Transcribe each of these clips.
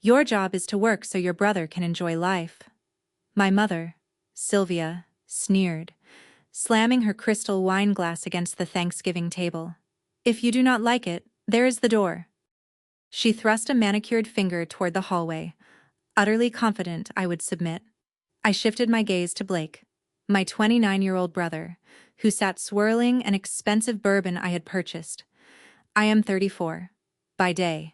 Your job is to work so your brother can enjoy life." My mother, Sylvia, sneered, slamming her crystal wine glass against the Thanksgiving table. "If you do not like it, there is the door." She thrust a manicured finger toward the hallway, utterly confident I would submit. I shifted my gaze to Blake, my 29-year-old brother, who sat swirling an expensive bourbon I had purchased. I am 34. By day.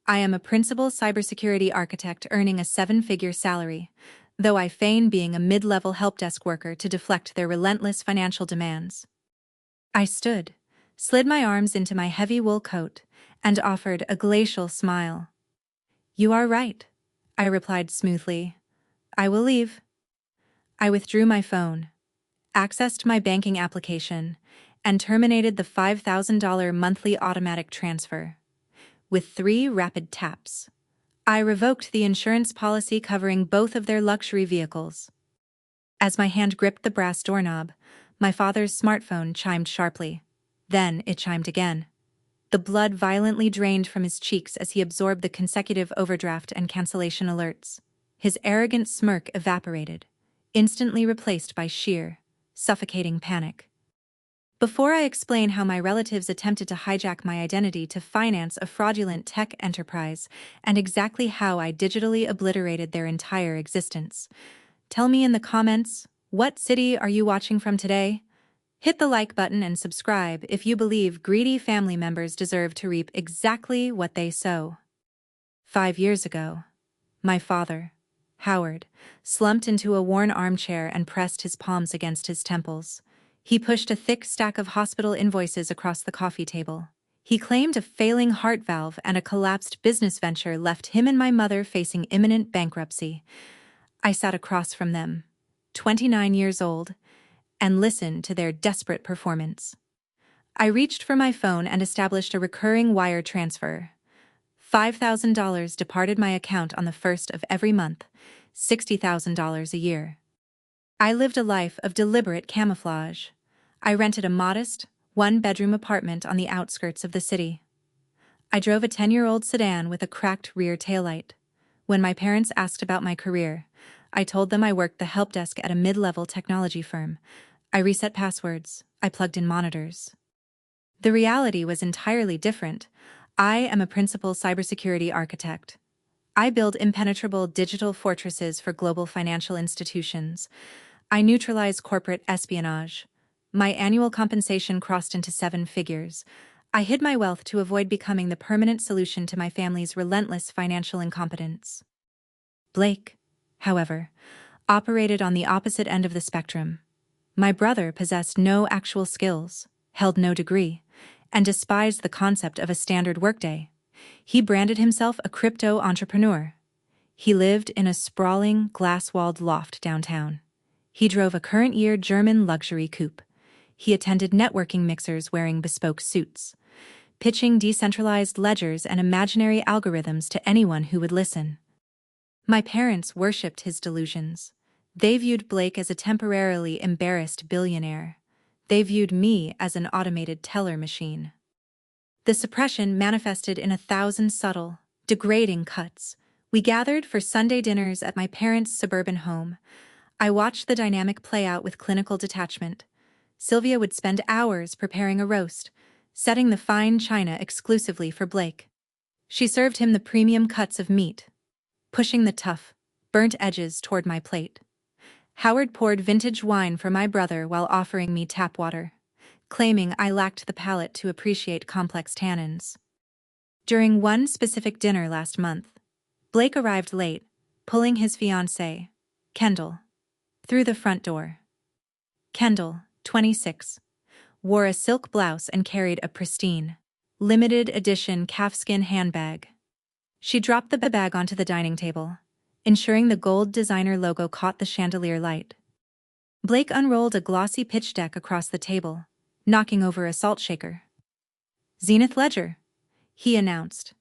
I am a principal cybersecurity architect earning a 7-figure salary, though I feign being a mid-level helpdesk worker to deflect their relentless financial demands. I stood, slid my arms into my heavy wool coat, and offered a glacial smile. "You are right," I replied smoothly. "I will leave." I withdrew my phone, accessed my banking application, and terminated the $5,000 monthly automatic transfer. With 3 rapid taps, I revoked the insurance policy covering both of their luxury vehicles. As my hand gripped the brass doorknob, my father's smartphone chimed sharply. Then it chimed again. The blood violently drained from his cheeks as he absorbed the consecutive overdraft and cancellation alerts. His arrogant smirk evaporated, instantly replaced by sheer, suffocating panic. Before I explain how my relatives attempted to hijack my identity to finance a fraudulent tech enterprise and exactly how I digitally obliterated their entire existence, tell me in the comments, what city are you watching from today? Hit the like button and subscribe if you believe greedy family members deserve to reap exactly what they sow. 5 years ago, my father, Howard, slumped into a worn armchair and pressed his palms against his temples. He pushed a thick stack of hospital invoices across the coffee table. He claimed a failing heart valve and a collapsed business venture left him and my mother facing imminent bankruptcy. I sat across from them, 29 years old, and listened to their desperate performance. I reached for my phone and established a recurring wire transfer. $5,000 departed my account on the 1st of every month, $60,000 a year. I lived a life of deliberate camouflage. I rented a modest, 1-bedroom apartment on the outskirts of the city. I drove a 10-year-old sedan with a cracked rear taillight. When my parents asked about my career, I told them I worked the help desk at a mid-level technology firm. I reset passwords. I plugged in monitors. The reality was entirely different. I am a principal cybersecurity architect. I build impenetrable digital fortresses for global financial institutions. I neutralize corporate espionage. My annual compensation crossed into 7 figures. I hid my wealth to avoid becoming the permanent solution to my family's relentless financial incompetence. Blake, however, operated on the opposite end of the spectrum. My brother possessed no actual skills, held no degree, and despised the concept of a standard workday. He branded himself a crypto entrepreneur. He lived in a sprawling, glass-walled loft downtown. He drove a current-year German luxury coupe. He attended networking mixers wearing bespoke suits, pitching decentralized ledgers and imaginary algorithms to anyone who would listen. My parents worshipped his delusions. They viewed Blake as a temporarily embarrassed billionaire. They viewed me as an automated teller machine. The suppression manifested in 1,000 subtle, degrading cuts. We gathered for Sunday dinners at my parents' suburban home. I watched the dynamic play out with clinical detachment. Sylvia would spend hours preparing a roast, setting the fine china exclusively for Blake. She served him the premium cuts of meat, pushing the tough, burnt edges toward my plate. Howard poured vintage wine for my brother while offering me tap water, claiming I lacked the palate to appreciate complex tannins. During one specific dinner last month, Blake arrived late, pulling his fiancée, Kendall, through the front door. Kendall, 26, wore a silk blouse and carried a pristine, limited edition calfskin handbag. She dropped the bag onto the dining table, ensuring the gold designer logo caught the chandelier light. Blake unrolled a glossy pitch deck across the table, knocking over a salt shaker. "Zenith Ledger," he announced,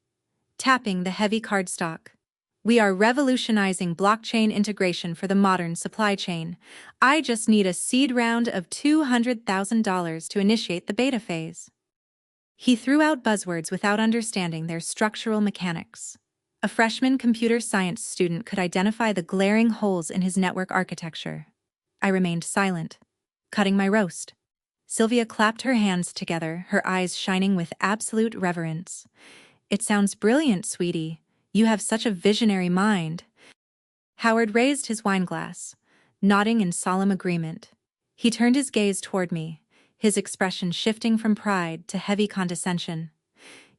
tapping the heavy cardstock. "We are revolutionizing blockchain integration for the modern supply chain. I just need a seed round of $200,000 to initiate the beta phase." He threw out buzzwords without understanding their structural mechanics. A freshman computer science student could identify the glaring holes in his network architecture. I remained silent, cutting my roast. Sylvia clapped her hands together, her eyes shining with absolute reverence. "It sounds brilliant, sweetie. You have such a visionary mind." Howard raised his wineglass, nodding in solemn agreement. He turned his gaze toward me, his expression shifting from pride to heavy condescension.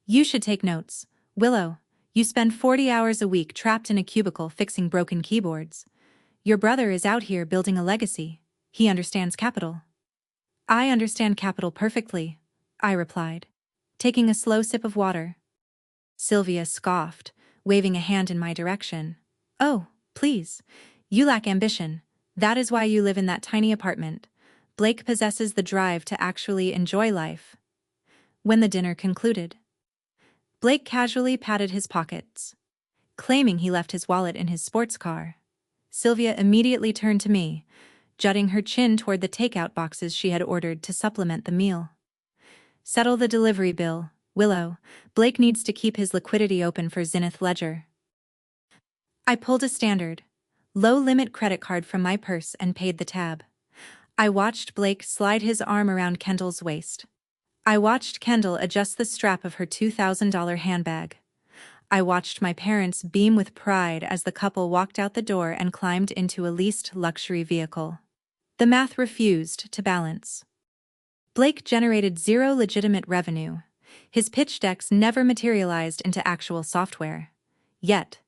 "You should take notes, Willow. You spend 40 hours a week trapped in a cubicle fixing broken keyboards. Your brother is out here building a legacy. He understands capital." "I understand capital perfectly," I replied, taking a slow sip of water. Sylvia scoffed, waving a hand in my direction. "Oh, please. You lack ambition. That is why you live in that tiny apartment. Blake possesses the drive to actually enjoy life." When the dinner concluded, Blake casually patted his pockets, claiming he left his wallet in his sports car. Sylvia immediately turned to me, jutting her chin toward the takeout boxes she had ordered to supplement the meal. "Settle the delivery bill, Willow. Blake needs to keep his liquidity open for Zenith Ledger." I pulled a standard, low-limit credit card from my purse and paid the tab. I watched Blake slide his arm around Kendall's waist. I watched Kendall adjust the strap of her $2,000 handbag. I watched my parents beam with pride as the couple walked out the door and climbed into a leased luxury vehicle. The math refused to balance. Blake generated zero legitimate revenue. His pitch decks never materialized into actual software. Yet,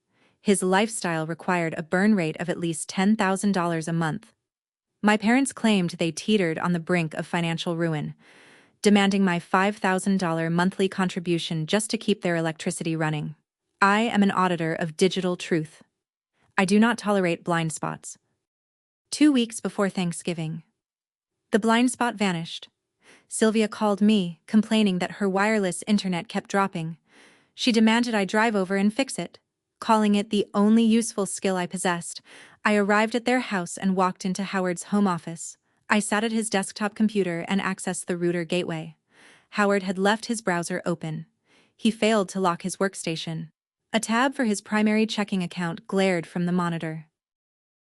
his lifestyle required a burn rate of at least $10,000 a month. My parents claimed they teetered on the brink of financial ruin, demanding my $5,000 monthly contribution just to keep their electricity running. I am an auditor of digital truth. I do not tolerate blind spots. 2 weeks before Thanksgiving, the blind spot vanished. Sylvia called me, complaining that her wireless internet kept dropping. She demanded I drive over and fix it. Calling it the only useful skill I possessed, I arrived at their house and walked into Howard's home office. I sat at his desktop computer and accessed the router gateway. Howard had left his browser open. He failed to lock his workstation. A tab for his primary checking account glared from the monitor.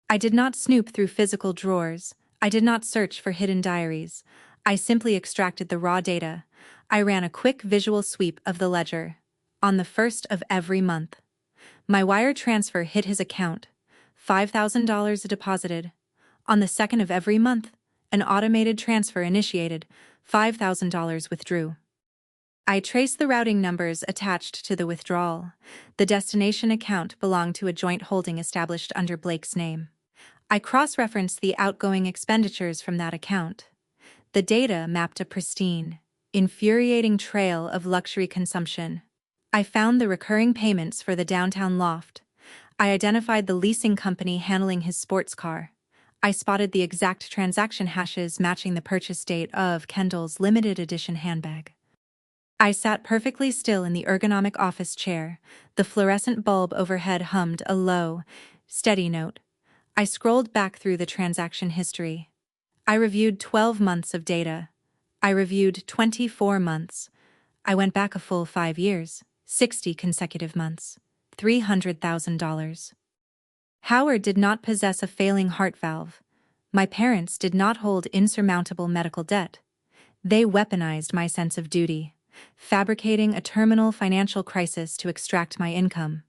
I did not snoop through physical drawers. I did not search for hidden diaries. I simply extracted the raw data. I ran a quick visual sweep of the ledger. On the 1st of every month, my wire transfer hit his account. $5,000 deposited. On the 2nd of every month, an automated transfer initiated. $5,000 withdrew. I traced the routing numbers attached to the withdrawal. The destination account belonged to a joint holding established under Blake's name. I cross-referenced the outgoing expenditures from that account. The data mapped a pristine, infuriating trail of luxury consumption. I found the recurring payments for the downtown loft. I identified the leasing company handling his sports car. I spotted the exact transaction hashes matching the purchase date of Kendall's limited edition handbag. I sat perfectly still in the ergonomic office chair. The fluorescent bulb overhead hummed a low, steady note. I scrolled back through the transaction history. I reviewed 12 months of data. I reviewed 24 months. I went back a full 5 years, 60 consecutive months, $300,000. Howard did not possess a failing heart valve. My parents did not hold insurmountable medical debt. They weaponized my sense of duty, fabricating a terminal financial crisis to extract my income.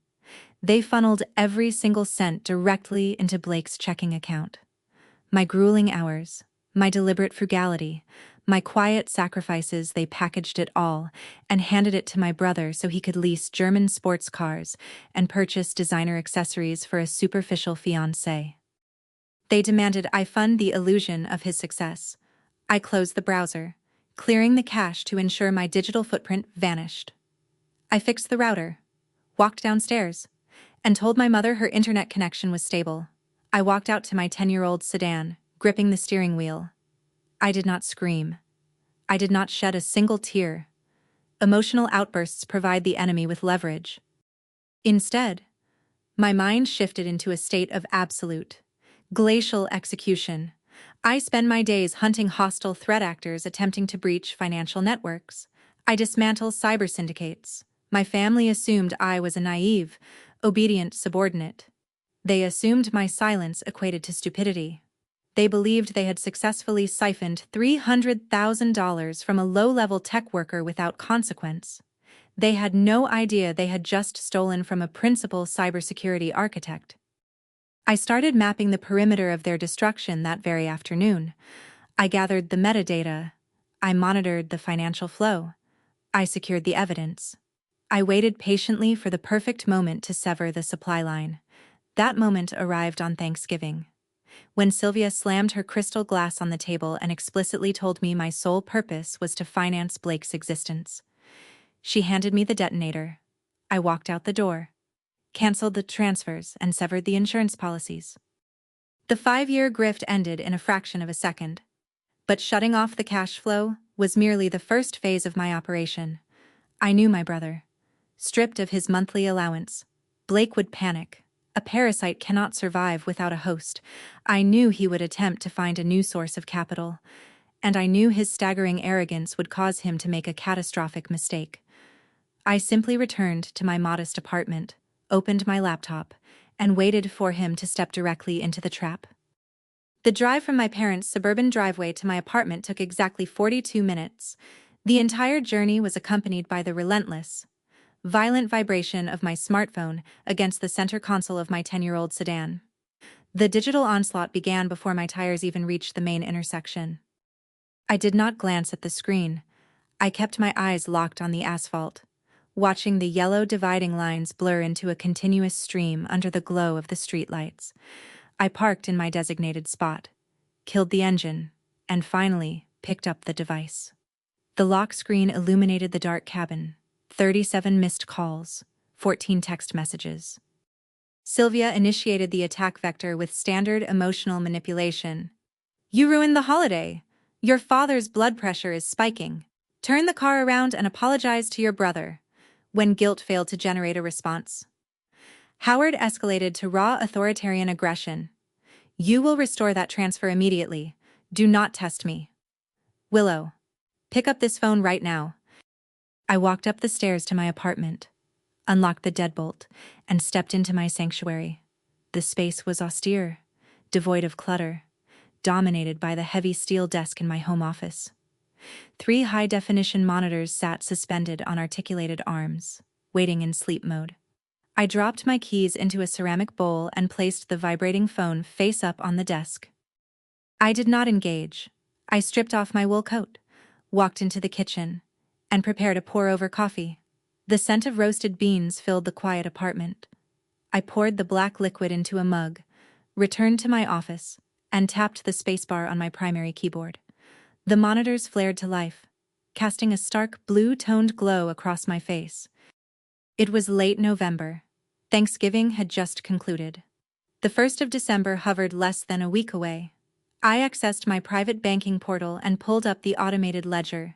They funneled every single cent directly into Blake's checking account. My grueling hours, my deliberate frugality, my quiet sacrifices, they packaged it all and handed it to my brother so he could lease German sports cars and purchase designer accessories for a superficial fiancé. They demanded I fund the illusion of his success. I closed the browser, clearing the cache to ensure my digital footprint vanished. I fixed the router, walked downstairs, and told my mother her internet connection was stable. I walked out to my 10-year-old sedan, gripping the steering wheel. I did not scream. I did not shed a single tear. Emotional outbursts provide the enemy with leverage. Instead, my mind shifted into a state of absolute, glacial execution. I spend my days hunting hostile threat actors attempting to breach financial networks. I dismantle cyber syndicates. My family assumed I was a naive, obedient subordinate. They assumed my silence equated to stupidity. They believed they had successfully siphoned $300,000 from a low-level tech worker without consequence. They had no idea they had just stolen from a principal cybersecurity architect. I started mapping the perimeter of their destruction that very afternoon. I gathered the metadata. I monitored the financial flow. I secured the evidence. I waited patiently for the perfect moment to sever the supply line. That moment arrived on Thanksgiving, when Sylvia slammed her crystal glass on the table and explicitly told me my sole purpose was to finance Blake's existence. She handed me the detonator. I walked out the door, canceled the transfers, and severed the insurance policies. The 5-year grift ended in a fraction of a second. But shutting off the cash flow was merely the first phase of my operation. I knew my brother. Stripped of his monthly allowance, Blake would panic. A parasite cannot survive without a host. I knew he would attempt to find a new source of capital, and I knew his staggering arrogance would cause him to make a catastrophic mistake. I simply returned to my modest apartment, opened my laptop, and waited for him to step directly into the trap. The drive from my parents' suburban driveway to my apartment took exactly 42 minutes. The entire journey was accompanied by the relentless, violent vibration of my smartphone against the center console of my 10-year-old sedan. The digital onslaught began before my tires even reached the main intersection. I did not glance at the screen. I kept my eyes locked on the asphalt, watching the yellow dividing lines blur into a continuous stream under the glow of the streetlights. I parked in my designated spot, killed the engine, and finally picked up the device. The lock screen illuminated the dark cabin. 37 missed calls, 14 text messages. Sylvia initiated the attack vector with standard emotional manipulation. "You ruined the holiday. Your father's blood pressure is spiking. Turn the car around and apologize to your brother," when guilt failed to generate a response. Howard escalated to raw authoritarian aggression. "You will restore that transfer immediately. Do not test me. Willow, pick up this phone right now." I walked up the stairs to my apartment, unlocked the deadbolt, and stepped into my sanctuary. The space was austere, devoid of clutter, dominated by the heavy steel desk in my home office. 3 high-definition monitors sat suspended on articulated arms, waiting in sleep mode. I dropped my keys into a ceramic bowl and placed the vibrating phone face up on the desk. I did not engage. I stripped off my wool coat, walked into the kitchen, and prepared a pour-over coffee. The scent of roasted beans filled the quiet apartment. I poured the black liquid into a mug, returned to my office, and tapped the spacebar on my primary keyboard. The monitors flared to life, casting a stark blue-toned glow across my face. It was late November. Thanksgiving had just concluded. The 1st of December hovered less than a week away. I accessed my private banking portal and pulled up the automated ledger.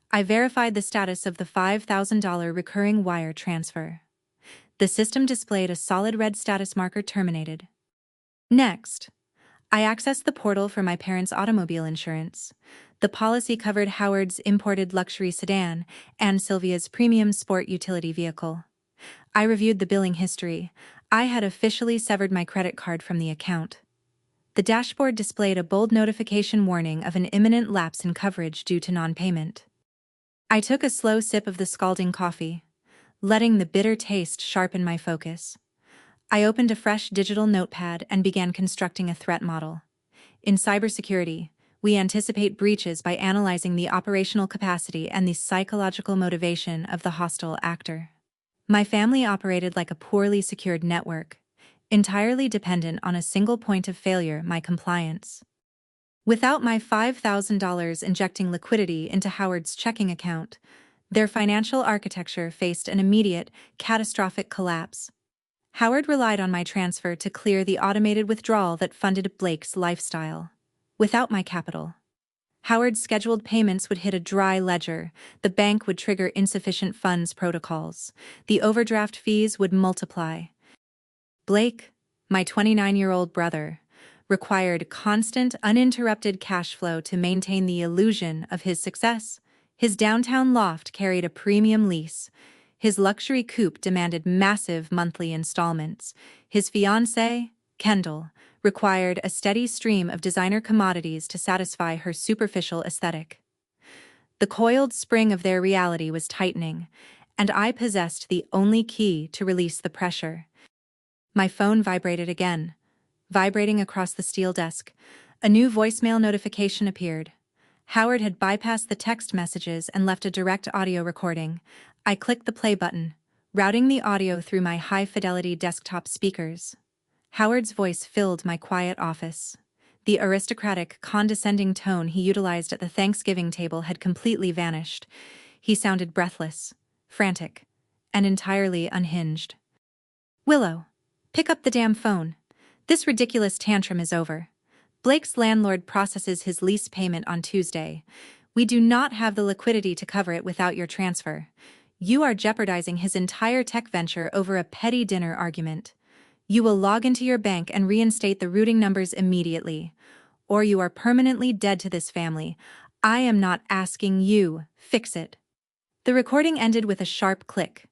I verified the status of the $5,000 recurring wire transfer. The system displayed a solid red status marker: terminated. Next, I accessed the portal for my parents' automobile insurance. The policy covered Howard's imported luxury sedan and Sylvia's premium sport utility vehicle. I reviewed the billing history. I had officially severed my credit card from the account. The dashboard displayed a bold notification warning of an imminent lapse in coverage due to non-payment. I took a slow sip of the scalding coffee, letting the bitter taste sharpen my focus. I opened a fresh digital notepad and began constructing a threat model. In cybersecurity, we anticipate breaches by analyzing the operational capacity and the psychological motivation of the hostile actor. My family operated like a poorly secured network, entirely dependent on a single point of failure: my compliance. Without my $5,000 injecting liquidity into Howard's checking account, their financial architecture faced an immediate, catastrophic collapse. Howard relied on my transfer to clear the automated withdrawal that funded Blake's lifestyle. Without my capital, Howard's scheduled payments would hit a dry ledger, the bank would trigger insufficient funds protocols, the overdraft fees would multiply. Blake, my 29-year-old brother, required constant, uninterrupted cash flow to maintain the illusion of his success. His downtown loft carried a premium lease. His luxury coupe demanded massive monthly installments. His fiancée, Kendall, required a steady stream of designer commodities to satisfy her superficial aesthetic. The coiled spring of their reality was tightening, and I possessed the only key to release the pressure. My phone vibrated again, vibrating across the steel desk. A new voicemail notification appeared. Howard had bypassed the text messages and left a direct audio recording. I clicked the play button, routing the audio through my high-fidelity desktop speakers. Howard's voice filled my quiet office. The aristocratic, condescending tone he utilized at the Thanksgiving table had completely vanished. He sounded breathless, frantic, and entirely unhinged. "Willow, pick up the damn phone. This ridiculous tantrum is over. Blake's landlord processes his lease payment on Tuesday. We do not have the liquidity to cover it without your transfer. You are jeopardizing his entire tech venture over a petty dinner argument. You will log into your bank and reinstate the routing numbers immediately, or you are permanently dead to this family. I am not asking you. Fix it." The recording ended with a sharp click.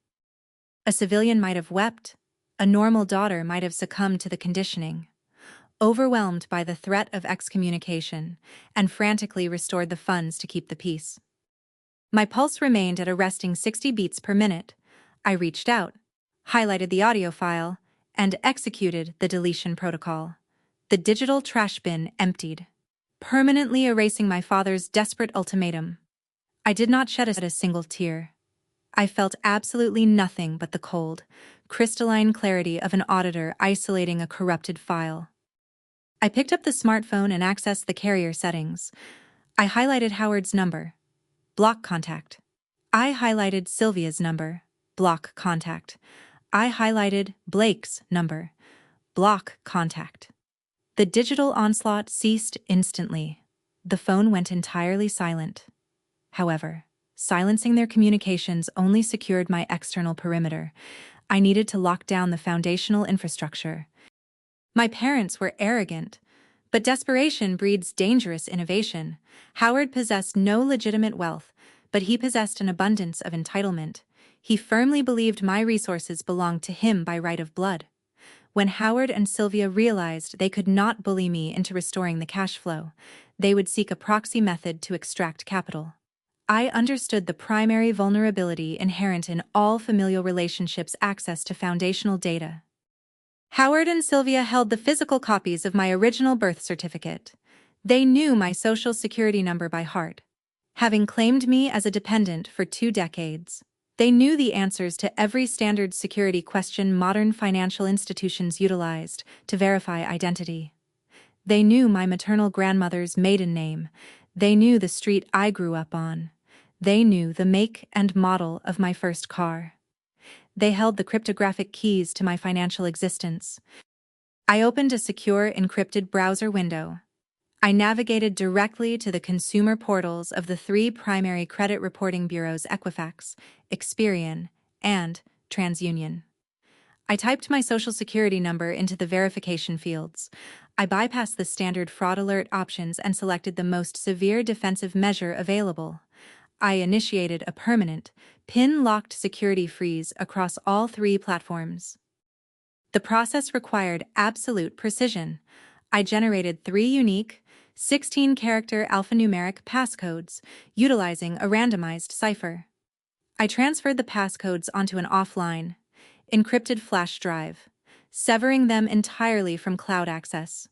A civilian might have wept. A normal daughter might have succumbed to the conditioning, overwhelmed by the threat of excommunication, and frantically restored the funds to keep the peace. My pulse remained at a resting 60 beats per minute. I reached out, highlighted the audio file, and executed the deletion protocol. The digital trash bin emptied, permanently erasing my father's desperate ultimatum. I did not shed a single tear. I felt absolutely nothing but the cold, crystalline clarity of an auditor isolating a corrupted file. I picked up the smartphone and accessed the carrier settings. I highlighted Howard's number. Block contact. I highlighted Sylvia's number. Block contact. I highlighted Blake's number. Block contact. The digital onslaught ceased instantly. The phone went entirely silent. However, silencing their communications only secured my external perimeter. I needed to lock down the foundational infrastructure. My parents were arrogant, but desperation breeds dangerous innovation. Howard possessed no legitimate wealth, but he possessed an abundance of entitlement. He firmly believed my resources belonged to him by right of blood. When Howard and Sylvia realized they could not bully me into restoring the cash flow, they would seek a proxy method to extract capital. I understood the primary vulnerability inherent in all familial relationships: access to foundational data. Howard and Sylvia held the physical copies of my original birth certificate. They knew my social security number by heart. Having claimed me as a dependent for 2 decades, they knew the answers to every standard security question modern financial institutions utilized to verify identity. They knew my maternal grandmother's maiden name. They knew the street I grew up on. They knew the make and model of my first car. They held the cryptographic keys to my financial existence. I opened a secure encrypted browser window. I navigated directly to the consumer portals of the 3 primary credit reporting bureaus: Equifax, Experian, and TransUnion. I typed my social security number into the verification fields. I bypassed the standard fraud alert options and selected the most severe defensive measure available. I initiated a permanent, PIN-locked security freeze across all 3 platforms. The process required absolute precision. I generated 3 unique, 16-character alphanumeric passcodes, utilizing a randomized cipher. I transferred the passcodes onto an offline, encrypted flash drive, severing them entirely from cloud access.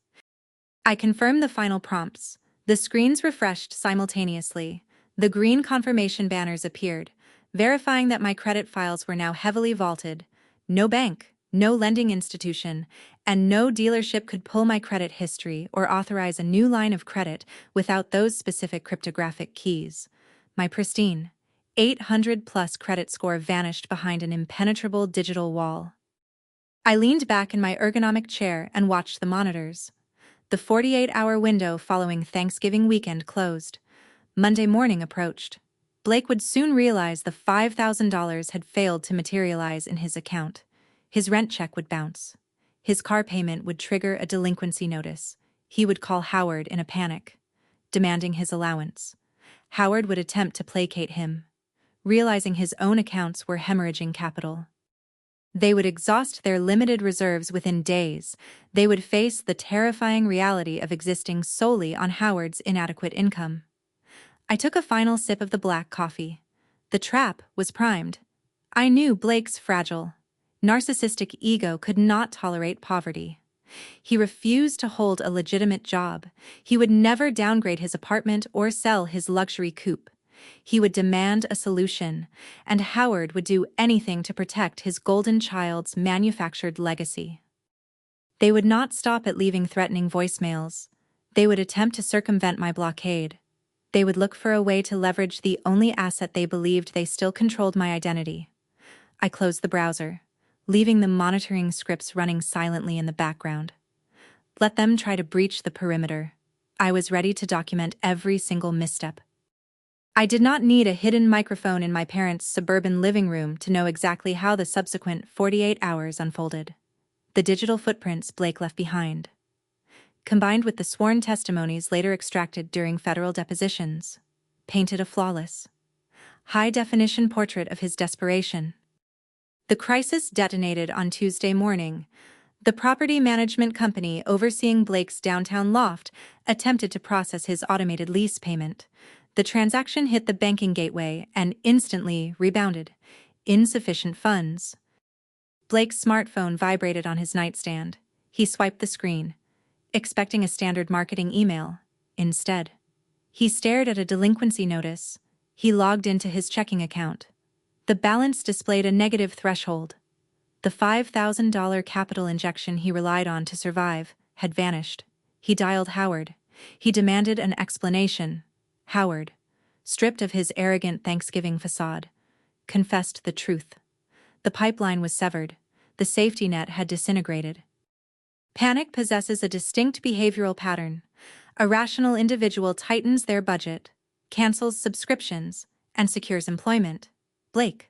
I confirmed the final prompts. The screens refreshed simultaneously. The green confirmation banners appeared, verifying that my credit files were now heavily vaulted. No bank, no lending institution, and no dealership could pull my credit history or authorize a new line of credit without those specific cryptographic keys. My pristine, 800-plus credit score vanished behind an impenetrable digital wall. I leaned back in my ergonomic chair and watched the monitors. The 48-hour window following Thanksgiving weekend closed. Monday morning approached. Blake would soon realize the $5,000 had failed to materialize in his account. His rent check would bounce. His car payment would trigger a delinquency notice. He would call Howard in a panic, demanding his allowance. Howard would attempt to placate him, realizing his own accounts were hemorrhaging capital. They would exhaust their limited reserves within days. They would face the terrifying reality of existing solely on Howard's inadequate income. I took a final sip of the black coffee. The trap was primed. I knew Blake's fragile, narcissistic ego could not tolerate poverty. He refused to hold a legitimate job. He would never downgrade his apartment or sell his luxury coupe. He would demand a solution, and Howard would do anything to protect his golden child's manufactured legacy. They would not stop at leaving threatening voicemails. They would attempt to circumvent my blockade. They would look for a way to leverage the only asset they believed they still controlled: my identity. I closed the browser, leaving the monitoring scripts running silently in the background. Let them try to breach the perimeter. I was ready to document every single misstep. I did not need a hidden microphone in my parents' suburban living room to know exactly how the subsequent 48 hours unfolded. The digital footprints Blake left behind, combined with the sworn testimonies later extracted during federal depositions, painted a flawless, high-definition portrait of his desperation. The crisis detonated on Tuesday morning. The property management company overseeing Blake's downtown loft attempted to process his automated lease payment. The transaction hit the banking gateway and instantly rebounded. Insufficient funds. Blake's smartphone vibrated on his nightstand. He swiped the screen, expecting a standard marketing email. Instead, he stared at a delinquency notice. He logged into his checking account. The balance displayed a negative threshold. The $5,000 capital injection he relied on to survive had vanished. He dialed Howard. He demanded an explanation. Howard, stripped of his arrogant Thanksgiving facade, confessed the truth. The pipeline was severed. The safety net had disintegrated. Panic possesses a distinct behavioral pattern. A rational individual tightens their budget, cancels subscriptions, and secures employment. Blake,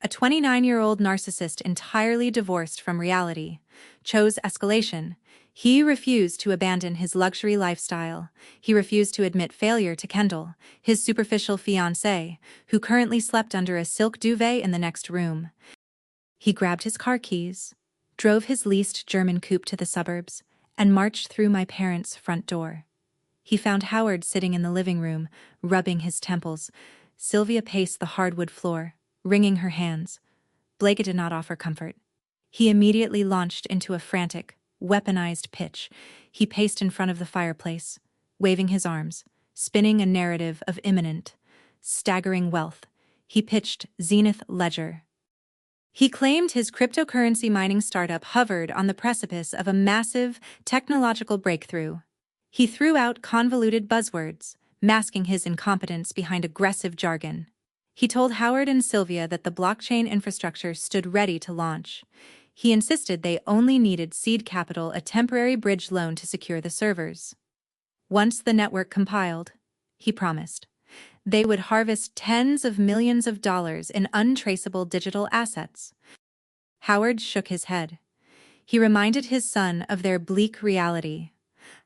a 29-year-old narcissist entirely divorced from reality, chose escalation. He refused to abandon his luxury lifestyle. He refused to admit failure to Kendall, his superficial fiancée, who currently slept under a silk duvet in the next room. He grabbed his car keys, drove his leased German coupe to the suburbs, and marched through my parents' front door. He found Howard sitting in the living room, rubbing his temples. Sylvia paced the hardwood floor, wringing her hands. Blake did not offer comfort. He immediately launched into a frantic, weaponized pitch. He paced in front of the fireplace, waving his arms, spinning a narrative of imminent, staggering wealth. He pitched Zenith Ledger. He claimed his cryptocurrency mining startup hovered on the precipice of a massive technological breakthrough. He threw out convoluted buzzwords, masking his incompetence behind aggressive jargon. He told Howard and Sylvia that the blockchain infrastructure stood ready to launch. He insisted they only needed seed capital, a temporary bridge loan to secure the servers. Once the network compiled, he promised, they would harvest tens of millions of dollars in untraceable digital assets. Howard shook his head. He reminded his son of their bleak reality.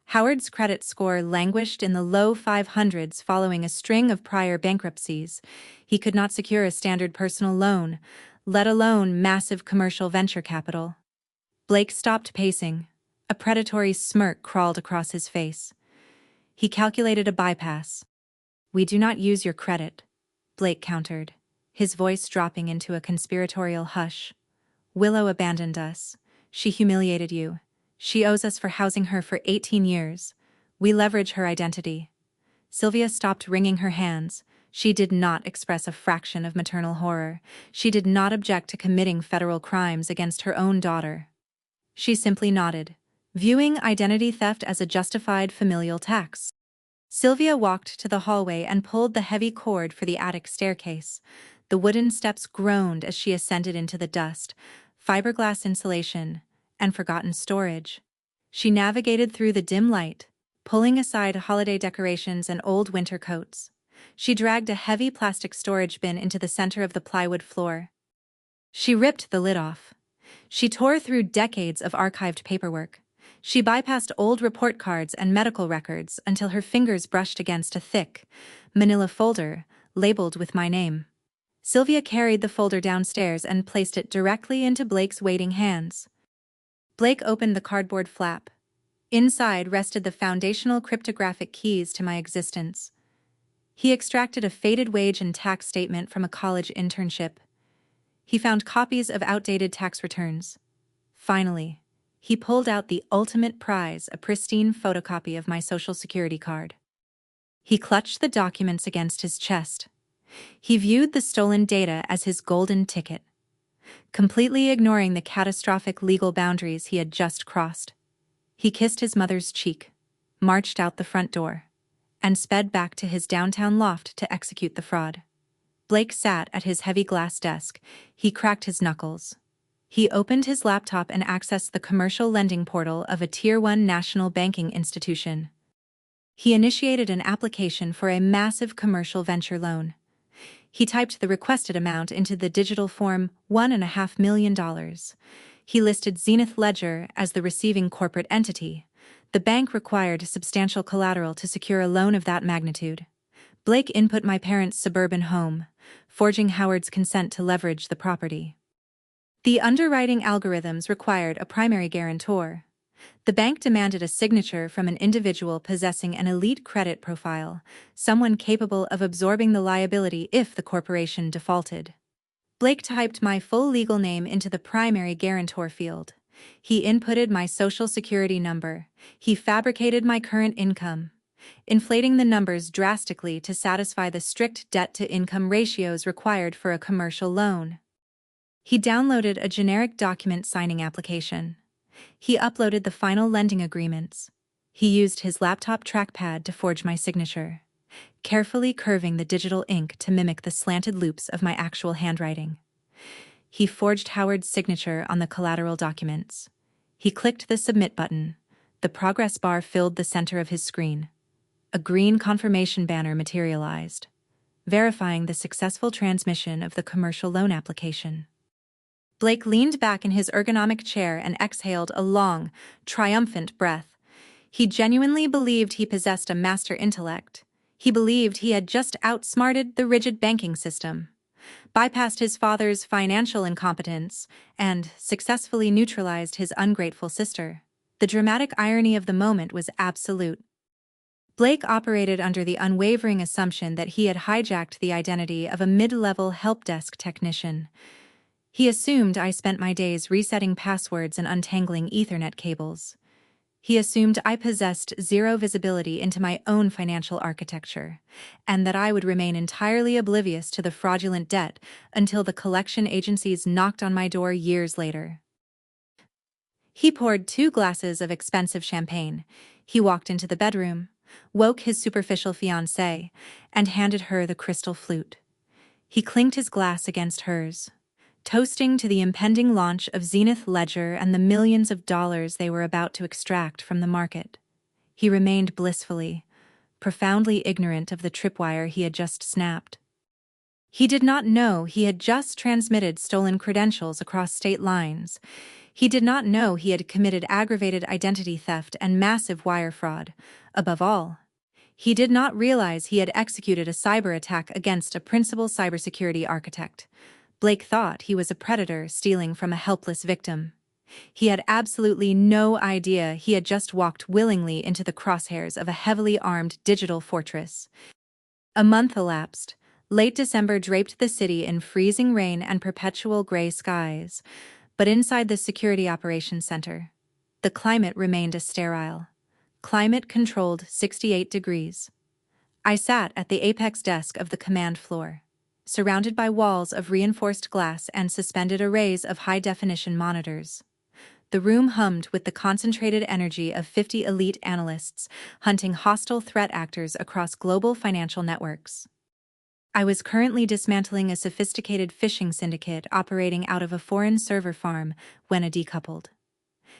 Howard's credit score languished in the low 500s following a string of prior bankruptcies. He could not secure a standard personal loan, let alone massive commercial venture capital. Blake stopped pacing. A predatory smirk crawled across his face. He calculated a bypass. "We do not use your credit," Blake countered, his voice dropping into a conspiratorial hush. "Willow abandoned us. She humiliated you. She owes us for housing her for 18 years. We leverage her identity." Sylvia stopped wringing her hands. She did not express a fraction of maternal horror. She did not object to committing federal crimes against her own daughter. She simply nodded, viewing identity theft as a justified familial tax. Sylvia walked to the hallway and pulled the heavy cord for the attic staircase. The wooden steps groaned as she ascended into the dust, fiberglass insulation, and forgotten storage. She navigated through the dim light, pulling aside holiday decorations and old winter coats. She dragged a heavy plastic storage bin into the center of the plywood floor. She ripped the lid off. She tore through decades of archived paperwork. She bypassed old report cards and medical records until her fingers brushed against a thick, manila folder labeled with my name. Sylvia carried the folder downstairs and placed it directly into Blake's waiting hands. Blake opened the cardboard flap. Inside rested the foundational cryptographic keys to my existence. He extracted a faded wage and tax statement from a college internship. He found copies of outdated tax returns. Finally, he pulled out the ultimate prize, a pristine photocopy of my Social Security card. He clutched the documents against his chest. He viewed the stolen data as his golden ticket, completely ignoring the catastrophic legal boundaries he had just crossed. He kissed his mother's cheek, marched out the front door, and sped back to his downtown loft to execute the fraud. Blake sat at his heavy glass desk. He cracked his knuckles. He opened his laptop and accessed the commercial lending portal of a Tier 1 national banking institution. He initiated an application for a massive commercial venture loan. He typed the requested amount into the digital form, $1.5 million. He listed Zenith Ledger as the receiving corporate entity. The bank required substantial collateral to secure a loan of that magnitude. Blake input my parents' suburban home, forging Howard's consent to leverage the property. The underwriting algorithms required a primary guarantor. The bank demanded a signature from an individual possessing an elite credit profile, someone capable of absorbing the liability if the corporation defaulted. Blake typed my full legal name into the primary guarantor field. He inputted my Social Security number. He fabricated my current income, inflating the numbers drastically to satisfy the strict debt-to-income ratios required for a commercial loan. He downloaded a generic document signing application. He uploaded the final lending agreements. He used his laptop trackpad to forge my signature, carefully curving the digital ink to mimic the slanted loops of my actual handwriting. He forged Howard's signature on the collateral documents. He clicked the submit button. The progress bar filled the center of his screen. A green confirmation banner materialized, verifying the successful transmission of the commercial loan application. Blake leaned back in his ergonomic chair and exhaled a long, triumphant breath. He genuinely believed he possessed a master intellect. He believed he had just outsmarted the rigid banking system, bypassed his father's financial incompetence, and successfully neutralized his ungrateful sister. The dramatic irony of the moment was absolute. Blake operated under the unwavering assumption that he had hijacked the identity of a mid-level helpdesk technician. He assumed I spent my days resetting passwords and untangling Ethernet cables. He assumed I possessed zero visibility into my own financial architecture, and that I would remain entirely oblivious to the fraudulent debt until the collection agencies knocked on my door years later. He poured 2 glasses of expensive champagne. He walked into the bedroom, woke his superficial fiancée, and handed her the crystal flute. He clinked his glass against hers, toasting to the impending launch of Zenith Ledger and the millions of dollars they were about to extract from the market. He remained blissfully, profoundly ignorant of the tripwire he had just snapped. He did not know he had just transmitted stolen credentials across state lines. He did not know he had committed aggravated identity theft and massive wire fraud. Above all, he did not realize he had executed a cyber attack against a Principal Cybersecurity Architect. Blake thought he was a predator stealing from a helpless victim. He had absolutely no idea he had just walked willingly into the crosshairs of a heavily armed digital fortress. A month elapsed. Late December draped the city in freezing rain and perpetual gray skies, but inside the Security Operations Center, the climate remained a sterile, climate-controlled 68 degrees. I sat at the apex desk of the command floor, surrounded by walls of reinforced glass and suspended arrays of high-definition monitors. The room hummed with the concentrated energy of 50 elite analysts hunting hostile threat actors across global financial networks. I was currently dismantling a sophisticated phishing syndicate operating out of a foreign server farm when a decoupled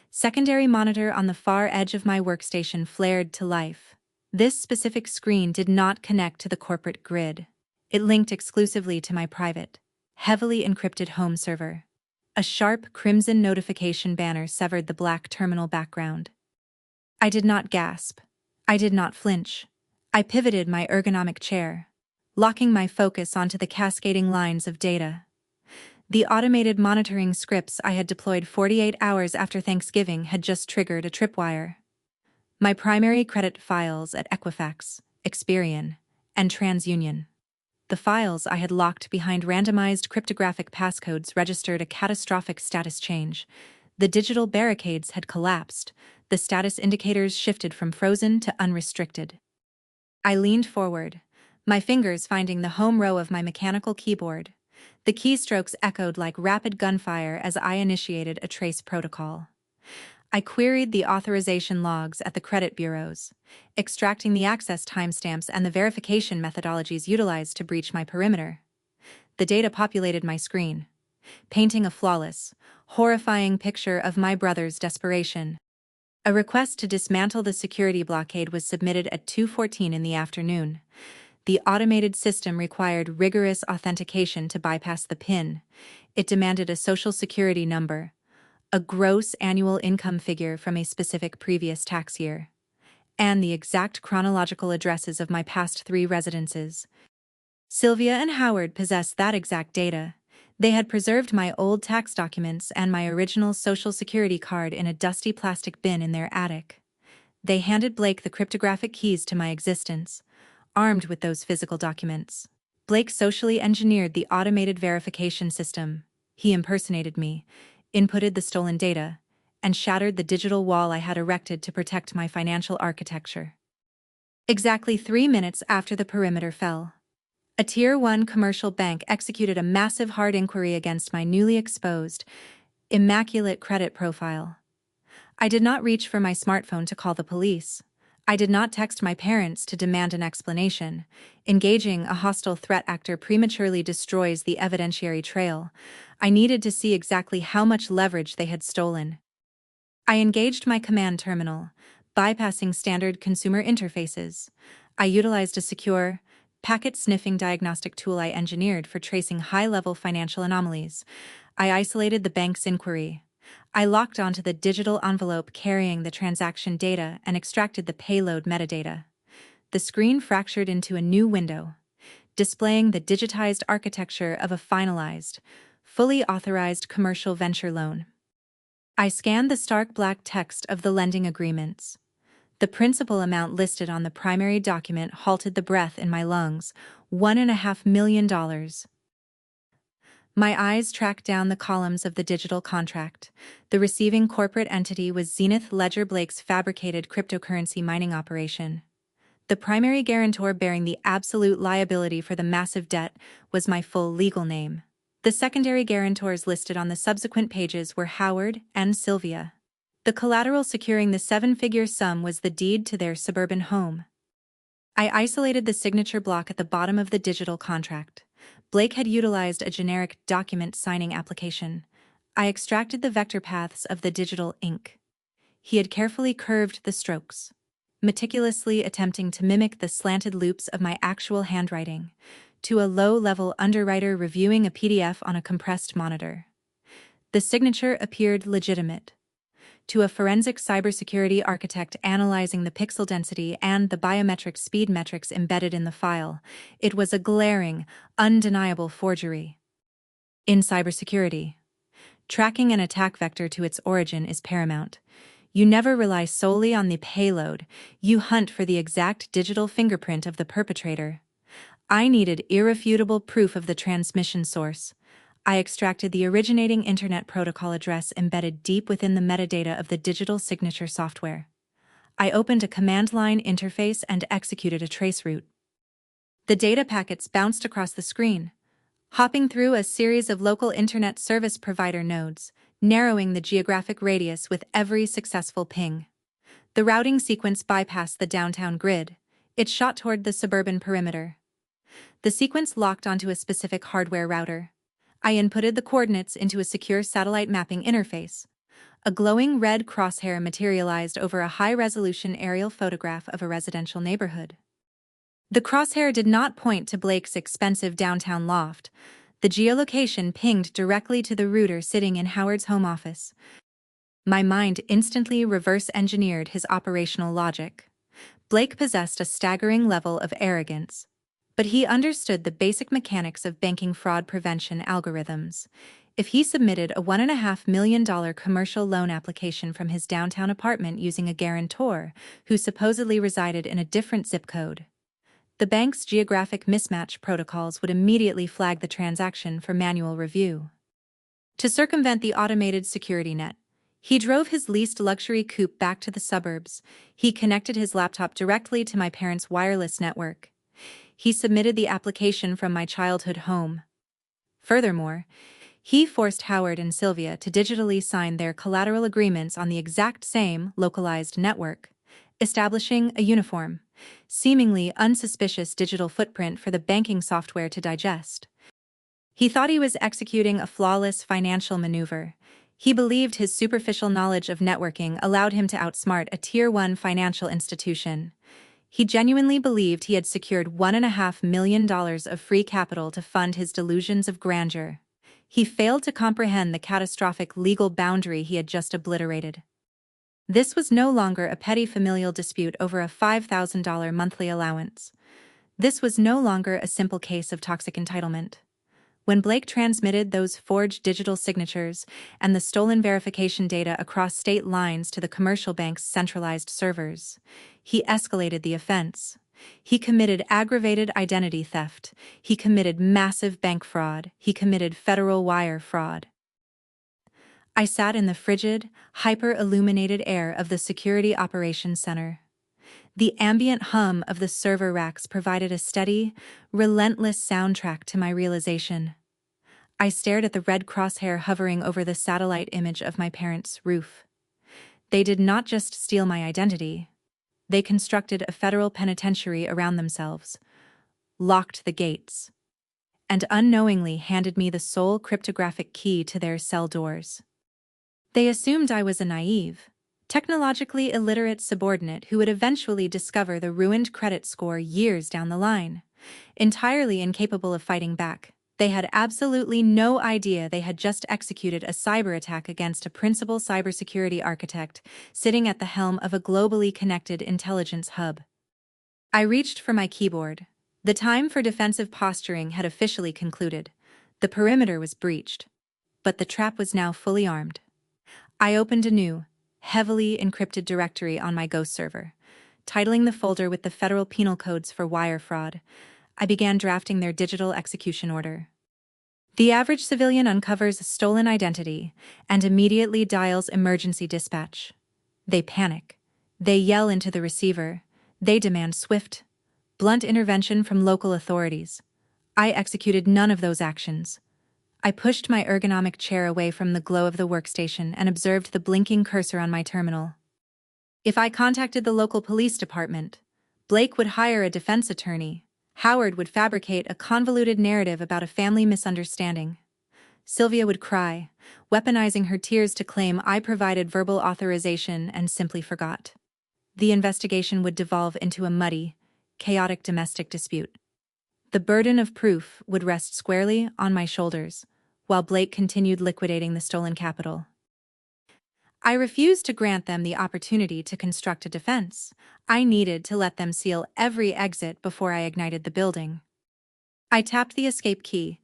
secondary monitor on the far edge of my workstation flared to life. This specific screen did not connect to the corporate grid. It linked exclusively to my private, heavily encrypted home server. A sharp crimson notification banner severed the black terminal background. I did not gasp. I did not flinch. I pivoted my ergonomic chair, locking my focus onto the cascading lines of data. The automated monitoring scripts I had deployed 48 hours after Thanksgiving had just triggered a tripwire. My primary credit files at Equifax, Experian, and TransUnion. The files I had locked behind randomized cryptographic passcodes registered a catastrophic status change. The digital barricades had collapsed, the status indicators shifted from frozen to unrestricted. I leaned forward, my fingers finding the home row of my mechanical keyboard. The keystrokes echoed like rapid gunfire as I initiated a trace protocol. I queried the authorization logs at the credit bureaus, extracting the access timestamps and the verification methodologies utilized to breach my perimeter. The data populated my screen, painting a flawless, horrifying picture of my brother's desperation. A request to dismantle the security blockade was submitted at 2:14 in the afternoon. The automated system required rigorous authentication to bypass the PIN. It demanded a social security number, a gross annual income figure from a specific previous tax year, and the exact chronological addresses of my past 3 residences. Sylvia and Howard possessed that exact data. They had preserved my old tax documents and my original social security card in a dusty plastic bin in their attic. They handed Blake the cryptographic keys to my existence, armed with those physical documents. Blake socially engineered the automated verification system. He impersonated me, inputted the stolen data, and shattered the digital wall I had erected to protect my financial architecture. Exactly 3 minutes after the perimeter fell, a Tier 1 commercial bank executed a massive hard inquiry against my newly exposed, immaculate credit profile. I did not reach for my smartphone to call the police. I did not text my parents to demand an explanation. Engaging a hostile threat actor prematurely destroys the evidentiary trail. I needed to see exactly how much leverage they had stolen. I engaged my command terminal, bypassing standard consumer interfaces. I utilized a secure, packet-sniffing diagnostic tool I engineered for tracing high-level financial anomalies. I isolated the bank's inquiry. I locked onto the digital envelope carrying the transaction data and extracted the payload metadata. The screen fractured into a new window, displaying the digitized architecture of a finalized, fully authorized commercial venture loan. I scanned the stark black text of the lending agreements. The principal amount listed on the primary document halted the breath in my lungs, $1.5 million. My eyes tracked down the columns of the digital contract. The receiving corporate entity was Zenith Ledger Blake's fabricated cryptocurrency mining operation. The primary guarantor bearing the absolute liability for the massive debt was my full legal name. The secondary guarantors listed on the subsequent pages were Howard and Sylvia. The collateral securing the 7-figure sum was the deed to their suburban home. I isolated the signature block at the bottom of the digital contract. Blake had utilized a generic document signing application. I extracted the vector paths of the digital ink. He had carefully curved the strokes, meticulously attempting to mimic the slanted loops of my actual handwriting, to a low-level underwriter reviewing a PDF on a compressed monitor. The signature appeared legitimate. To a forensic cybersecurity architect analyzing the pixel density and the biometric speed metrics embedded in the file, it was a glaring, undeniable forgery. In cybersecurity, tracking an attack vector to its origin is paramount. You never rely solely on the payload, you hunt for the exact digital fingerprint of the perpetrator. I needed irrefutable proof of the transmission source. I extracted the originating Internet Protocol address embedded deep within the metadata of the digital signature software. I opened a command line interface and executed a traceroute. The data packets bounced across the screen, hopping through a series of local Internet service provider nodes, narrowing the geographic radius with every successful ping. The routing sequence bypassed the downtown grid. It shot toward the suburban perimeter. The sequence locked onto a specific hardware router. I inputted the coordinates into a secure satellite mapping interface. A glowing red crosshair materialized over a high-resolution aerial photograph of a residential neighborhood. The crosshair did not point to Blake's expensive downtown loft. The geolocation pinged directly to the router sitting in Howard's home office. My mind instantly reverse-engineered his operational logic. Blake possessed a staggering level of arrogance. but he understood the basic mechanics of banking fraud prevention algorithms. If he submitted a $1.5 million commercial loan application from his downtown apartment using a guarantor who supposedly resided in a different zip code, the bank's geographic mismatch protocols would immediately flag the transaction for manual review. To circumvent the automated security net, he drove his leased luxury coupe back to the suburbs. He connected his laptop directly to my parents' wireless network. He submitted the application from my childhood home. Furthermore, he forced Howard and Sylvia to digitally sign their collateral agreements on the exact same localized network, establishing a uniform, seemingly unsuspicious digital footprint for the banking software to digest. He thought he was executing a flawless financial maneuver. He believed his superficial knowledge of networking allowed him to outsmart a Tier 1 financial institution. He genuinely believed he had secured $1.5 million of free capital to fund his delusions of grandeur. He failed to comprehend the catastrophic legal boundary he had just obliterated. This was no longer a petty familial dispute over a $5,000 monthly allowance. This was no longer a simple case of toxic entitlement. When Blake transmitted those forged digital signatures and the stolen verification data across state lines to the commercial bank's centralized servers, he escalated the offense. He committed aggravated identity theft. He committed massive bank fraud. He committed federal wire fraud. I sat in the frigid, hyper-illuminated air of the Security Operations Center. The ambient hum of the server racks provided a steady, relentless soundtrack to my realization. I stared at the red crosshair hovering over the satellite image of my parents' roof. They did not just steal my identity. They constructed a federal penitentiary around themselves, locked the gates, and unknowingly handed me the sole cryptographic key to their cell doors. They assumed I was a naive, technologically illiterate subordinate who would eventually discover the ruined credit score years down the line. Entirely incapable of fighting back, they had absolutely no idea they had just executed a cyber attack against a principal cybersecurity architect sitting at the helm of a globally connected intelligence hub. I reached for my keyboard. The time for defensive posturing had officially concluded. The perimeter was breached, but the trap was now fully armed. I opened a new, heavily encrypted directory on my Ghost server, titling the folder with the federal penal codes for wire fraud. I began drafting their digital execution order. The average civilian uncovers a stolen identity and immediately dials emergency dispatch. They panic. They yell into the receiver. They demand swift, blunt intervention from local authorities. I executed none of those actions. I pushed my ergonomic chair away from the glow of the workstation and observed the blinking cursor on my terminal. If I contacted the local police department, Blake would hire a defense attorney. Howard would fabricate a convoluted narrative about a family misunderstanding. Sylvia would cry, weaponizing her tears to claim I provided verbal authorization and simply forgot. The investigation would devolve into a muddy, chaotic domestic dispute. The burden of proof would rest squarely on my shoulders, while Blake continued liquidating the stolen capital. I refused to grant them the opportunity to construct a defense. I needed to let them seal every exit before I ignited the building. I tapped the escape key,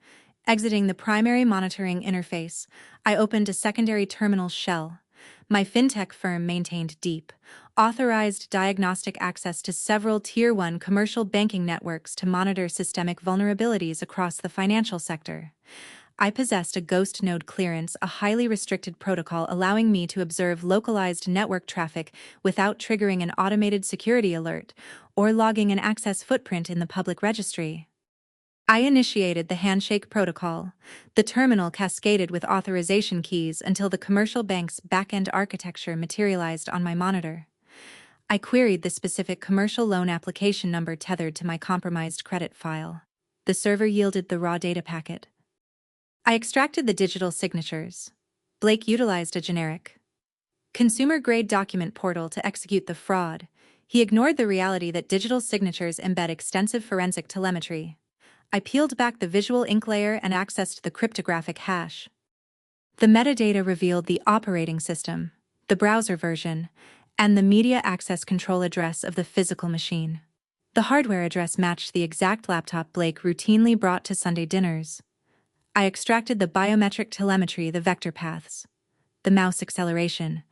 exiting the primary monitoring interface. I opened a secondary terminal shell. My fintech firm maintained deep, authorized diagnostic access to several Tier 1 commercial banking networks to monitor systemic vulnerabilities across the financial sector. I possessed a ghost node clearance, a highly restricted protocol allowing me to observe localized network traffic without triggering an automated security alert or logging an access footprint in the public registry. I initiated the handshake protocol. The terminal cascaded with authorization keys until the commercial bank's back-end architecture materialized on my monitor. I queried the specific commercial loan application number tethered to my compromised credit file. The server yielded the raw data packet. I extracted the digital signatures. Blake utilized a generic consumer-grade document portal to execute the fraud. He ignored the reality that digital signatures embed extensive forensic telemetry. I peeled back the visual ink layer and accessed the cryptographic hash. The metadata revealed the operating system, the browser version, and the media access control address of the physical machine. The hardware address matched the exact laptop Blake routinely brought to Sunday dinners. I extracted the biometric telemetry, the vector paths, the mouse acceleration,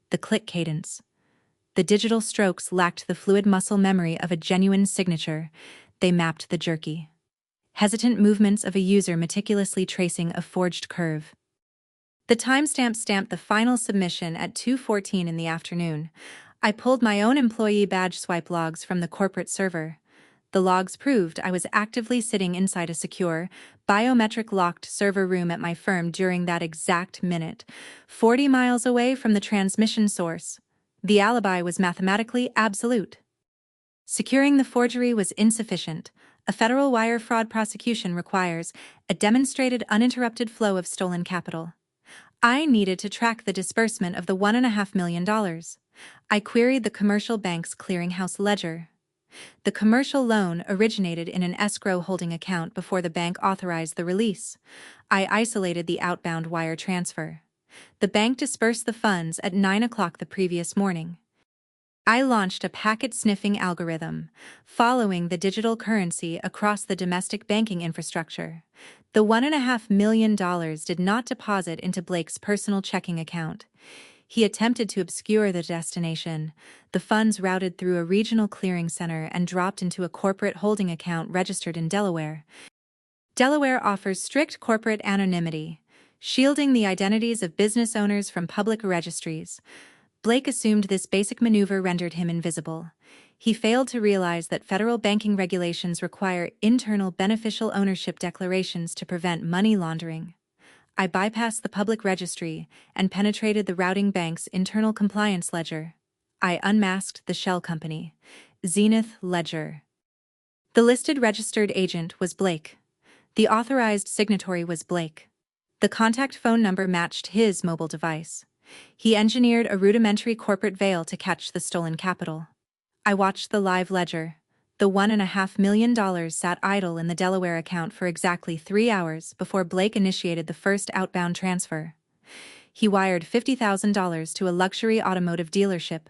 the click cadence. The digital strokes lacked the fluid muscle memory of a genuine signature. They mapped the jerky, hesitant movements of a user meticulously tracing a forged curve. The timestamp stamped the final submission at 2:14 in the afternoon. I pulled my own employee badge swipe logs from the corporate server. The logs proved I was actively sitting inside a secure, biometric-locked server room at my firm during that exact minute, 40 miles away from the transmission source. The alibi was mathematically absolute. Securing the forgery was insufficient. A federal wire fraud prosecution requires a demonstrated uninterrupted flow of stolen capital. I needed to track the disbursement of the $1.5 million. I queried the commercial bank's clearinghouse ledger. The commercial loan originated in an escrow holding account before the bank authorized the release. I isolated the outbound wire transfer. The bank dispersed the funds at 9 o'clock the previous morning. I launched a packet-sniffing algorithm, following the digital currency across the domestic banking infrastructure. The $1.5 million did not deposit into Blake's personal checking account. He attempted to obscure the destination. The funds routed through a regional clearing center and dropped into a corporate holding account registered in Delaware. Delaware offers strict corporate anonymity, shielding the identities of business owners from public registries. Blake assumed this basic maneuver rendered him invisible. He failed to realize that federal banking regulations require internal beneficial ownership declarations to prevent money laundering. I bypassed the public registry and penetrated the routing bank's internal compliance ledger. I unmasked the shell company, Zenith Ledger. The listed registered agent was Blake. The authorized signatory was Blake. The contact phone number matched his mobile device. He engineered a rudimentary corporate veil to catch the stolen capital. I watched the live ledger. The $1.5 million sat idle in the Delaware account for exactly 3 hours before Blake initiated the first outbound transfer. He wired $50,000 to a luxury automotive dealership.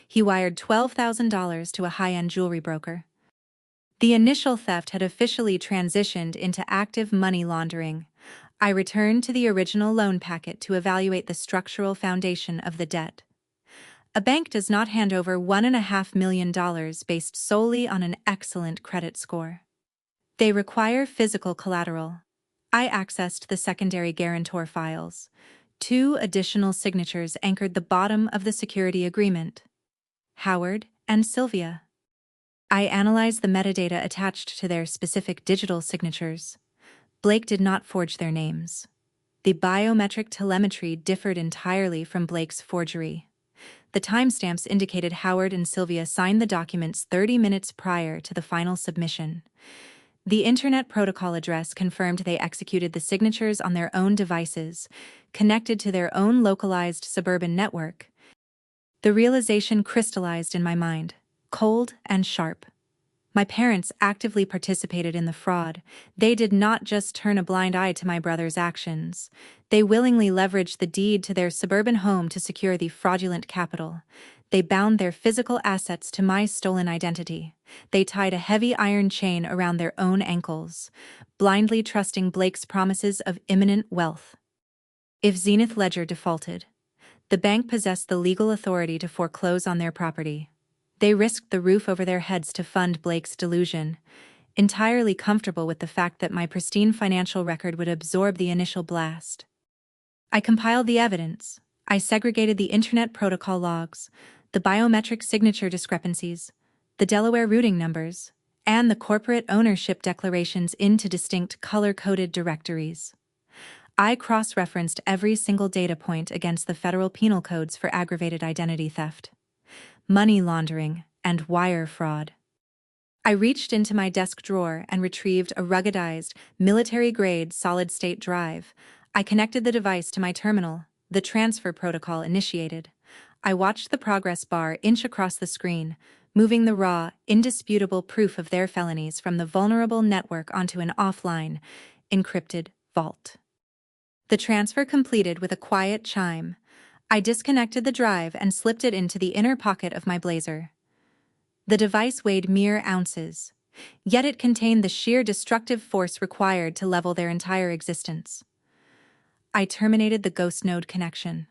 He wired $12,000 to a high-end jewelry broker. The initial theft had officially transitioned into active money laundering. I returned to the original loan packet to evaluate the structural foundation of the debt. A bank does not hand over $1.5 million based solely on an excellent credit score. They require physical collateral. I accessed the secondary guarantor files. 2 additional signatures anchored the bottom of the security agreement: Howard and Sylvia. I analyzed the metadata attached to their specific digital signatures. Blake did not forge their names. The biometric telemetry differed entirely from Blake's forgery. The timestamps indicated Howard and Sylvia signed the documents 30 minutes prior to the final submission. The Internet Protocol address confirmed they executed the signatures on their own devices, connected to their own localized suburban network. The realization crystallized in my mind, cold and sharp. My parents actively participated in the fraud. They did not just turn a blind eye to my brother's actions. They willingly leveraged the deed to their suburban home to secure the fraudulent capital. They bound their physical assets to my stolen identity. They tied a heavy iron chain around their own ankles, blindly trusting Blake's promises of imminent wealth. If Zenith Ledger defaulted, the bank possessed the legal authority to foreclose on their property. They risked the roof over their heads to fund Blake's delusion, entirely comfortable with the fact that my pristine financial record would absorb the initial blast. I compiled the evidence. I segregated the Internet Protocol logs, the biometric signature discrepancies, the Delaware routing numbers, and the corporate ownership declarations into distinct color-coded directories. I cross-referenced every single data point against the federal penal codes for aggravated identity theft, money laundering, and wire fraud. I reached into my desk drawer and retrieved a ruggedized, military-grade solid-state drive. I connected the device to my terminal. The transfer protocol initiated. I watched the progress bar inch across the screen, moving the raw, indisputable proof of their felonies from the vulnerable network onto an offline, encrypted vault. The transfer completed with a quiet chime. I disconnected the drive and slipped it into the inner pocket of my blazer. The device weighed mere ounces, yet it contained the sheer destructive force required to level their entire existence. I terminated the ghost node connection.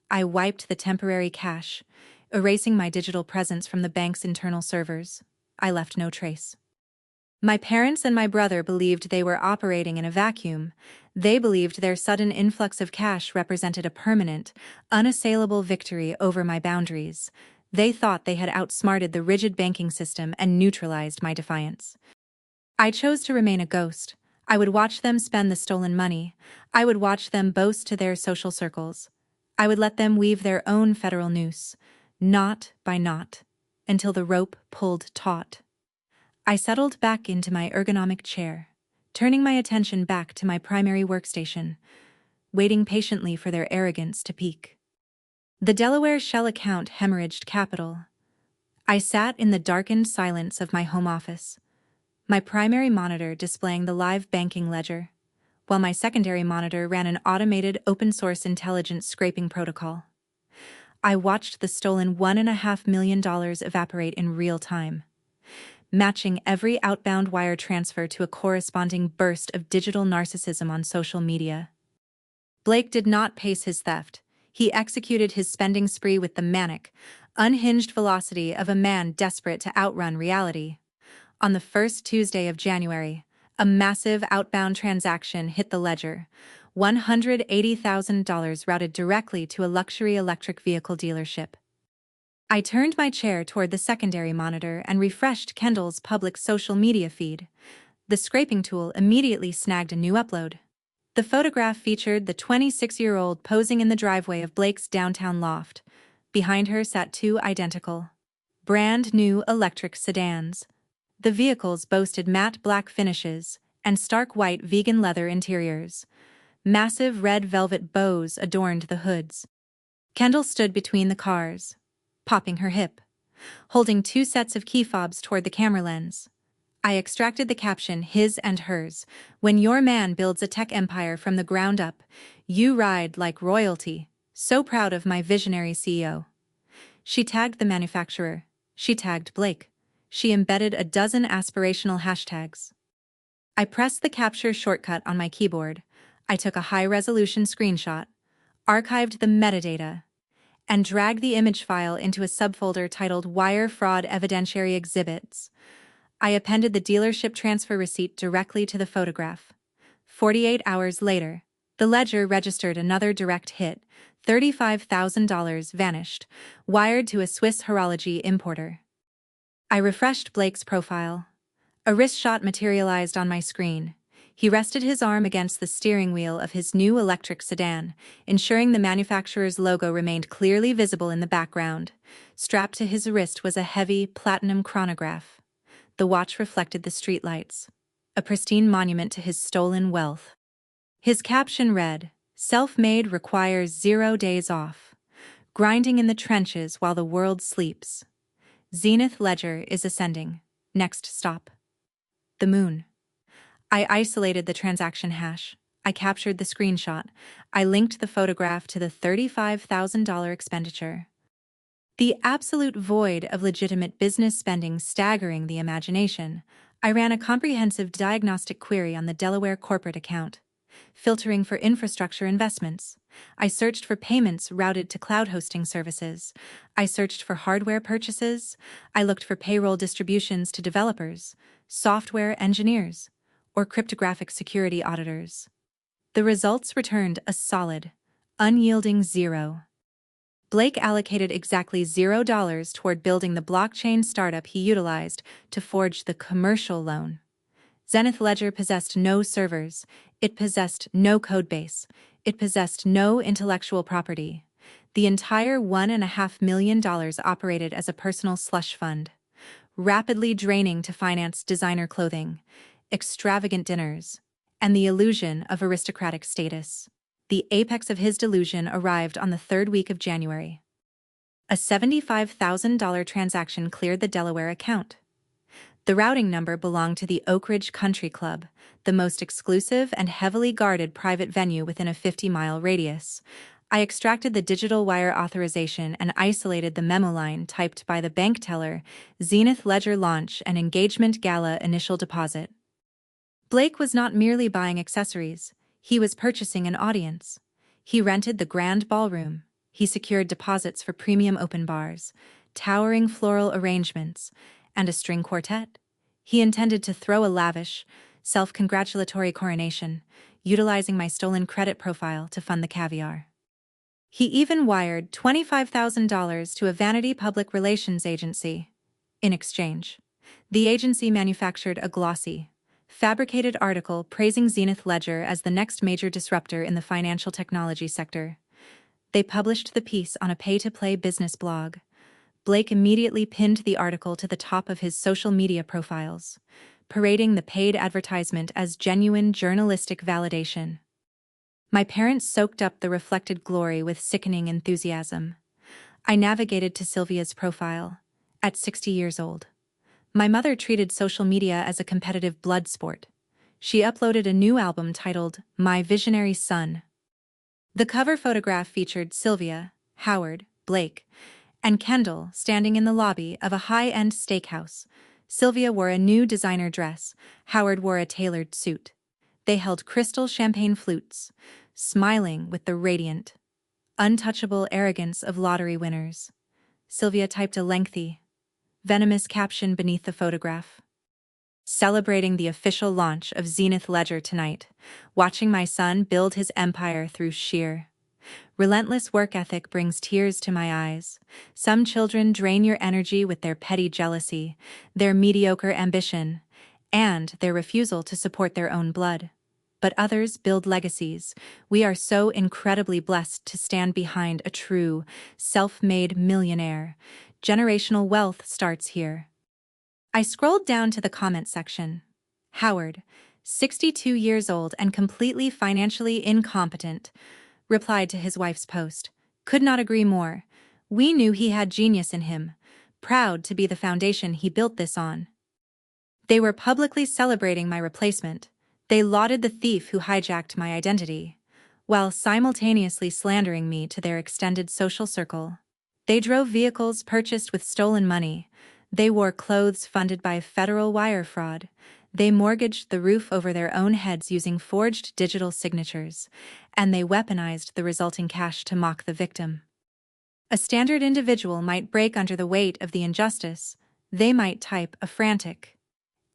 I wiped the temporary cache, erasing my digital presence from the bank's internal servers. I left no trace. My parents and my brother believed they were operating in a vacuum. They believed their sudden influx of cash represented a permanent, unassailable victory over my boundaries. They thought they had outsmarted the rigid banking system and neutralized my defiance. I chose to remain a ghost. I would watch them spend the stolen money. I would watch them boast to their social circles. I would let them weave their own federal noose, knot by knot, until the rope pulled taut. I settled back into my ergonomic chair, turning my attention back to my primary workstation, waiting patiently for their arrogance to peak. The Delaware Shell account hemorrhaged capital. I sat in the darkened silence of my home office, my primary monitor displaying the live banking ledger, while my secondary monitor ran an automated open-source intelligence scraping protocol. I watched the stolen $1.5 million evaporate in real time, matching every outbound wire transfer to a corresponding burst of digital narcissism on social media. Blake did not pace his theft. He executed his spending spree with the manic, unhinged velocity of a man desperate to outrun reality. On the first Tuesday of January, a massive outbound transaction hit the ledger, $180,000 routed directly to a luxury electric vehicle dealership. I turned my chair toward the secondary monitor and refreshed Kendall's public social media feed. The scraping tool immediately snagged a new upload. The photograph featured the 26-year-old posing in the driveway of Blake's downtown loft. Behind her sat two identical, brand-new electric sedans. The vehicles boasted matte black finishes and stark white vegan leather interiors. Massive red velvet bows adorned the hoods. Kendall stood between the cars, popping her hip, holding two sets of key fobs toward the camera lens. I extracted the caption, his and hers. When your man builds a tech empire from the ground up, you ride like royalty. So proud of my visionary CEO. She tagged the manufacturer. She tagged Blake. She embedded a dozen aspirational hashtags. I pressed the capture shortcut on my keyboard. I took a high-resolution screenshot, archived the metadata, and dragged the image file into a subfolder titled Wire Fraud Evidentiary Exhibits. I appended the dealership transfer receipt directly to the photograph. 48 hours later, the ledger registered another direct hit. $35,000 vanished, wired to a Swiss horology importer. I refreshed Blake's profile. A wrist shot materialized on my screen. He rested his arm against the steering wheel of his new electric sedan, ensuring the manufacturer's logo remained clearly visible in the background. Strapped to his wrist was a heavy, platinum chronograph. The watch reflected the streetlights, a pristine monument to his stolen wealth. His caption read, "Self-made requires 0 days off. Grinding in the trenches while the world sleeps. Zenith Ledger is ascending. Next stop. The moon." I isolated the transaction hash. I captured the screenshot. I linked the photograph to the $35,000 expenditure. The absolute void of legitimate business spending staggering the imagination, I ran a comprehensive diagnostic query on the Delaware corporate account, filtering for infrastructure investments. I searched for payments routed to cloud hosting services. I searched for hardware purchases. I looked for payroll distributions to developers, software engineers, or cryptographic security auditors. The results returned a solid, unyielding 0. Blake allocated exactly $0 toward building the blockchain startup he utilized to forge the commercial loan. Zenith Ledger possessed no servers. It possessed no codebase. It possessed no intellectual property. The entire $1.5 million operated as a personal slush fund, rapidly draining to finance designer clothing, extravagant dinners, and the illusion of aristocratic status. The apex of his delusion arrived on the third week of January. A $75,000 transaction cleared the Delaware account. The routing number belonged to the Oak Ridge Country Club, the most exclusive and heavily guarded private venue within a 50-mile radius. I extracted the digital wire authorization and isolated the memo line typed by the bank teller: Zenith Ledger launch and engagement gala initial deposit. Blake was not merely buying accessories, he was purchasing an audience. He rented the grand ballroom. He secured deposits for premium open bars, towering floral arrangements, and a string quartet. He intended to throw a lavish, self-congratulatory coronation, utilizing my stolen credit profile to fund the caviar. He even wired $25,000 to a vanity public relations agency. In exchange, the agency manufactured a glossy, fabricated article praising Zenith Ledger as the next major disruptor in the financial technology sector. They published the piece on a pay-to-play business blog. Blake immediately pinned the article to the top of his social media profiles, parading the paid advertisement as genuine journalistic validation. My parents soaked up the reflected glory with sickening enthusiasm. I navigated to Sylvia's profile. At 60 years old, my mother treated social media as a competitive blood sport. She uploaded a new album titled My Visionary Son. The cover photograph featured Sylvia, Howard, Blake, and Kendall standing in the lobby of a high-end steakhouse. Sylvia wore a new designer dress. Howard wore a tailored suit. They held crystal champagne flutes, smiling with the radiant, untouchable arrogance of lottery winners. Sylvia typed a lengthy, venomous caption beneath the photograph. Celebrating the official launch of Zenith Ledger tonight, watching my son build his empire through sheer, relentless work ethic brings tears to my eyes. Some children drain your energy with their petty jealousy, their mediocre ambition, and their refusal to support their own blood. But others build legacies. We are so incredibly blessed to stand behind a true, self-made millionaire. Generational wealth starts here. I scrolled down to the comment section. Howard, 62 years old and completely financially incompetent, replied to his wife's post. Could not agree more. We knew he had genius in him, proud to be the foundation he built this on. They were publicly celebrating my replacement. They lauded the thief who hijacked my identity, while simultaneously slandering me to their extended social circle. They drove vehicles purchased with stolen money. They wore clothes funded by federal wire fraud. They mortgaged the roof over their own heads using forged digital signatures, and they weaponized the resulting cash to mock the victim. A standard individual might break under the weight of the injustice. They might type a frantic,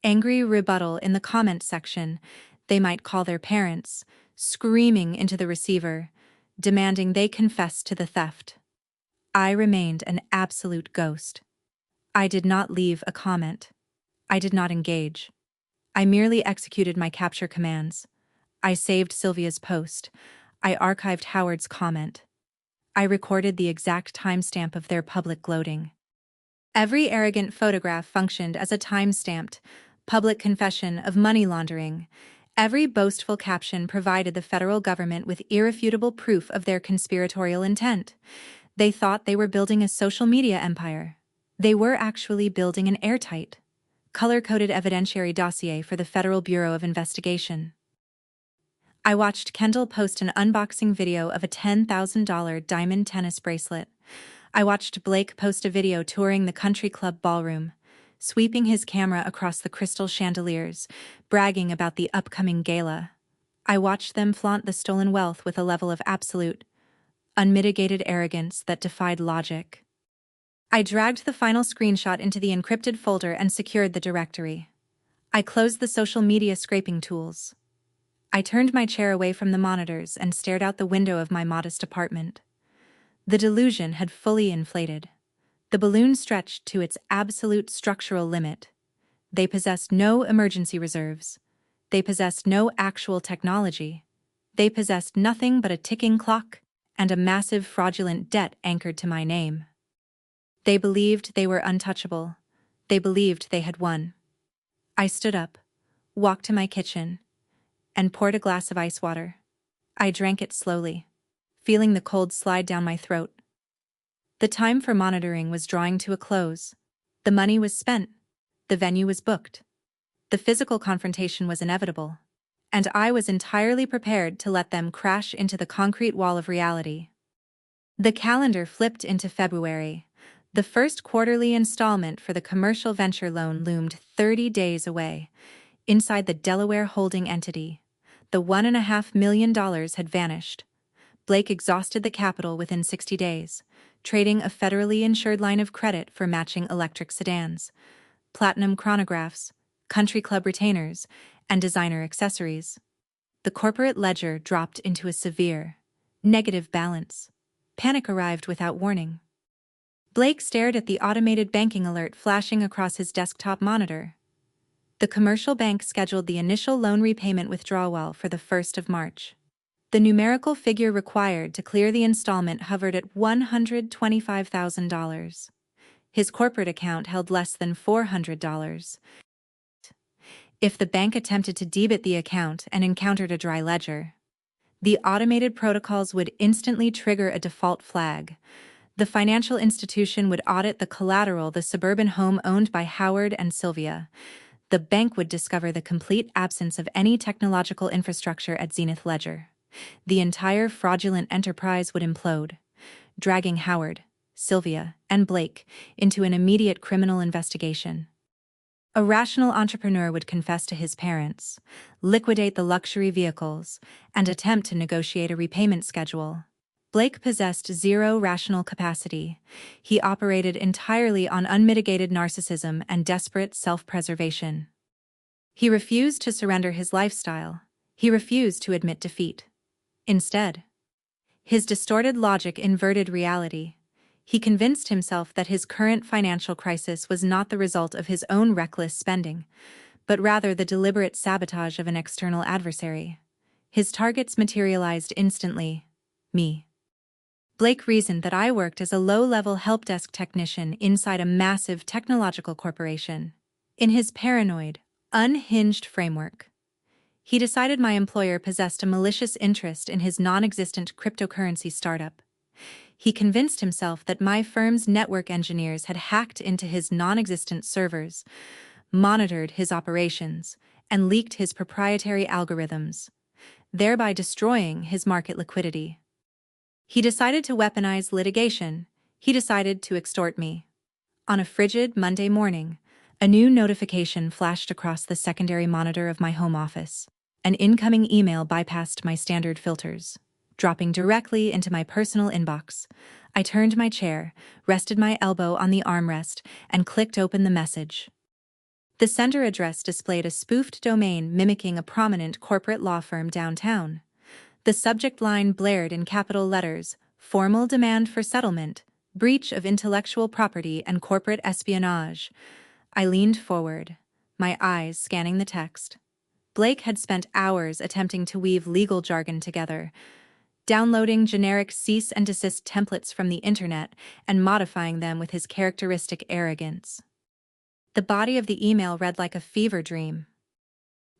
angry rebuttal in the comment section. They might call their parents, screaming into the receiver, demanding they confess to the theft. I remained an absolute ghost. I did not leave a comment. I did not engage. I merely executed my capture commands. I saved Sylvia's post. I archived Howard's comment. I recorded the exact timestamp of their public gloating. Every arrogant photograph functioned as a time-stamped, public confession of money laundering. Every boastful caption provided the federal government with irrefutable proof of their conspiratorial intent. They thought they were building a social media empire. They were actually building an airtight, color-coded evidentiary dossier for the Federal Bureau of Investigation. I watched Kendall post an unboxing video of a $10,000 diamond tennis bracelet. I watched Blake post a video touring the country club ballroom, sweeping his camera across the crystal chandeliers, bragging about the upcoming gala. I watched them flaunt the stolen wealth with a level of absolute, unmitigated arrogance that defied logic. I dragged the final screenshot into the encrypted folder and secured the directory. I closed the social media scraping tools. I turned my chair away from the monitors and stared out the window of my modest apartment. The delusion had fully inflated. The balloon stretched to its absolute structural limit. They possessed no emergency reserves. They possessed no actual technology. They possessed nothing but a ticking clock and a massive fraudulent debt anchored to my name. They believed they were untouchable. They believed they had won. I stood up, walked to my kitchen, and poured a glass of ice water. I drank it slowly, feeling the cold slide down my throat. The time for monitoring was drawing to a close. The money was spent. The venue was booked. The physical confrontation was inevitable, and I was entirely prepared to let them crash into the concrete wall of reality. The calendar flipped into February. The first quarterly installment for the commercial venture loan loomed 30 days away. Inside the Delaware holding entity, the $1.5 million had vanished. Blake exhausted the capital within 60 days, trading a federally insured line of credit for matching electric sedans, platinum chronographs, country club retainers, and designer accessories. The corporate ledger dropped into a severe, negative balance. Panic arrived without warning. Blake stared at the automated banking alert flashing across his desktop monitor. The commercial bank scheduled the initial loan repayment withdrawal for the 1st of March. The numerical figure required to clear the installment hovered at $125,000. His corporate account held less than $400. If the bank attempted to debit the account and encountered a dry ledger, the automated protocols would instantly trigger a default flag. The financial institution would audit the collateral, the suburban home owned by Howard and Sylvia. The bank would discover the complete absence of any technological infrastructure at Zenith Ledger. The entire fraudulent enterprise would implode, dragging Howard, Sylvia, and Blake into an immediate criminal investigation. A rational entrepreneur would confess to his parents, liquidate the luxury vehicles, and attempt to negotiate a repayment schedule. Blake possessed zero rational capacity. He operated entirely on unmitigated narcissism and desperate self-preservation. He refused to surrender his lifestyle. He refused to admit defeat. Instead, his distorted logic inverted reality. He convinced himself that his current financial crisis was not the result of his own reckless spending, but rather the deliberate sabotage of an external adversary. His targets materialized instantly: me. Blake reasoned that I worked as a low-level helpdesk technician inside a massive technological corporation. In his paranoid, unhinged framework, he decided my employer possessed a malicious interest in his non-existent cryptocurrency startup. He convinced himself that my firm's network engineers had hacked into his non-existent servers, monitored his operations, and leaked his proprietary algorithms, thereby destroying his market liquidity. He decided to weaponize litigation. He decided to extort me. On a frigid Monday morning, a new notification flashed across the secondary monitor of my home office. An incoming email bypassed my standard filters, dropping directly into my personal inbox. I turned my chair, rested my elbow on the armrest, and clicked open the message. The sender address displayed a spoofed domain mimicking a prominent corporate law firm downtown. The subject line blared in capital letters: formal demand for settlement, breach of intellectual property and corporate espionage. I leaned forward, my eyes scanning the text. Blake had spent hours attempting to weave legal jargon together, downloading generic cease and desist templates from the internet and modifying them with his characteristic arrogance. The body of the email read like a fever dream.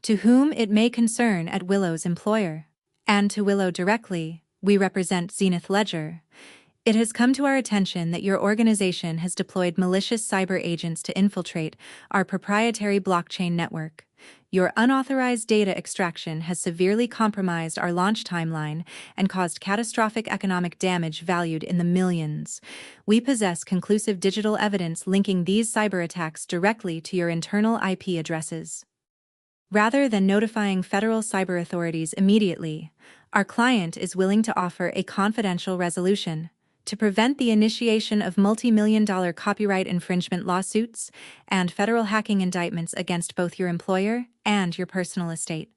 To whom it may concern at Willow's employer, and to Willow directly, we represent Zenith Ledger. It has come to our attention that your organization has deployed malicious cyber agents to infiltrate our proprietary blockchain network. Your unauthorized data extraction has severely compromised our launch timeline and caused catastrophic economic damage valued in the millions. We possess conclusive digital evidence linking these cyber attacks directly to your internal IP addresses. Rather than notifying federal cyber authorities immediately, our client is willing to offer a confidential resolution to prevent the initiation of multi-million-dollar copyright infringement lawsuits and federal hacking indictments against both your employer and your personal estate.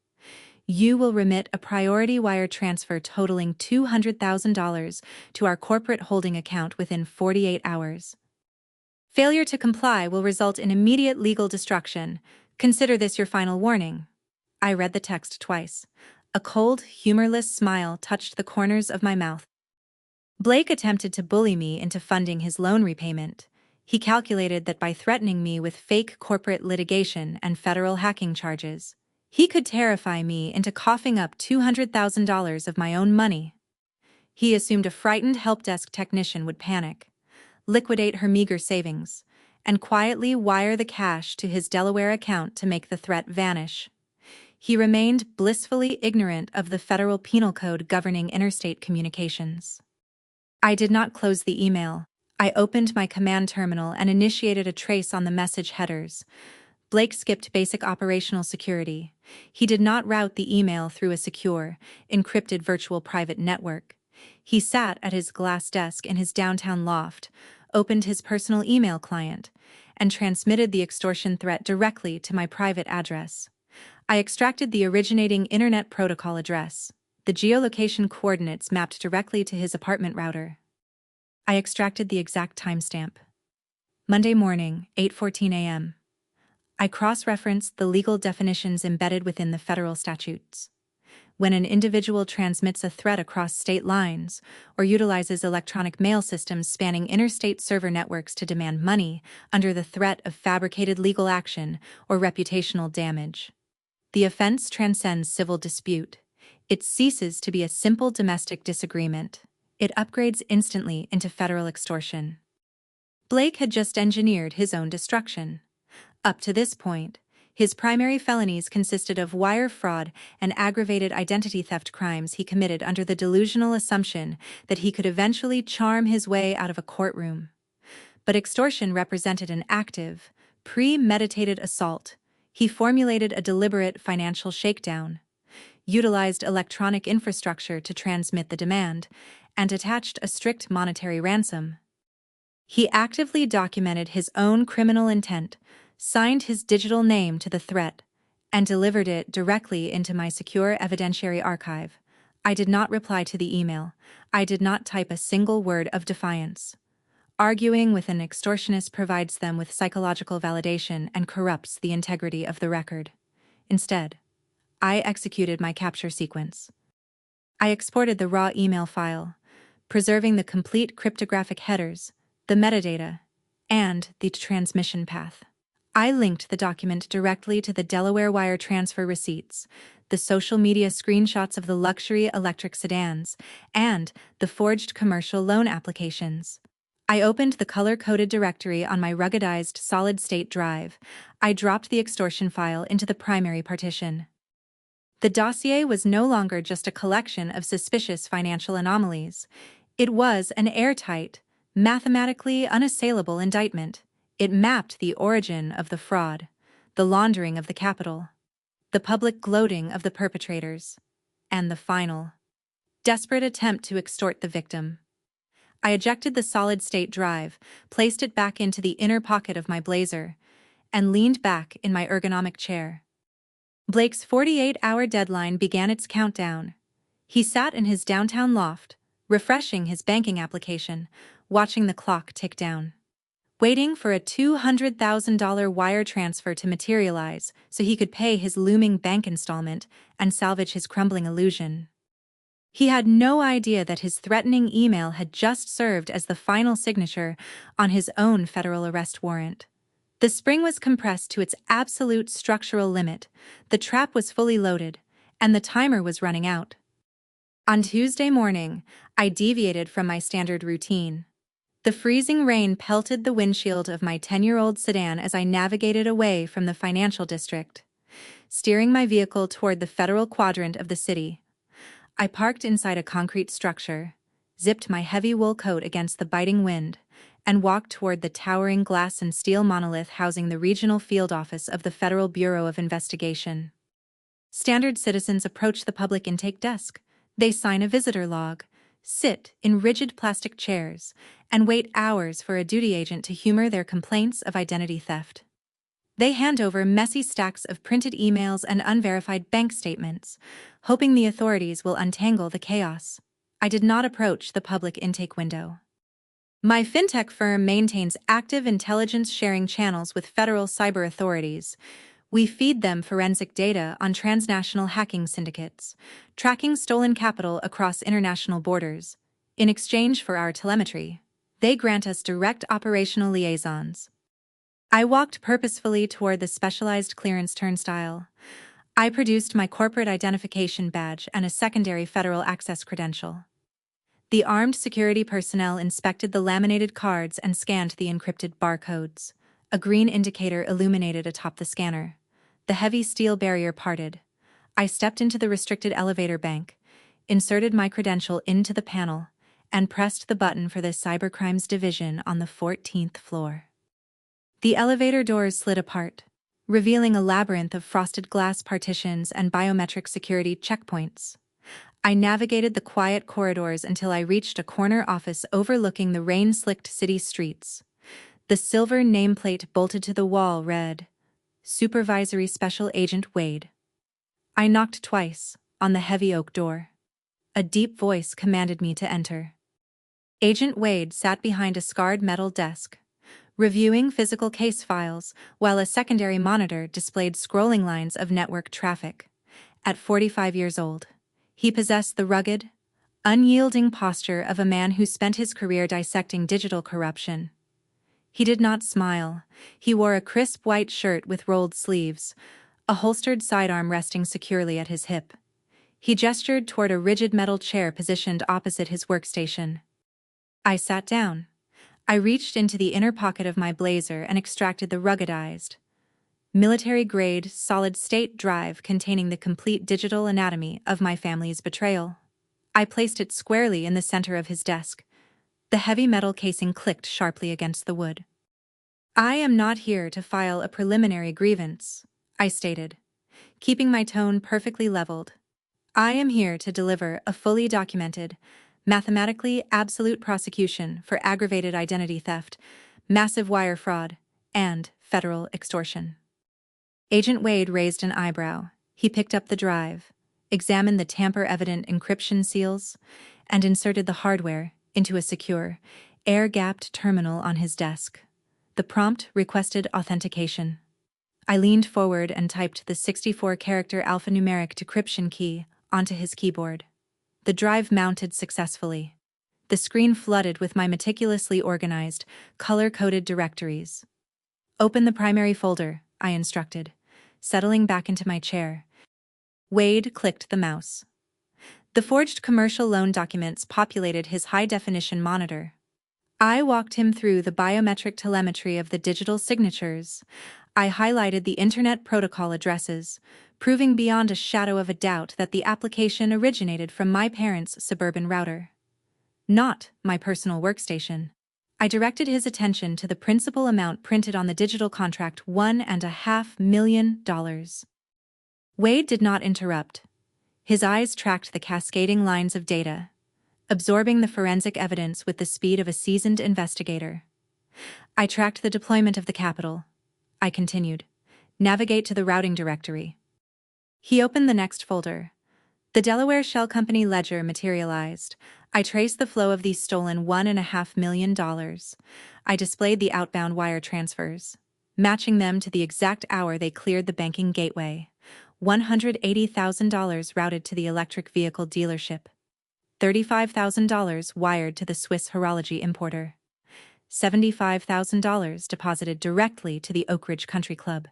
You will remit a priority wire transfer totaling $200,000 to our corporate holding account within 48 hours. Failure to comply will result in immediate legal destruction. Consider this your final warning. I read the text twice. A cold, humorless smile touched the corners of my mouth. Blake attempted to bully me into funding his loan repayment. He calculated that by threatening me with fake corporate litigation and federal hacking charges, he could terrify me into coughing up $200,000 of my own money. He assumed a frightened helpdesk technician would panic, liquidate her meager savings, and quietly wire the cash to his Delaware account to make the threat vanish. He remained blissfully ignorant of the federal penal code governing interstate communications. I did not close the email. I opened my command terminal and initiated a trace on the message headers. Blake skipped basic operational security. He did not route the email through a secure, encrypted virtual private network. He sat at his glass desk in his downtown loft, opened his personal email client, and transmitted the extortion threat directly to my private address. I extracted the originating Internet Protocol address. The geolocation coordinates mapped directly to his apartment router. I extracted the exact timestamp. Monday morning, 8:14 a.m. I cross-referenced the legal definitions embedded within the federal statutes. When an individual transmits a threat across state lines or utilizes electronic mail systems spanning interstate server networks to demand money under the threat of fabricated legal action or reputational damage, the offense transcends civil dispute. It ceases to be a simple domestic disagreement. It upgrades instantly into federal extortion. Blake had just engineered his own destruction. Up to this point, his primary felonies consisted of wire fraud and aggravated identity theft crimes he committed under the delusional assumption that he could eventually charm his way out of a courtroom. But extortion represented an active, premeditated assault. He formulated a deliberate financial shakedown, utilized electronic infrastructure to transmit the demand, and attached a strict monetary ransom. He actively documented his own criminal intent, signed his digital name to the threat, and delivered it directly into my secure evidentiary archive. I did not reply to the email. I did not type a single word of defiance. Arguing with an extortionist provides them with psychological validation and corrupts the integrity of the record. Instead, I executed my capture sequence. I exported the raw email file, preserving the complete cryptographic headers, the metadata, and the transmission path. I linked the document directly to the Delaware wire transfer receipts, the social media screenshots of the luxury electric sedans, and the forged commercial loan applications. I opened the color-coded directory on my ruggedized solid-state drive. I dropped the extortion file into the primary partition. The dossier was no longer just a collection of suspicious financial anomalies. It was an airtight, mathematically unassailable indictment. It mapped the origin of the fraud, the laundering of the capital, the public gloating of the perpetrators, and the final, desperate attempt to extort the victim. I ejected the solid-state drive, placed it back into the inner pocket of my blazer, and leaned back in my ergonomic chair. Blake's 48-hour deadline began its countdown. He sat in his downtown loft, refreshing his banking application, watching the clock tick down, waiting for a $200,000 wire transfer to materialize so he could pay his looming bank installment and salvage his crumbling illusion. He had no idea that his threatening email had just served as the final signature on his own federal arrest warrant. The spring was compressed to its absolute structural limit, the trap was fully loaded, and the timer was running out. On Tuesday morning, I deviated from my standard routine. The freezing rain pelted the windshield of my 10-year-old sedan as I navigated away from the financial district, steering my vehicle toward the federal quadrant of the city. I parked inside a concrete structure, zipped my heavy wool coat against the biting wind, and walked toward the towering glass and steel monolith housing the regional field office of the Federal Bureau of Investigation. Standard citizens approach the public intake desk. They sign a visitor log, sit in rigid plastic chairs, and wait hours for a duty agent to humor their complaints of identity theft. They hand over messy stacks of printed emails and unverified bank statements, hoping the authorities will untangle the chaos. I did not approach the public intake window. My fintech firm maintains active intelligence sharing channels with federal cyber authorities. We feed them forensic data on transnational hacking syndicates, tracking stolen capital across international borders. In exchange for our telemetry, they grant us direct operational liaisons. I walked purposefully toward the specialized clearance turnstile. I produced my corporate identification badge and a secondary federal access credential. The armed security personnel inspected the laminated cards and scanned the encrypted barcodes. A green indicator illuminated atop the scanner. The heavy steel barrier parted. I stepped into the restricted elevator bank, inserted my credential into the panel, and pressed the button for the Cybercrimes Division on the 14th floor. The elevator doors slid apart, revealing a labyrinth of frosted glass partitions and biometric security checkpoints. I navigated the quiet corridors until I reached a corner office overlooking the rain-slicked city streets. The silver nameplate bolted to the wall read, Supervisory Special Agent Wade. I knocked twice, on the heavy oak door. A deep voice commanded me to enter. Agent Wade sat behind a scarred metal desk, reviewing physical case files, while a secondary monitor displayed scrolling lines of network traffic. At 45 years old, he possessed the rugged, unyielding posture of a man who spent his career dissecting digital corruption. He did not smile. He wore a crisp white shirt with rolled sleeves, a holstered sidearm resting securely at his hip. He gestured toward a rigid metal chair positioned opposite his workstation. I sat down. I reached into the inner pocket of my blazer and extracted the ruggedized, military-grade, solid-state drive containing the complete digital anatomy of my family's betrayal. I placed it squarely in the center of his desk. The heavy metal casing clicked sharply against the wood. "I am not here to file a preliminary grievance," I stated, keeping my tone perfectly leveled. "I am here to deliver a fully documented, mathematically absolute prosecution for aggravated identity theft, massive wire fraud, and federal extortion." Agent Wade raised an eyebrow. He picked up the drive, examined the tamper-evident encryption seals, and inserted the hardware into a secure, air-gapped terminal on his desk. The prompt requested authentication. I leaned forward and typed the 64-character alphanumeric decryption key onto his keyboard. The drive mounted successfully. The screen flooded with my meticulously organized, color-coded directories. "Open the primary folder," I instructed, settling back into my chair. Wade clicked the mouse. The forged commercial loan documents populated his high-definition monitor. I walked him through the biometric telemetry of the digital signatures. I highlighted the Internet protocol addresses, proving beyond a shadow of a doubt that the application originated from my parents' suburban router, not my personal workstation. I directed his attention to the principal amount printed on the digital contract, $1.5 million. Wade did not interrupt. His eyes tracked the cascading lines of data, absorbing the forensic evidence with the speed of a seasoned investigator. "I tracked the deployment of the capital," I continued. "Navigate to the routing directory." He opened the next folder. The Delaware Shell Company ledger materialized. I traced the flow of these stolen $1.5 million. I displayed the outbound wire transfers, matching them to the exact hour they cleared the banking gateway. $180,000 routed to the electric vehicle dealership. $35,000 wired to the Swiss horology importer. $75,000 deposited directly to the Oak Ridge Country Club.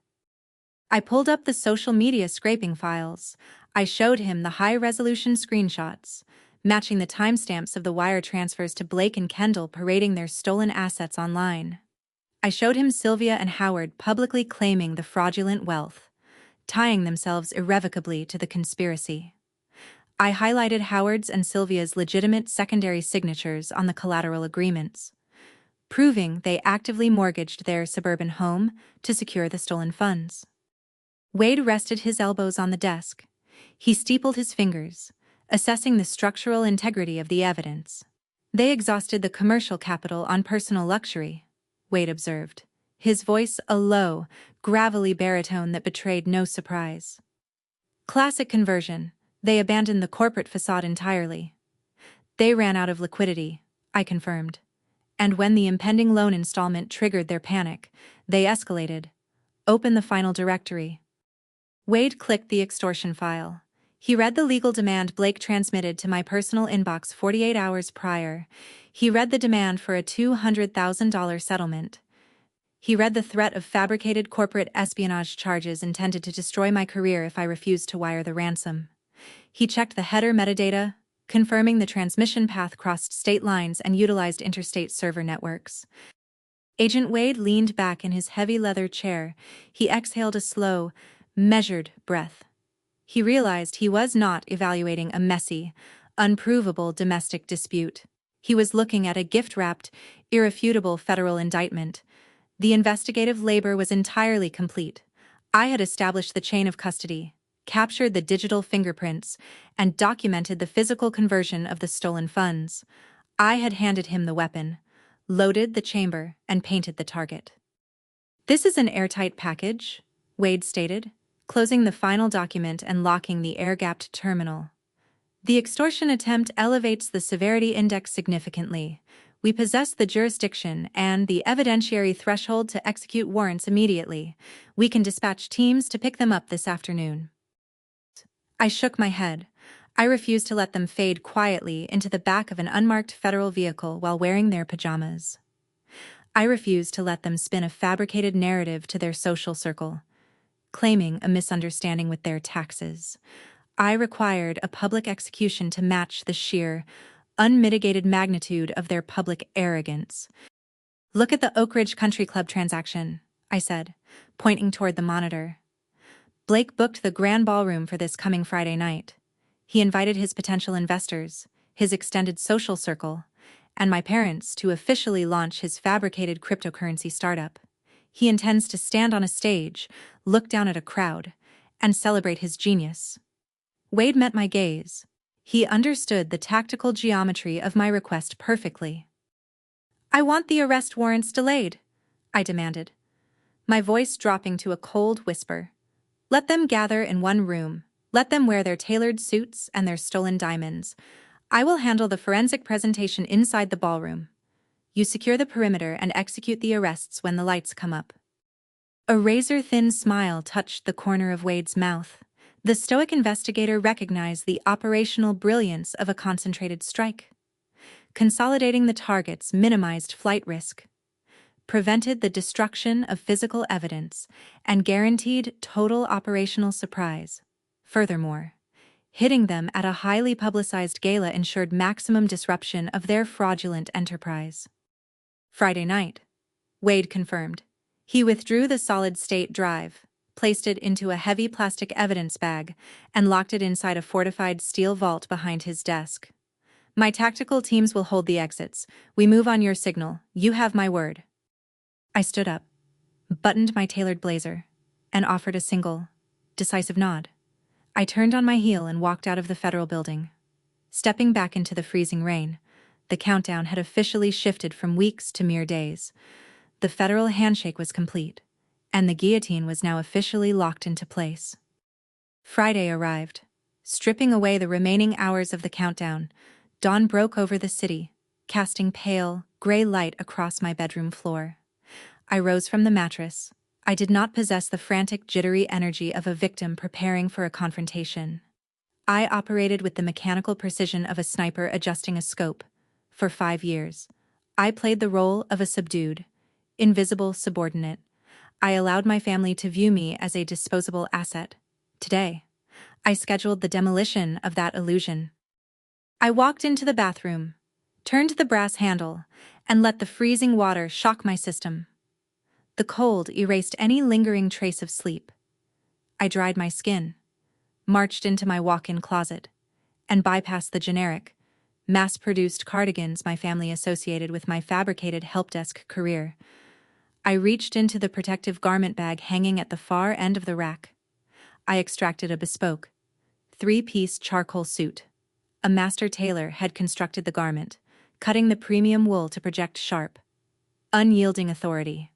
I pulled up the social media scraping files. I showed him the high-resolution screenshots, matching the timestamps of the wire transfers to Blake and Kendall parading their stolen assets online. I showed him Sylvia and Howard publicly claiming the fraudulent wealth, tying themselves irrevocably to the conspiracy. I highlighted Howard's and Sylvia's legitimate secondary signatures on the collateral agreements, proving they actively mortgaged their suburban home to secure the stolen funds. Wade rested his elbows on the desk. He steepled his fingers, assessing the structural integrity of the evidence. "They exhausted the commercial capital on personal luxury," Wade observed, his voice a low, gravelly baritone that betrayed no surprise. "Classic conversion. They abandoned the corporate facade entirely." "They ran out of liquidity," I confirmed. "And when the impending loan installment triggered their panic, they escalated. Open the final directory." Wade clicked the extortion file. He read the legal demand Blake transmitted to my personal inbox 48 hours prior. He read the demand for a $200,000 settlement. He read the threat of fabricated corporate espionage charges intended to destroy my career if I refused to wire the ransom. He checked the header metadata, confirming the transmission path crossed state lines and utilized interstate server networks. Agent Wade leaned back in his heavy leather chair. He exhaled a slow, measured breath. He realized he was not evaluating a messy, unprovable domestic dispute. He was looking at a gift-wrapped, irrefutable federal indictment. The investigative labor was entirely complete. I had established the chain of custody, captured the digital fingerprints, and documented the physical conversion of the stolen funds. I had handed him the weapon, loaded the chamber, and painted the target. "This is an airtight package," Wade stated, closing the final document and locking the air-gapped terminal. "The extortion attempt elevates the severity index significantly. We possess the jurisdiction and the evidentiary threshold to execute warrants immediately. We can dispatch teams to pick them up this afternoon." I shook my head. I refused to let them fade quietly into the back of an unmarked federal vehicle while wearing their pajamas. I refused to let them spin a fabricated narrative to their social circle, claiming a misunderstanding with their taxes. I required a public execution to match the sheer, unmitigated magnitude of their public arrogance. "Look at the Oak Ridge Country Club transaction," I said, pointing toward the monitor. "Blake booked the grand ballroom for this coming Friday night. He invited his potential investors, his extended social circle, and my parents to officially launch his fabricated cryptocurrency startup. He intends to stand on a stage, look down at a crowd, and celebrate his genius." Wade met my gaze. He understood the tactical geometry of my request perfectly. "I want the arrest warrants delayed," I demanded, my voice dropping to a cold whisper. "Let them gather in one room. Let them wear their tailored suits and their stolen diamonds. I will handle the forensic presentation inside the ballroom. You secure the perimeter and execute the arrests when the lights come up." A razor-thin smile touched the corner of Wade's mouth. The stoic investigator recognized the operational brilliance of a concentrated strike. Consolidating the targets minimized flight risk, prevented the destruction of physical evidence, and guaranteed total operational surprise. Furthermore, hitting them at a highly publicized gala ensured maximum disruption of their fraudulent enterprise. "Friday night," Wade confirmed. He withdrew the solid-state drive, placed it into a heavy plastic evidence bag, and locked it inside a fortified steel vault behind his desk. "My tactical teams will hold the exits. We move on your signal. You have my word." I stood up, buttoned my tailored blazer, and offered a single, decisive nod. I turned on my heel and walked out of the federal building. Stepping back into the freezing rain, the countdown had officially shifted from weeks to mere days. The federal handshake was complete, and the guillotine was now officially locked into place. Friday arrived. Stripping away the remaining hours of the countdown, dawn broke over the city, casting pale, gray light across my bedroom floor. I rose from the mattress. I did not possess the frantic, jittery energy of a victim preparing for a confrontation. I operated with the mechanical precision of a sniper adjusting a scope. For 5 years, I played the role of a subdued, invisible subordinate. I allowed my family to view me as a disposable asset. Today, I scheduled the demolition of that illusion. I walked into the bathroom, turned the brass handle, and let the freezing water shock my system. The cold erased any lingering trace of sleep. I dried my skin, marched into my walk-in closet, and bypassed the generic, mass-produced cardigans my family associated with my fabricated helpdesk career. I reached into the protective garment bag hanging at the far end of the rack. I extracted a bespoke, 3-piece charcoal suit. A master tailor had constructed the garment, cutting the premium wool to project sharp, unyielding authority.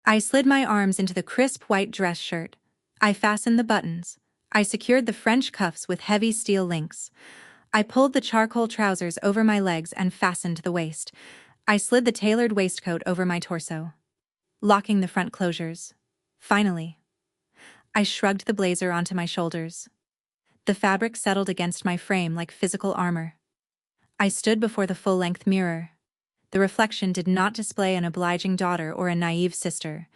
I slid my arms into the crisp white dress shirt. I fastened the buttons. I secured the French cuffs with heavy steel links. I pulled the charcoal trousers over my legs and fastened the waist. I slid the tailored waistcoat over my torso, locking the front closures. Finally, I shrugged the blazer onto my shoulders. The fabric settled against my frame like physical armor. I stood before the full-length mirror. The reflection did not display an obliging daughter or a naive sister.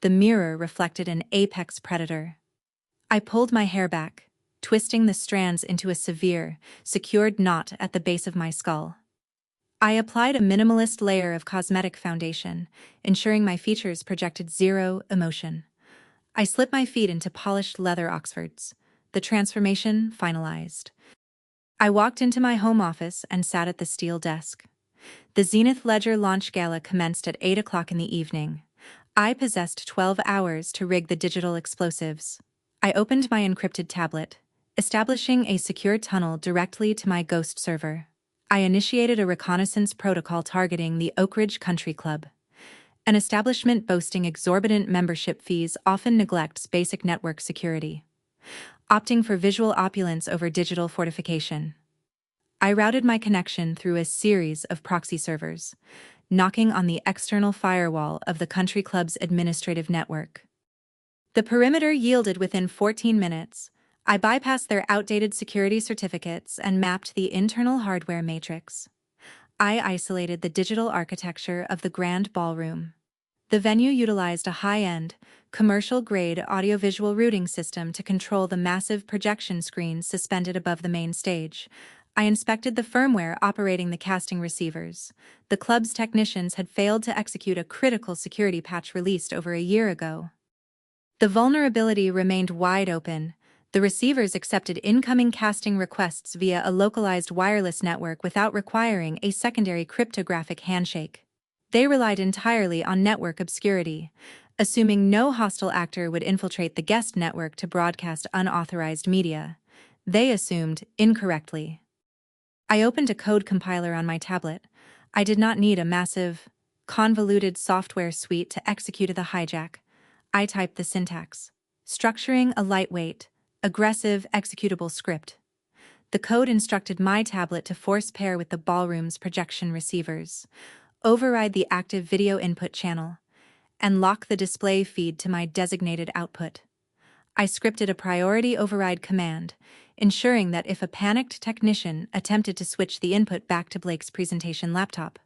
The mirror reflected an apex predator. I pulled my hair back, twisting the strands into a severe, secured knot at the base of my skull. I applied a minimalist layer of cosmetic foundation, ensuring my features projected zero emotion. I slipped my feet into polished leather Oxfords. The transformation finalized. I walked into my home office and sat at the steel desk. The Zenith Ledger launch gala commenced at 8 o'clock in the evening. I possessed 12 hours to rig the digital explosives. I opened my encrypted tablet, establishing a secure tunnel directly to my ghost server. I initiated a reconnaissance protocol targeting the Oak Ridge Country Club. An establishment boasting exorbitant membership fees often neglects basic network security, opting for visual opulence over digital fortification. I routed my connection through a series of proxy servers, knocking on the external firewall of the country club's administrative network. The perimeter yielded within 14 minutes. I bypassed their outdated security certificates and mapped the internal hardware matrix. I isolated the digital architecture of the grand ballroom. The venue utilized a high-end, commercial-grade audiovisual routing system to control the massive projection screens suspended above the main stage. I inspected the firmware operating the casting receivers. The club's technicians had failed to execute a critical security patch released over a year ago. The vulnerability remained wide open. The receivers accepted incoming casting requests via a localized wireless network without requiring a secondary cryptographic handshake. They relied entirely on network obscurity, assuming no hostile actor would infiltrate the guest network to broadcast unauthorized media. They assumed incorrectly. I opened a code compiler on my tablet. I did not need a massive, convoluted software suite to execute the hijack. I typed the syntax, structuring a lightweight, aggressive executable script. The code instructed my tablet to force pair with the ballroom's projection receivers, override the active video input channel, and lock the display feed to my designated output. I scripted a priority override command, ensuring that if a panicked technician attempted to switch the input back to Blake's presentation laptop,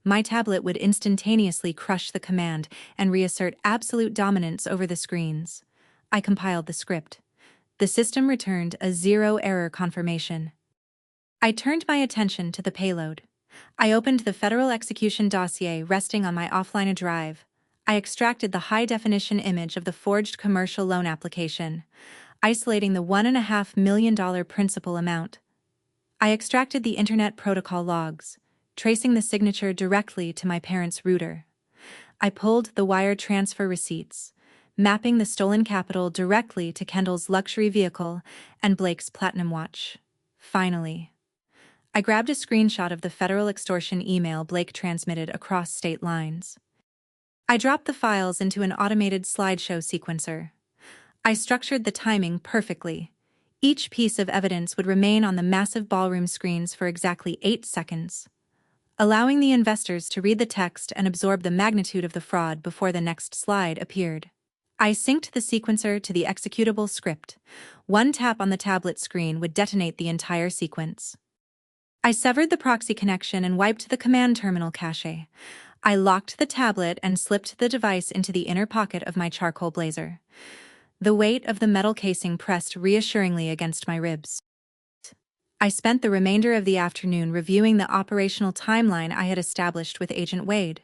my tablet would instantaneously crush the command and reassert absolute dominance over the screens. I compiled the script. The system returned a zero-error confirmation. I turned my attention to the payload. I opened the federal execution dossier resting on my offline drive. I extracted the high-definition image of the forged commercial loan application, isolating the $1.5 million principal amount. I extracted the Internet Protocol logs, tracing the signature directly to my parents' router. I pulled the wire transfer receipts, mapping the stolen capital directly to Kendall's luxury vehicle and Blake's platinum watch. Finally, I grabbed a screenshot of the federal extortion email Blake transmitted across state lines. I dropped the files into an automated slideshow sequencer. I structured the timing perfectly. Each piece of evidence would remain on the massive ballroom screens for exactly 8 seconds, allowing the investors to read the text and absorb the magnitude of the fraud before the next slide appeared. I synced the sequencer to the executable script. One tap on the tablet screen would detonate the entire sequence. I severed the proxy connection and wiped the command terminal cache. I locked the tablet and slipped the device into the inner pocket of my charcoal blazer. The weight of the metal casing pressed reassuringly against my ribs. I spent the remainder of the afternoon reviewing the operational timeline I had established with Agent Wade.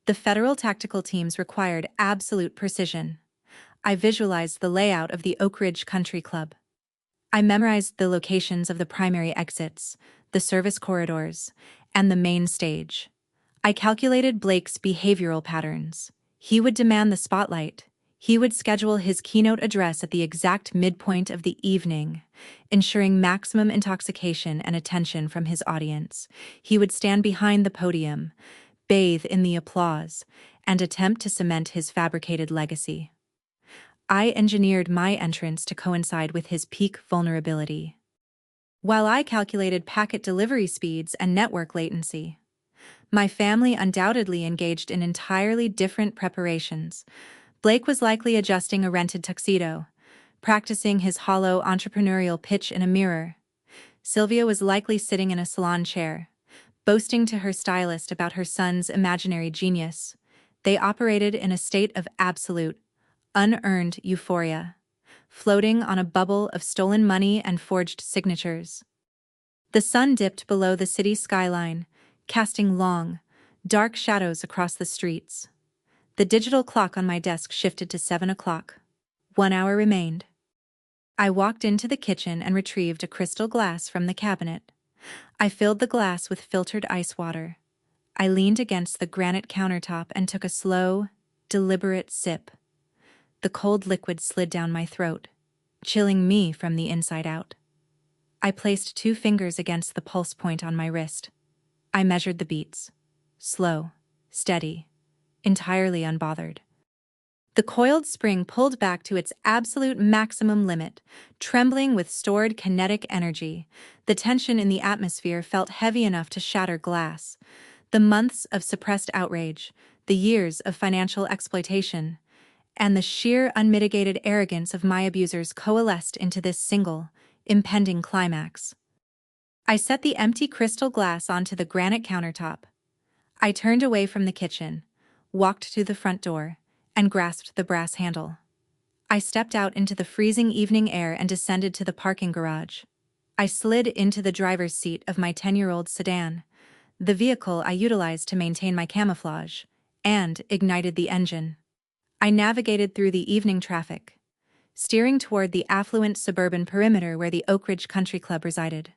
The federal tactical teams required absolute precision. I visualized the layout of the Oak Ridge Country Club. I memorized the locations of the primary exits, the service corridors, and the main stage. I calculated Blake's behavioral patterns. He would demand the spotlight. He would schedule his keynote address at the exact midpoint of the evening, ensuring maximum intoxication and attention from his audience. He would stand behind the podium, bathe in the applause, and attempt to cement his fabricated legacy. I engineered my entrance to coincide with his peak vulnerability, while I calculated packet delivery speeds and network latency. My family undoubtedly engaged in entirely different preparations. Blake was likely adjusting a rented tuxedo, practicing his hollow entrepreneurial pitch in a mirror. Sylvia was likely sitting in a salon chair, boasting to her stylist about her son's imaginary genius. They operated in a state of absolute, unearned euphoria, floating on a bubble of stolen money and forged signatures. The sun dipped below the city skyline, casting long, dark shadows across the streets. The digital clock on my desk shifted to 7 o'clock. 1 hour remained. I walked into the kitchen and retrieved a crystal glass from the cabinet. I filled the glass with filtered ice water. I leaned against the granite countertop and took a slow, deliberate sip. The cold liquid slid down my throat, chilling me from the inside out. I placed 2 fingers against the pulse point on my wrist. I measured the beats. Slow, steady, entirely unbothered. The coiled spring pulled back to its absolute maximum limit, trembling with stored kinetic energy. The tension in the atmosphere felt heavy enough to shatter glass. The months of suppressed outrage, the years of financial exploitation, and the sheer unmitigated arrogance of my abusers coalesced into this single, impending climax. I set the empty crystal glass onto the granite countertop. I turned away from the kitchen, walked to the front door, and grasped the brass handle. I stepped out into the freezing evening air and descended to the parking garage. I slid into the driver's seat of my 10-year-old sedan, the vehicle I utilized to maintain my camouflage, and ignited the engine. I navigated through the evening traffic, steering toward the affluent suburban perimeter where the Oak Ridge Country Club resided.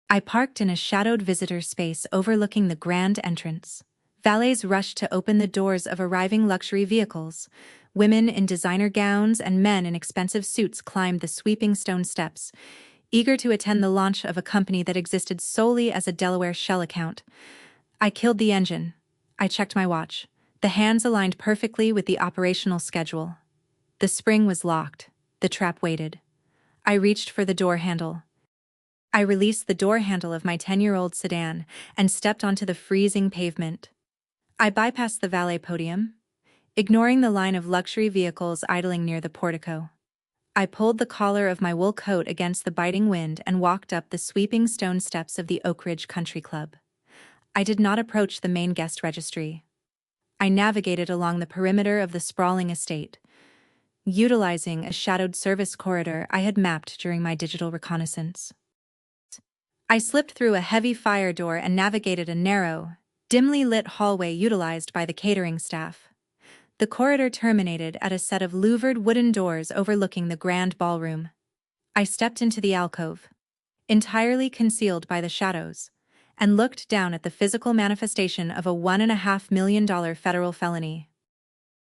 I parked in a shadowed visitor space overlooking the grand entrance. Valets rushed to open the doors of arriving luxury vehicles. Women in designer gowns and men in expensive suits climbed the sweeping stone steps, eager to attend the launch of a company that existed solely as a Delaware shell account. I killed the engine. I checked my watch. The hands aligned perfectly with the operational schedule. The spring was locked. The trap waited. I reached for the door handle. I released the door handle of my 10-year-old sedan and stepped onto the freezing pavement. I bypassed the valet podium, ignoring the line of luxury vehicles idling near the portico. I pulled the collar of my wool coat against the biting wind and walked up the sweeping stone steps of the Oak Ridge Country Club. I did not approach the main guest registry. I navigated along the perimeter of the sprawling estate, utilizing a shadowed service corridor I had mapped during my digital reconnaissance. I slipped through a heavy fire door and navigated a narrow, dimly lit hallway utilized by the catering staff. The corridor terminated at a set of louvered wooden doors overlooking the grand ballroom. I stepped into the alcove, entirely concealed by the shadows, and looked down at the physical manifestation of a $1.5 million federal felony.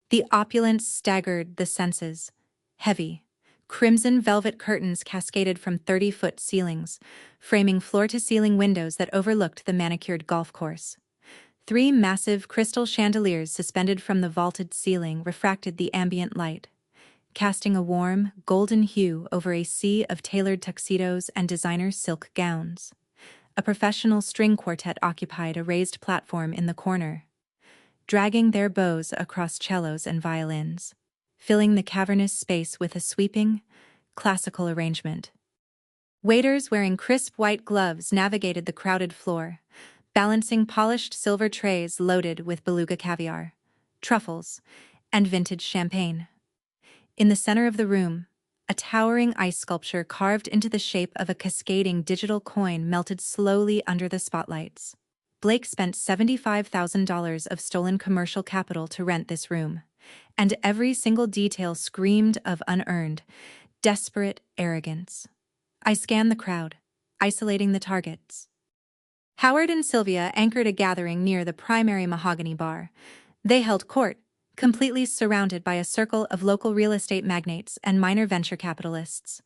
The opulence staggered the senses. Heavy, crimson velvet curtains cascaded from 30-foot ceilings, framing floor-to-ceiling windows that overlooked the manicured golf course. 3 massive crystal chandeliers suspended from the vaulted ceiling refracted the ambient light, casting a warm, golden hue over a sea of tailored tuxedos and designer silk gowns. A professional string quartet occupied a raised platform in the corner, dragging their bows across cellos and violins, filling the cavernous space with a sweeping, classical arrangement. Waiters wearing crisp white gloves navigated the crowded floor, balancing polished silver trays loaded with beluga caviar, truffles, and vintage champagne. In the center of the room, a towering ice sculpture carved into the shape of a cascading digital coin melted slowly under the spotlights. Blake spent $75,000 of stolen commercial capital to rent this room, and every single detail screamed of unearned, desperate arrogance. I scanned the crowd, isolating the targets. Howard and Sylvia anchored a gathering near the primary mahogany bar. They held court, completely surrounded by a circle of local real estate magnates and minor venture capitalists.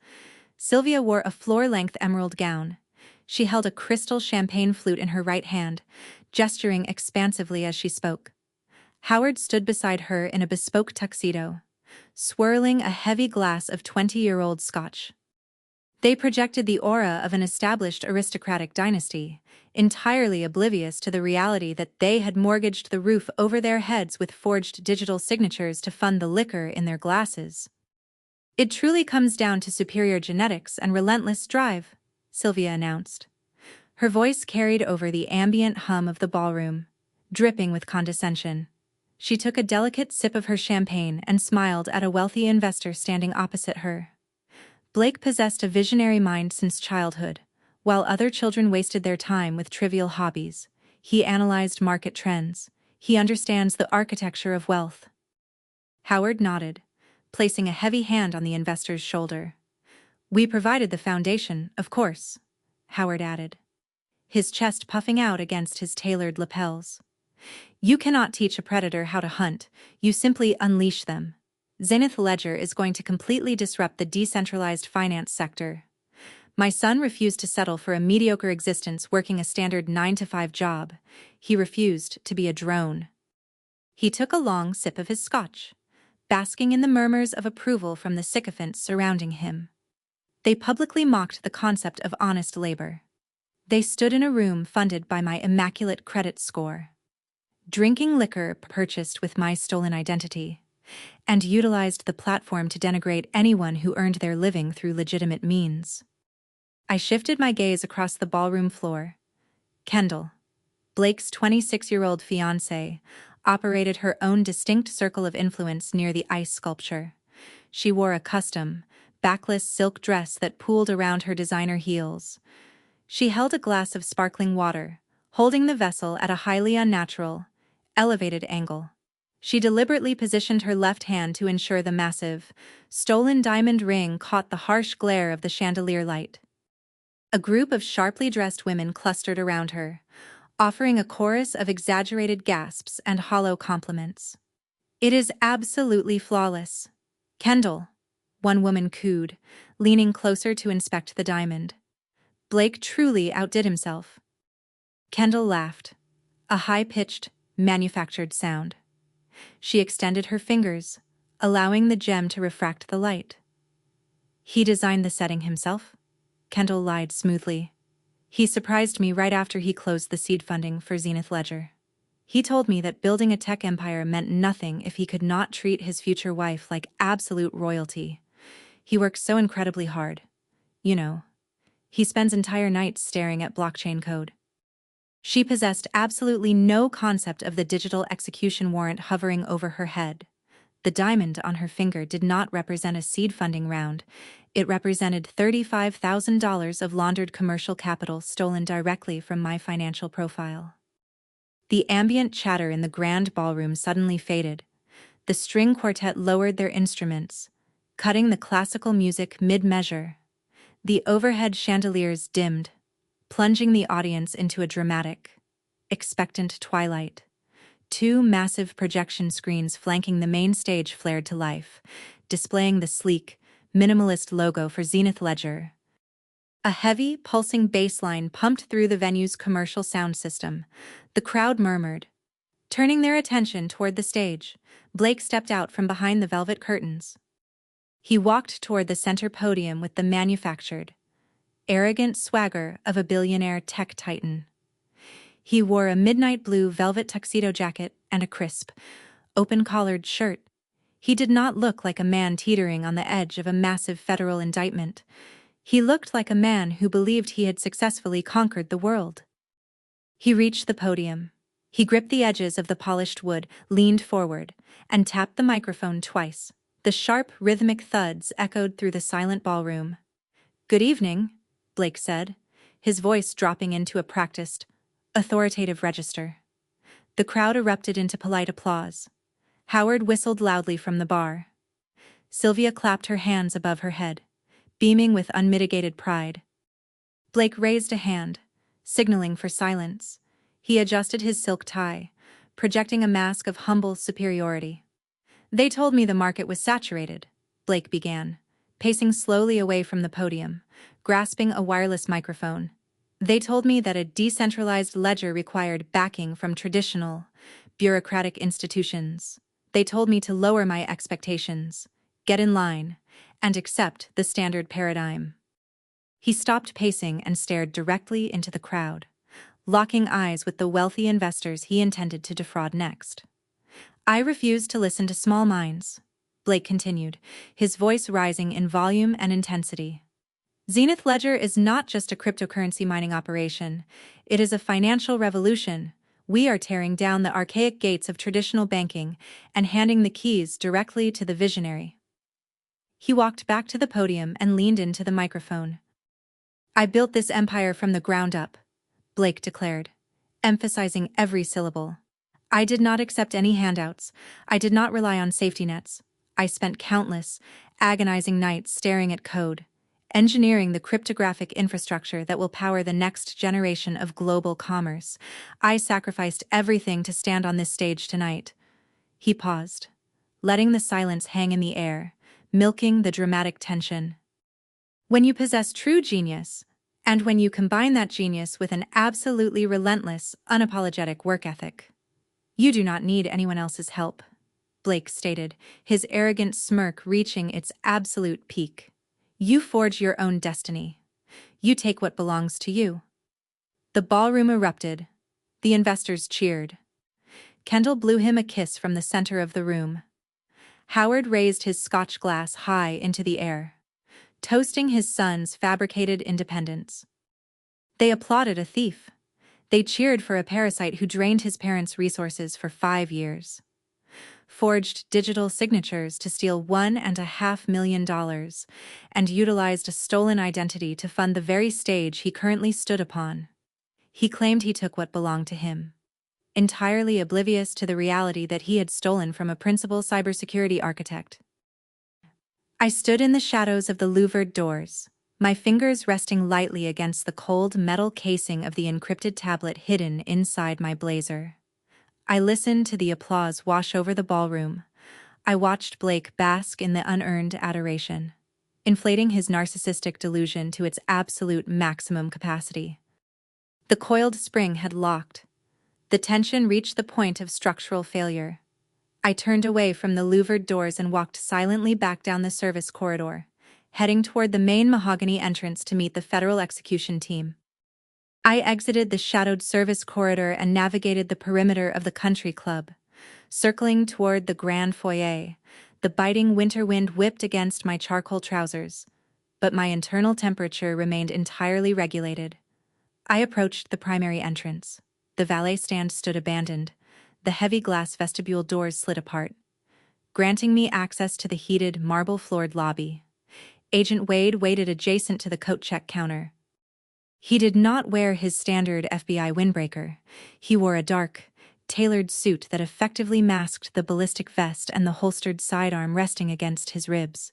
Sylvia wore a floor-length emerald gown. She held a crystal champagne flute in her right hand, gesturing expansively as she spoke. Howard stood beside her in a bespoke tuxedo, swirling a heavy glass of 20-year-old scotch. They projected the aura of an established aristocratic dynasty, entirely oblivious to the reality that they had mortgaged the roof over their heads with forged digital signatures to fund the liquor in their glasses. "It truly comes down to superior genetics and relentless drive," Sylvia announced. Her voice carried over the ambient hum of the ballroom, dripping with condescension. She took a delicate sip of her champagne and smiled at a wealthy investor standing opposite her. Blake possessed a visionary mind since childhood. While other children wasted their time with trivial hobbies, he analyzed market trends. He understands the architecture of wealth. Howard nodded, placing a heavy hand on the investor's shoulder. "We provided the foundation, of course," Howard added, his chest puffing out against his tailored lapels. You cannot teach a predator how to hunt, you simply unleash them. Zenith Ledger is going to completely disrupt the decentralized finance sector. My son refused to settle for a mediocre existence working a standard 9-to-5 job. He refused to be a drone. He took a long sip of his scotch, basking in the murmurs of approval from the sycophants surrounding him. They publicly mocked the concept of honest labor. They stood in a room funded by my immaculate credit score, drinking liquor purchased with my stolen identity, and utilized the platform to denigrate anyone who earned their living through legitimate means. I shifted my gaze across the ballroom floor. Kendall, Blake's 26-year-old fiancée, operated her own distinct circle of influence near the ice sculpture. She wore a custom, backless silk dress that pooled around her designer heels. She held a glass of sparkling water, holding the vessel at a highly unnatural, elevated angle. She deliberately positioned her left hand to ensure the massive, stolen diamond ring caught the harsh glare of the chandelier light. A group of sharply dressed women clustered around her, offering a chorus of exaggerated gasps and hollow compliments. "It is absolutely flawless, Kendall," one woman cooed, leaning closer to inspect the diamond. "Blake truly outdid himself." Kendall laughed, a high-pitched, manufactured sound. She extended her fingers, allowing the gem to refract the light. "He designed the setting himself?" Kendall lied smoothly. "He surprised me right after he closed the seed funding for Zenith Ledger. He told me that building a tech empire meant nothing if he could not treat his future wife like absolute royalty. He works so incredibly hard. You know, he spends entire nights staring at blockchain code." She possessed absolutely no concept of the digital execution warrant hovering over her head. The diamond on her finger did not represent a seed funding round. It represented $35,000 of laundered commercial capital stolen directly from my financial profile. The ambient chatter in the grand ballroom suddenly faded. The string quartet lowered their instruments, cutting the classical music mid-measure. The overhead chandeliers dimmed, plunging the audience into a dramatic, expectant twilight. Two massive projection screens flanking the main stage flared to life, displaying the sleek, minimalist logo for Zenith Ledger. A heavy, pulsing bass line pumped through the venue's commercial sound system. The crowd murmured. Turning their attention toward the stage, Blake stepped out from behind the velvet curtains. He walked toward the center podium with the manufactured, arrogant swagger of a billionaire tech titan. He wore a midnight blue velvet tuxedo jacket and a crisp, open-collared shirt. He did not look like a man teetering on the edge of a massive federal indictment. He looked like a man who believed he had successfully conquered the world. He reached the podium. He gripped the edges of the polished wood, leaned forward, and tapped the microphone twice. The sharp, rhythmic thuds echoed through the silent ballroom. "Good evening," Blake said, his voice dropping into a practiced, authoritative register. The crowd erupted into polite applause. Howard whistled loudly from the bar. Sylvia clapped her hands above her head, beaming with unmitigated pride. Blake raised a hand, signaling for silence. He adjusted his silk tie, projecting a mask of humble superiority. "They told me the market was saturated," Blake began, pacing slowly away from the podium, grasping a wireless microphone. "They told me that a decentralized ledger required backing from traditional, bureaucratic institutions. They told me to lower my expectations, get in line, and accept the standard paradigm." He stopped pacing and stared directly into the crowd, locking eyes with the wealthy investors he intended to defraud next. "I refuse to listen to small minds," Blake continued, his voice rising in volume and intensity. "Zenith Ledger is not just a cryptocurrency mining operation. It is a financial revolution. We are tearing down the archaic gates of traditional banking and handing the keys directly to the visionary." He walked back to the podium and leaned into the microphone. "I built this empire from the ground up," Blake declared, emphasizing every syllable. "I did not accept any handouts. I did not rely on safety nets. I spent countless, agonizing nights staring at code, engineering the cryptographic infrastructure that will power the next generation of global commerce. I sacrificed everything to stand on this stage tonight. He paused, letting the silence hang in the air, milking the dramatic tension. When you possess true genius, and when you combine that genius with an absolutely relentless, unapologetic work ethic, you do not need anyone else's help, Blake stated, his arrogant smirk reaching its absolute peak. You forge your own destiny. You take what belongs to you. The ballroom erupted. The investors cheered. Kendall blew him a kiss from the center of the room. Howard raised his scotch glass high into the air, toasting his son's fabricated independence. They applauded a thief. They cheered for a parasite who drained his parents' resources for 5 years. Forged digital signatures to steal $1.5 million, and utilized a stolen identity to fund the very stage he currently stood upon. He claimed he took what belonged to him, entirely oblivious to the reality that he had stolen from a principal cybersecurity architect. I stood in the shadows of the louvered doors, my fingers resting lightly against the cold metal casing of the encrypted tablet hidden inside my blazer. I listened to the applause wash over the ballroom. I watched Blake bask in the unearned adoration, inflating his narcissistic delusion to its absolute maximum capacity. The coiled spring had locked. The tension reached the point of structural failure. I turned away from the louvered doors and walked silently back down the service corridor, heading toward the main mahogany entrance to meet the federal execution team. I exited the shadowed service corridor and navigated the perimeter of the country club, circling toward the grand foyer. The biting winter wind whipped against my charcoal trousers, but my internal temperature remained entirely regulated. I approached the primary entrance. The valet stand stood abandoned. The heavy glass vestibule doors slid apart, granting me access to the heated, marble-floored lobby. Agent Wade waited adjacent to the coat check counter. He did not wear his standard FBI windbreaker. He wore a dark, tailored suit that effectively masked the ballistic vest and the holstered sidearm resting against his ribs.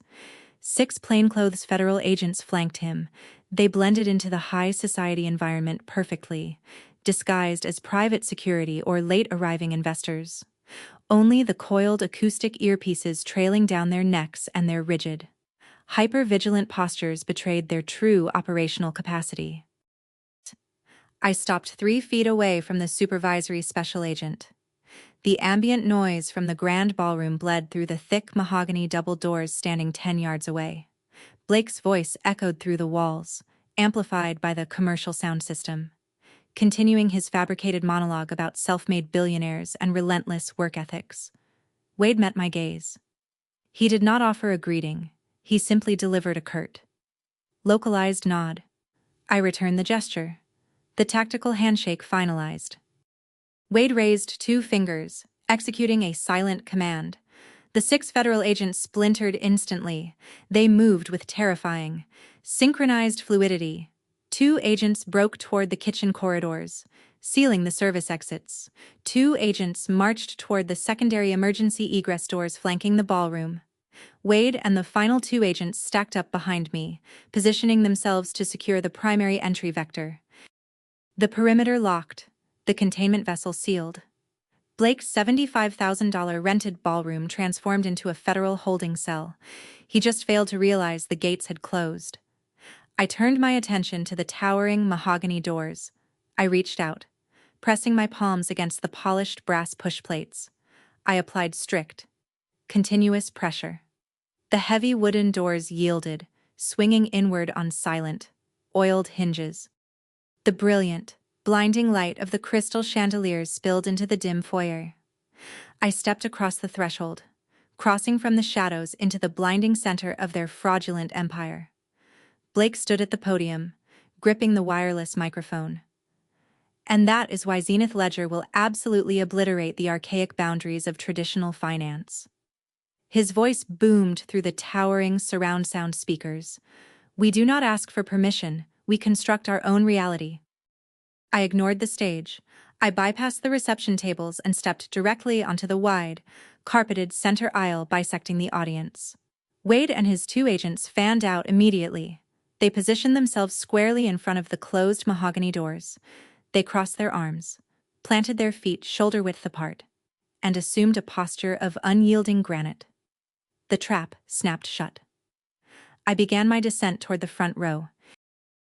6 plainclothes federal agents flanked him. They blended into the high society environment perfectly, disguised as private security or late-arriving investors. Only the coiled acoustic earpieces trailing down their necks and their rigid, hyper-vigilant postures betrayed their true operational capacity. I stopped 3 feet away from the supervisory special agent. The ambient noise from the grand ballroom bled through the thick mahogany double doors standing 10 yards away. Blake's voice echoed through the walls, amplified by the commercial sound system, continuing his fabricated monologue about self-made billionaires and relentless work ethics. Wade met my gaze. He did not offer a greeting. He simply delivered a curt, localized nod. I returned the gesture. The tactical handshake finalized. Wade raised 2 fingers, executing a silent command. The 6 federal agents splintered instantly. They moved with terrifying, synchronized fluidity. 2 agents broke toward the kitchen corridors, sealing the service exits. 2 agents marched toward the secondary emergency egress doors flanking the ballroom. Wade and the final 2 agents stacked up behind me, positioning themselves to secure the primary entry vector. The perimeter locked, the containment vessel sealed. Blake's $75,000 rented ballroom transformed into a federal holding cell. He just failed to realize the gates had closed. I turned my attention to the towering mahogany doors. I reached out, pressing my palms against the polished brass push plates. I applied strict, continuous pressure. The heavy wooden doors yielded, swinging inward on silent, oiled hinges. The brilliant, blinding light of the crystal chandeliers spilled into the dim foyer. I stepped across the threshold, crossing from the shadows into the blinding center of their fraudulent empire. Blake stood at the podium, gripping the wireless microphone. And that is why Zenith Ledger will absolutely obliterate the archaic boundaries of traditional finance. His voice boomed through the towering surround sound speakers. We do not ask for permission, we construct our own reality. I ignored the stage. I bypassed the reception tables and stepped directly onto the wide, carpeted center aisle bisecting the audience. Wade and his 2 agents fanned out immediately. They positioned themselves squarely in front of the closed mahogany doors. They crossed their arms, planted their feet shoulder-width apart, and assumed a posture of unyielding granite. The trap snapped shut. I began my descent toward the front row.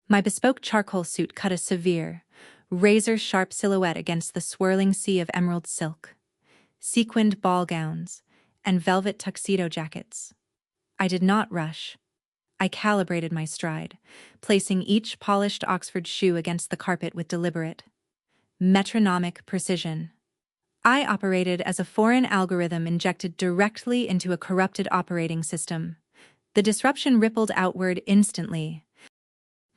My bespoke charcoal suit cut a severe, razor-sharp silhouette against the swirling sea of emerald silk, sequined ball gowns, and velvet tuxedo jackets. I did not rush. I calibrated my stride, placing each polished Oxford shoe against the carpet with deliberate, metronomic precision. I operated as a foreign algorithm injected directly into a corrupted operating system. The disruption rippled outward instantly.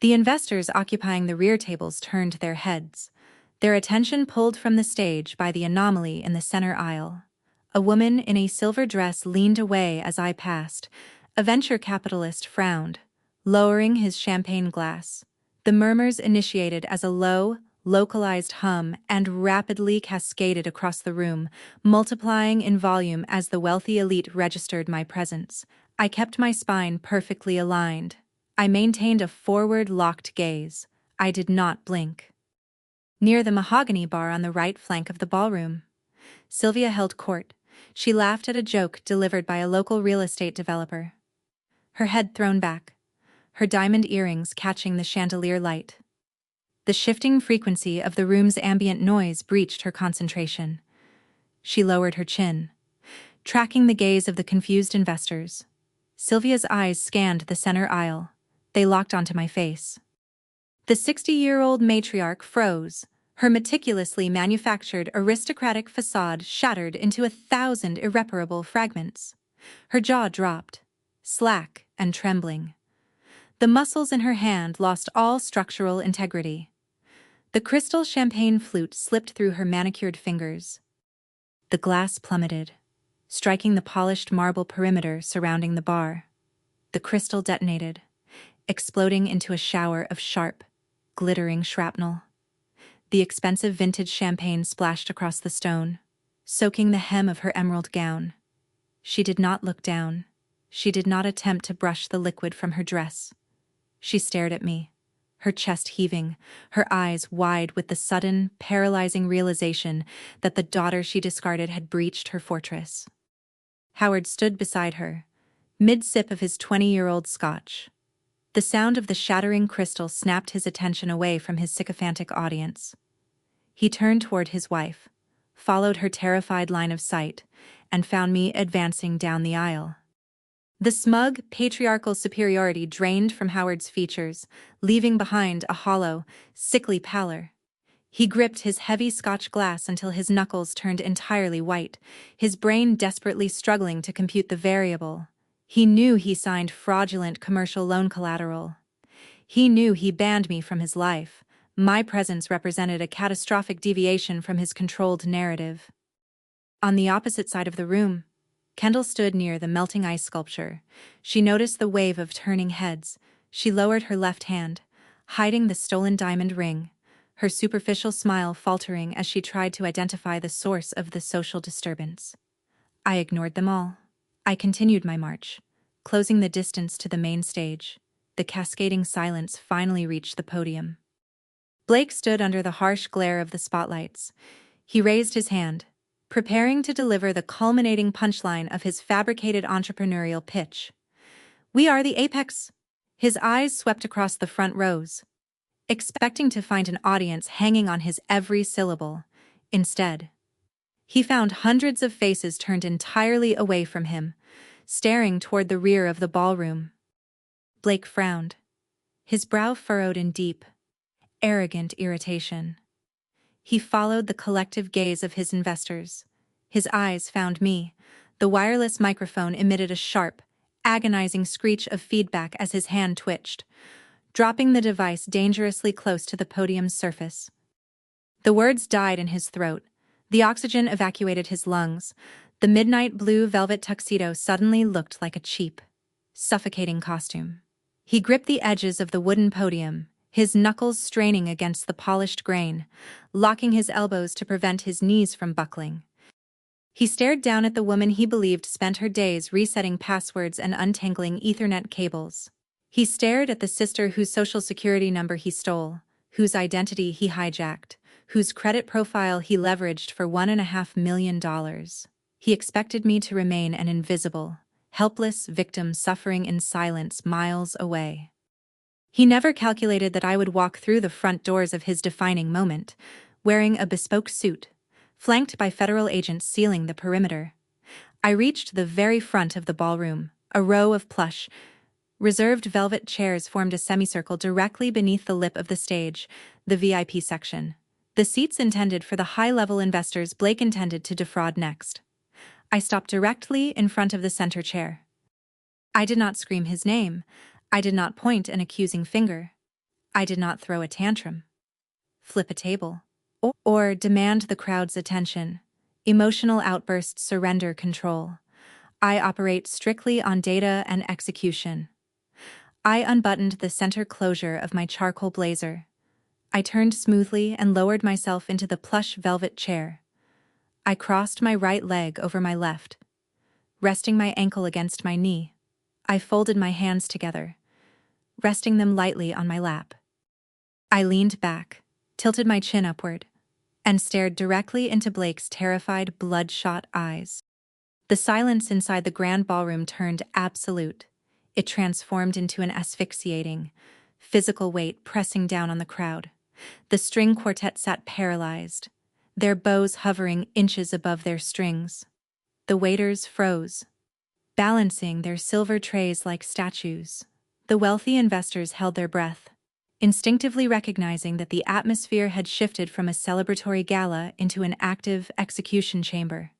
The investors occupying the rear tables turned their heads, their attention pulled from the stage by the anomaly in the center aisle. A woman in a silver dress leaned away as I passed. A venture capitalist frowned, lowering his champagne glass. The murmurs initiated as a low, localized hum and rapidly cascaded across the room, multiplying in volume as the wealthy elite registered my presence. I kept my spine perfectly aligned. I maintained a forward-locked gaze. I did not blink. Near the mahogany bar on the right flank of the ballroom, Sylvia held court. She laughed at a joke delivered by a local real estate developer. Her head thrown back, her diamond earrings catching the chandelier light. The shifting frequency of the room's ambient noise breached her concentration. She lowered her chin, tracking the gaze of the confused investors. Sylvia's eyes scanned the center aisle. They locked onto my face. The 60-year-old matriarch froze, her meticulously manufactured aristocratic facade shattered into 1,000 irreparable fragments. Her jaw dropped, slack and trembling. The muscles in her hand lost all structural integrity. The crystal champagne flute slipped through her manicured fingers. The glass plummeted, striking the polished marble perimeter surrounding the bar. The crystal detonated, exploding into a shower of sharp, glittering shrapnel. The expensive vintage champagne splashed across the stone, soaking the hem of her emerald gown. She did not look down. She did not attempt to brush the liquid from her dress. She stared at me, her chest heaving, her eyes wide with the sudden, paralyzing realization that the daughter she discarded had breached her fortress. Howard stood beside her, mid-sip of his 20-year-old scotch. The sound of the shattering crystal snapped his attention away from his sycophantic audience. He turned toward his wife, followed her terrified line of sight, and found me advancing down the aisle. The smug, patriarchal superiority drained from Howard's features, leaving behind a hollow, sickly pallor. He gripped his heavy Scotch glass until his knuckles turned entirely white, his brain desperately struggling to compute the variable. He knew he signed fraudulent commercial loan collateral. He knew he banned me from his life. My presence represented a catastrophic deviation from his controlled narrative. On the opposite side of the room, Kendall stood near the melting ice sculpture. She noticed the wave of turning heads. She lowered her left hand, hiding the stolen diamond ring, her superficial smile faltering as she tried to identify the source of the social disturbance. I ignored them all. I continued my march, closing the distance to the main stage. The cascading silence finally reached the podium. Blake stood under the harsh glare of the spotlights. He raised his hand, preparing to deliver the culminating punchline of his fabricated entrepreneurial pitch. "We are the apex." His eyes swept across the front rows, expecting to find an audience hanging on his every syllable. Instead, he found hundreds of faces turned entirely away from him, staring toward the rear of the ballroom. Blake frowned, his brow furrowed in deep, arrogant irritation. He followed the collective gaze of his investors. His eyes found me. The wireless microphone emitted a sharp, agonizing screech of feedback as his hand twitched, dropping the device dangerously close to the podium's surface. The words died in his throat. The oxygen evacuated his lungs. The midnight blue velvet tuxedo suddenly looked like a cheap, suffocating costume. He gripped the edges of the wooden podium, his knuckles straining against the polished grain, locking his elbows to prevent his knees from buckling. He stared down at the woman he believed spent her days resetting passwords and untangling Ethernet cables. He stared at the sister whose social security number he stole, whose identity he hijacked, whose credit profile he leveraged for $1.5 million. He expected me to remain an invisible, helpless victim suffering in silence miles away. He never calculated that I would walk through the front doors of his defining moment, wearing a bespoke suit, flanked by federal agents sealing the perimeter. I reached the very front of the ballroom. A row of plush, reserved velvet chairs formed a semicircle directly beneath the lip of the stage, the VIP section. The seats intended for the high-level investors Blake intended to defraud next. I stopped directly in front of the center chair. I did not scream his name. I did not point an accusing finger. I did not throw a tantrum, flip a table, or demand the crowd's attention. Emotional outbursts surrender control. I operate strictly on data and execution. I unbuttoned the center closure of my charcoal blazer. I turned smoothly and lowered myself into the plush velvet chair. I crossed my right leg over my left, resting my ankle against my knee. I folded my hands together, resting them lightly on my lap. I leaned back, tilted my chin upward, and stared directly into Blake's terrified, bloodshot eyes. The silence inside the grand ballroom turned absolute. It transformed into an asphyxiating, physical weight pressing down on the crowd. The string quartet sat paralyzed, their bows hovering inches above their strings. The waiters froze, balancing their silver trays like statues. The wealthy investors held their breath, instinctively recognizing that the atmosphere had shifted from a celebratory gala into an active execution chamber.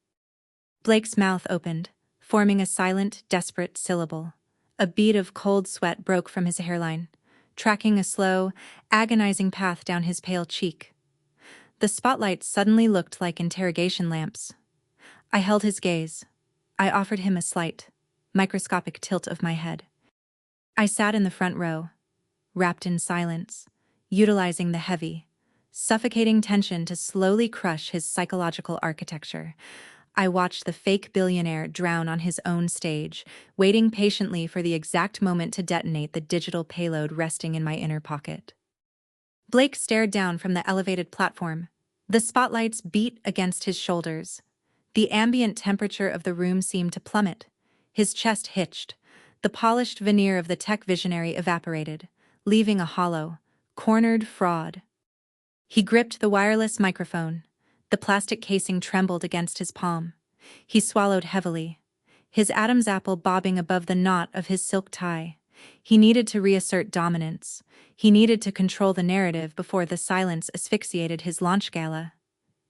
Blake's mouth opened, forming a silent, desperate syllable. A bead of cold sweat broke from his hairline, tracking a slow, agonizing path down his pale cheek. The spotlights suddenly looked like interrogation lamps. I held his gaze. I offered him a slight, microscopic tilt of my head. I sat in the front row, wrapped in silence, utilizing the heavy, suffocating tension to slowly crush his psychological architecture. I watched the fake billionaire drown on his own stage, waiting patiently for the exact moment to detonate the digital payload resting in my inner pocket. Blake stared down from the elevated platform. The spotlights beat against his shoulders. The ambient temperature of the room seemed to plummet. His chest hitched. The polished veneer of the tech visionary evaporated, leaving a hollow, cornered fraud. He gripped the wireless microphone. The plastic casing trembled against his palm. He swallowed heavily, his Adam's apple bobbing above the knot of his silk tie. He needed to reassert dominance. He needed to control the narrative before the silence asphyxiated his launch gala.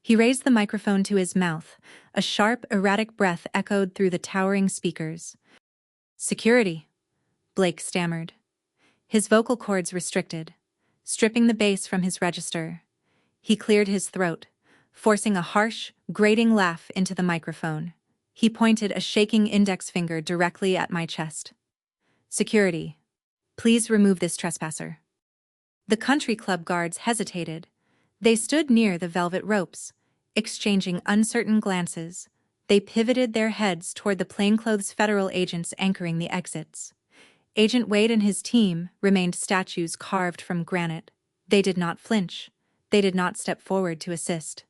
He raised the microphone to his mouth. A sharp, erratic breath echoed through the towering speakers. "Security," Blake stammered, his vocal cords restricted, stripping the bass from his register. He cleared his throat, forcing a harsh, grating laugh into the microphone. He pointed a shaking index finger directly at my chest. "Security, please remove this trespasser." The country club guards hesitated. They stood near the velvet ropes, exchanging uncertain glances. They pivoted their heads toward the plainclothes federal agents anchoring the exits. Agent Wade and his team remained statues carved from granite. They did not flinch. They did not step forward to assist.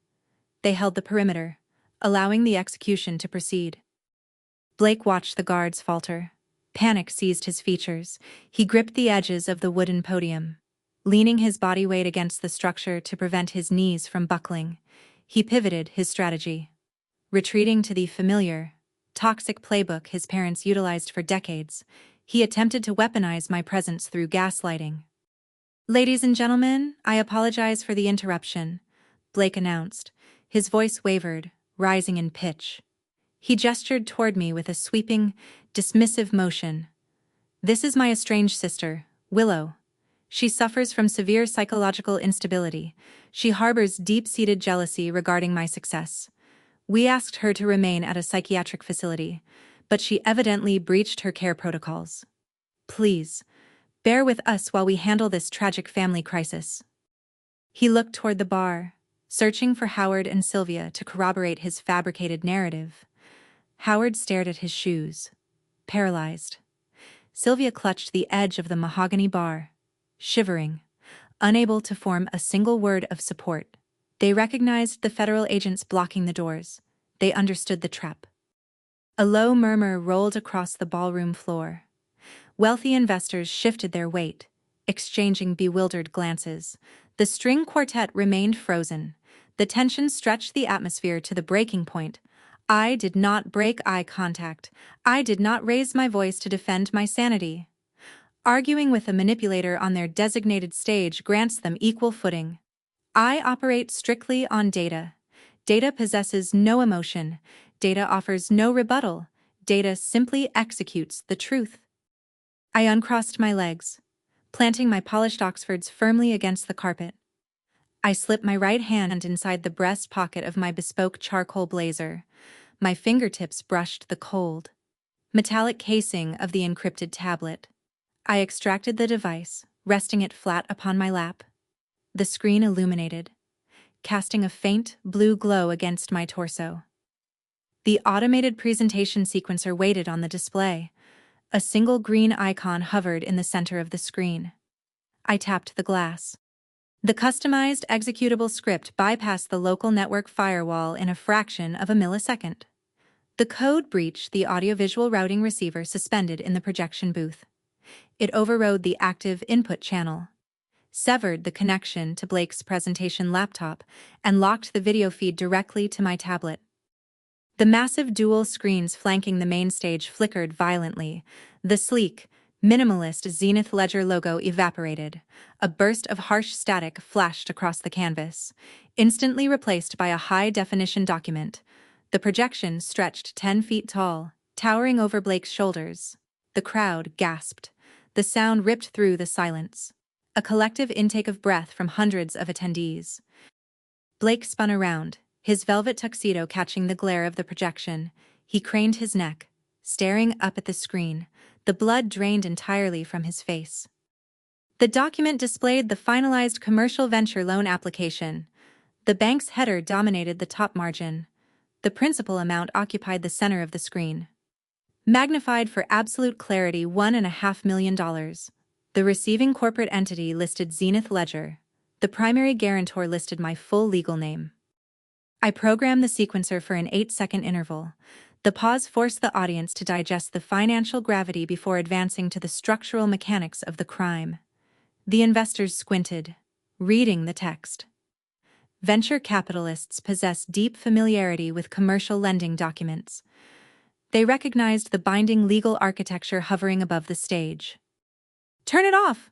They held the perimeter, allowing the execution to proceed. Blake watched the guards falter. Panic seized his features. He gripped the edges of the wooden podium, leaning his body weight against the structure to prevent his knees from buckling. He pivoted his strategy, retreating to the familiar, toxic playbook his parents utilized for decades. He attempted to weaponize my presence through gaslighting. "Ladies and gentlemen, I apologize for the interruption," Blake announced. His voice wavered, rising in pitch. He gestured toward me with a sweeping, dismissive motion. "This is my estranged sister, Willow. She suffers from severe psychological instability. She harbors deep-seated jealousy regarding my success. We asked her to remain at a psychiatric facility, but she evidently breached her care protocols. Please, bear with us while we handle this tragic family crisis." He looked toward the bar, searching for Howard and Sylvia to corroborate his fabricated narrative. Howard stared at his shoes, paralyzed. Sylvia clutched the edge of the mahogany bar, shivering, unable to form a single word of support. They recognized the federal agents blocking the doors. They understood the trap. A low murmur rolled across the ballroom floor. Wealthy investors shifted their weight, exchanging bewildered glances. The string quartet remained frozen. The tension stretched the atmosphere to the breaking point. I did not break eye contact. I did not raise my voice to defend my sanity. Arguing with a manipulator on their designated stage grants them equal footing. I operate strictly on data. Data possesses no emotion. Data offers no rebuttal. Data simply executes the truth. I uncrossed my legs, planting my polished Oxfords firmly against the carpet. I slipped my right hand inside the breast pocket of my bespoke charcoal blazer. My fingertips brushed the cold, metallic casing of the encrypted tablet. I extracted the device, resting it flat upon my lap. The screen illuminated, casting a faint blue glow against my torso. The automated presentation sequencer waited on the display. A single green icon hovered in the center of the screen. I tapped the glass. The customized executable script bypassed the local network firewall in a fraction of a millisecond. The code breached the audiovisual routing receiver suspended in the projection booth. It overrode the active input channel, severed the connection to Blake's presentation laptop, and locked the video feed directly to my tablet. The massive dual screens flanking the main stage flickered violently. The sleek, minimalist Zenith Ledger logo evaporated. A burst of harsh static flashed across the canvas, instantly replaced by a high-definition document. The projection stretched 10 feet tall, towering over Blake's shoulders. The crowd gasped. The sound ripped through the silence. A collective intake of breath from hundreds of attendees. Blake spun around, his velvet tuxedo catching the glare of the projection. He craned his neck, staring up at the screen. The blood drained entirely from his face. The document displayed the finalized commercial venture loan application. The bank's header dominated the top margin. The principal amount occupied the center of the screen. Magnified for absolute clarity, $1.5 million. The receiving corporate entity listed Zenith Ledger. The primary guarantor listed my full legal name. I programmed the sequencer for an 8-second interval. The pause forced the audience to digest the financial gravity before advancing to the structural mechanics of the crime. The investors squinted, reading the text. Venture capitalists possess deep familiarity with commercial lending documents. They recognized the binding legal architecture hovering above the stage. "Turn it off!"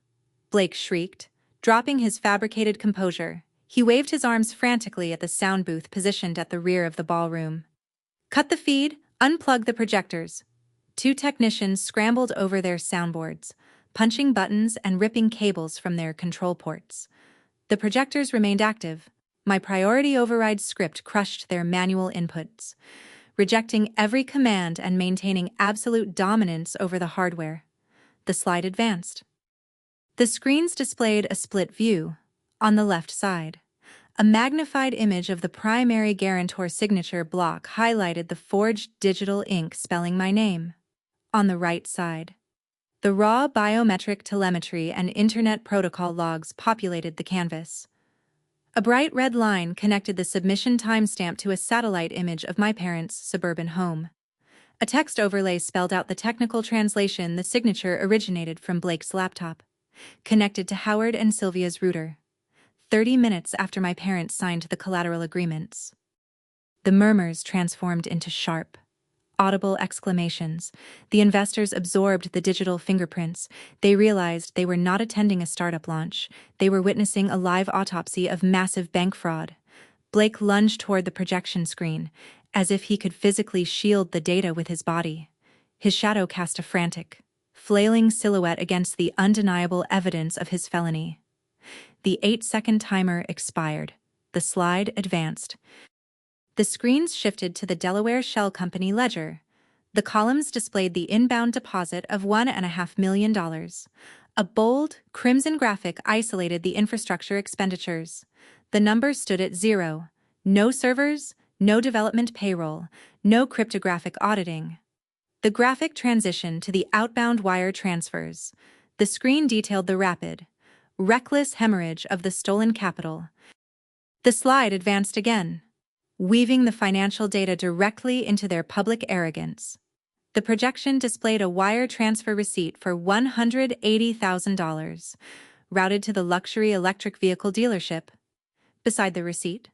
Blake shrieked, dropping his fabricated composure. He waved his arms frantically at the sound booth positioned at the rear of the ballroom. "Cut the feed, unplug the projectors." 2 technicians scrambled over their soundboards, punching buttons and ripping cables from their control ports. The projectors remained active. My priority override script crushed their manual inputs, rejecting every command and maintaining absolute dominance over the hardware. The slide advanced. The screens displayed a split view. On the left side, a magnified image of the primary guarantor signature block highlighted the forged digital ink spelling my name. On the right side, the raw biometric telemetry and Internet Protocol logs populated the canvas. A bright red line connected the submission timestamp to a satellite image of my parents' suburban home. A text overlay spelled out the technical translation. The signature originated from Blake's laptop, connected to Howard and Sylvia's router. 30 minutes after my parents signed the collateral agreements. The murmurs transformed into sharp, audible exclamations. The investors absorbed the digital fingerprints. They realized they were not attending a startup launch. They were witnessing a live autopsy of massive bank fraud. Blake lunged toward the projection screen, as if he could physically shield the data with his body. His shadow cast a frantic, flailing silhouette against the undeniable evidence of his felony. The 8-second timer expired. The slide advanced. The screens shifted to the Delaware Shell Company ledger. The columns displayed the inbound deposit of $1.5 million. A bold, crimson graphic isolated the infrastructure expenditures. The number stood at 0. No servers, no development payroll, no cryptographic auditing. The graphic transitioned to the outbound wire transfers. The screen detailed the rapid, reckless hemorrhage of the stolen capital. The slide advanced again, weaving the financial data directly into their public arrogance. The projection displayed a wire transfer receipt for $180,000, routed to the luxury electric vehicle dealership. Beside the receipt,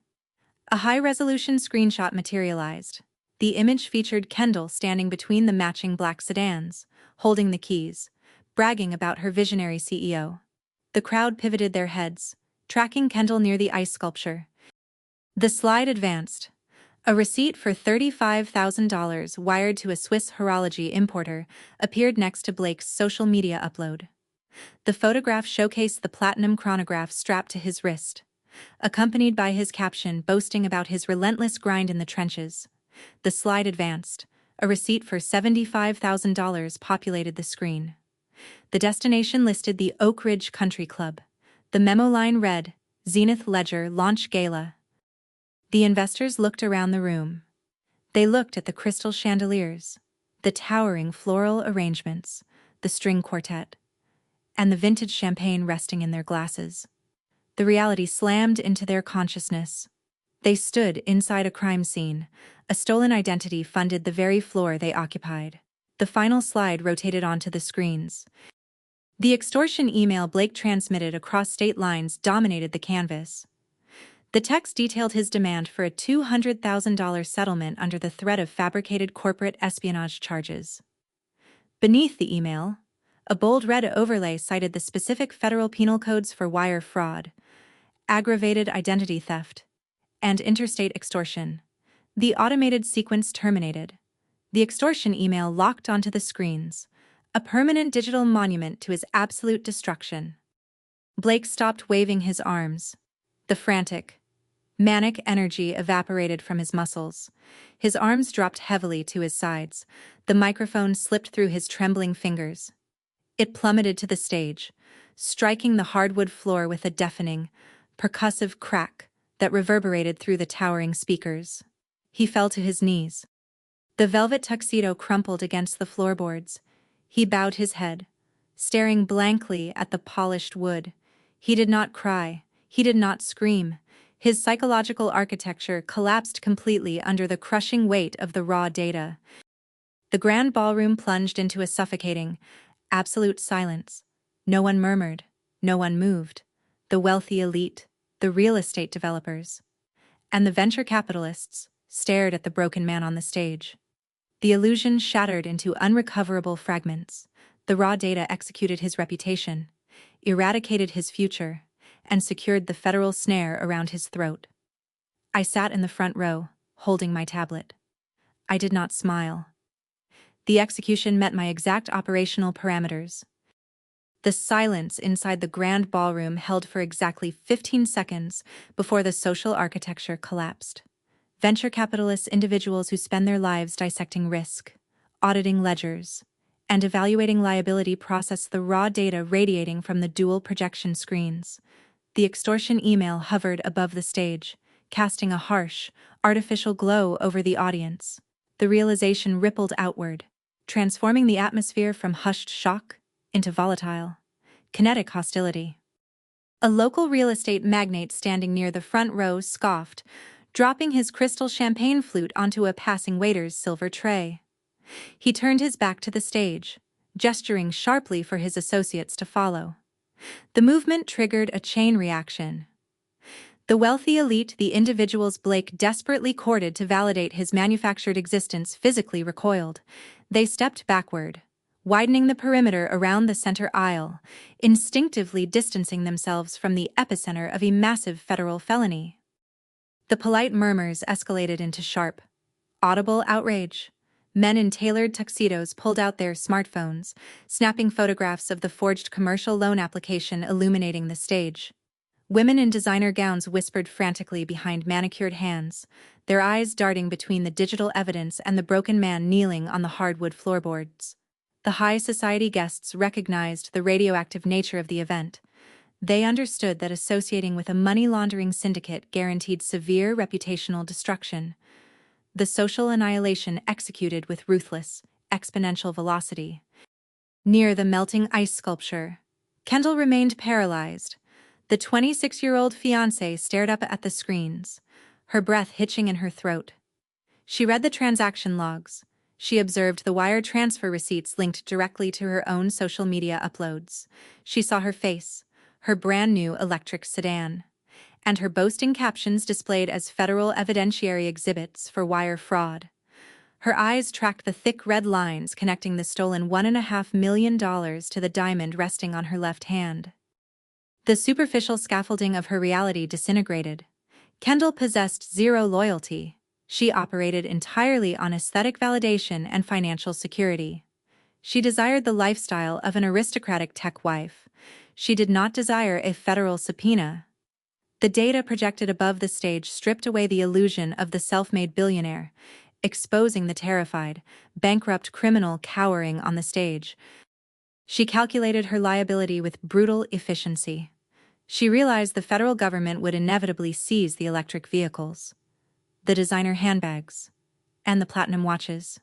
a high-resolution screenshot materialized. The image featured Kendall standing between the matching black sedans, holding the keys, bragging about her visionary CEO. The crowd pivoted their heads, tracking Kendall near the ice sculpture. The slide advanced. A receipt for $35,000 wired to a Swiss horology importer appeared next to Blake's social media upload. The photograph showcased the platinum chronograph strapped to his wrist, accompanied by his caption boasting about his relentless grind in the trenches. The slide advanced. A receipt for $75,000 populated the screen. The destination listed the Oak Ridge Country Club. The memo line read, "Zenith Ledger Launch Gala." The investors looked around the room. They looked at the crystal chandeliers, the towering floral arrangements, the string quartet, and the vintage champagne resting in their glasses. The reality slammed into their consciousness. They stood inside a crime scene. A stolen identity funded the very floor they occupied. The final slide rotated onto the screens. The extortion email Blake transmitted across state lines dominated the canvas. The text detailed his demand for a $200,000 settlement under the threat of fabricated corporate espionage charges. Beneath the email, a bold red overlay cited the specific federal penal codes for wire fraud, aggravated identity theft, and interstate extortion. The automated sequence terminated. The extortion email locked onto the screens, a permanent digital monument to his absolute destruction. Blake stopped waving his arms. The frantic, manic energy evaporated from his muscles. His arms dropped heavily to his sides. The microphone slipped through his trembling fingers. It plummeted to the stage, striking the hardwood floor with a deafening, percussive crack that reverberated through the towering speakers. He fell to his knees. The velvet tuxedo crumpled against the floorboards. He bowed his head, staring blankly at the polished wood. He did not cry. He did not scream. His psychological architecture collapsed completely under the crushing weight of the raw data. The grand ballroom plunged into a suffocating, absolute silence. No one murmured. No one moved. The wealthy elite, the real estate developers, and the venture capitalists stared at the broken man on the stage. The illusion shattered into unrecoverable fragments. The raw data executed his reputation, eradicated his future, and secured the federal snare around his throat. I sat in the front row, holding my tablet. I did not smile. The execution met my exact operational parameters. The silence inside the grand ballroom held for exactly 15 seconds before the social architecture collapsed. Venture capitalists, individuals who spend their lives dissecting risk, auditing ledgers, and evaluating liability, processed the raw data radiating from the dual projection screens. The extortion email hovered above the stage, casting a harsh, artificial glow over the audience. The realization rippled outward, transforming the atmosphere from hushed shock into volatile, kinetic hostility. A local real estate magnate standing near the front row scoffed, dropping his crystal champagne flute onto a passing waiter's silver tray. He turned his back to the stage, gesturing sharply for his associates to follow. The movement triggered a chain reaction. The wealthy elite, the individuals Blake desperately courted to validate his manufactured existence, physically recoiled. They stepped backward, widening the perimeter around the center aisle, instinctively distancing themselves from the epicenter of a massive federal felony. The polite murmurs escalated into sharp, audible outrage. Men in tailored tuxedos pulled out their smartphones, snapping photographs of the forged commercial loan application illuminating the stage. Women in designer gowns whispered frantically behind manicured hands, their eyes darting between the digital evidence and the broken man kneeling on the hardwood floorboards. The high society guests recognized the radioactive nature of the event. They understood that associating with a money-laundering syndicate guaranteed severe reputational destruction. The social annihilation executed with ruthless, exponential velocity. Near the melting ice sculpture, Kendall remained paralyzed. The 26-year-old fiancé stared up at the screens, her breath hitching in her throat. She read the transaction logs. She observed the wire transfer receipts linked directly to her own social media uploads. She saw her face, her brand-new electric sedan, and her boasting captions displayed as federal evidentiary exhibits for wire fraud. Her eyes tracked the thick red lines connecting the stolen $1.5 million to the diamond resting on her left hand. The superficial scaffolding of her reality disintegrated. Kendall possessed zero loyalty. She operated entirely on aesthetic validation and financial security. She desired the lifestyle of an aristocratic tech wife. She did not desire a federal subpoena. The data projected above the stage stripped away the illusion of the self-made billionaire, exposing the terrified, bankrupt criminal cowering on the stage. She calculated her liability with brutal efficiency. She realized the federal government would inevitably seize the electric vehicles, the designer handbags, and the platinum watches.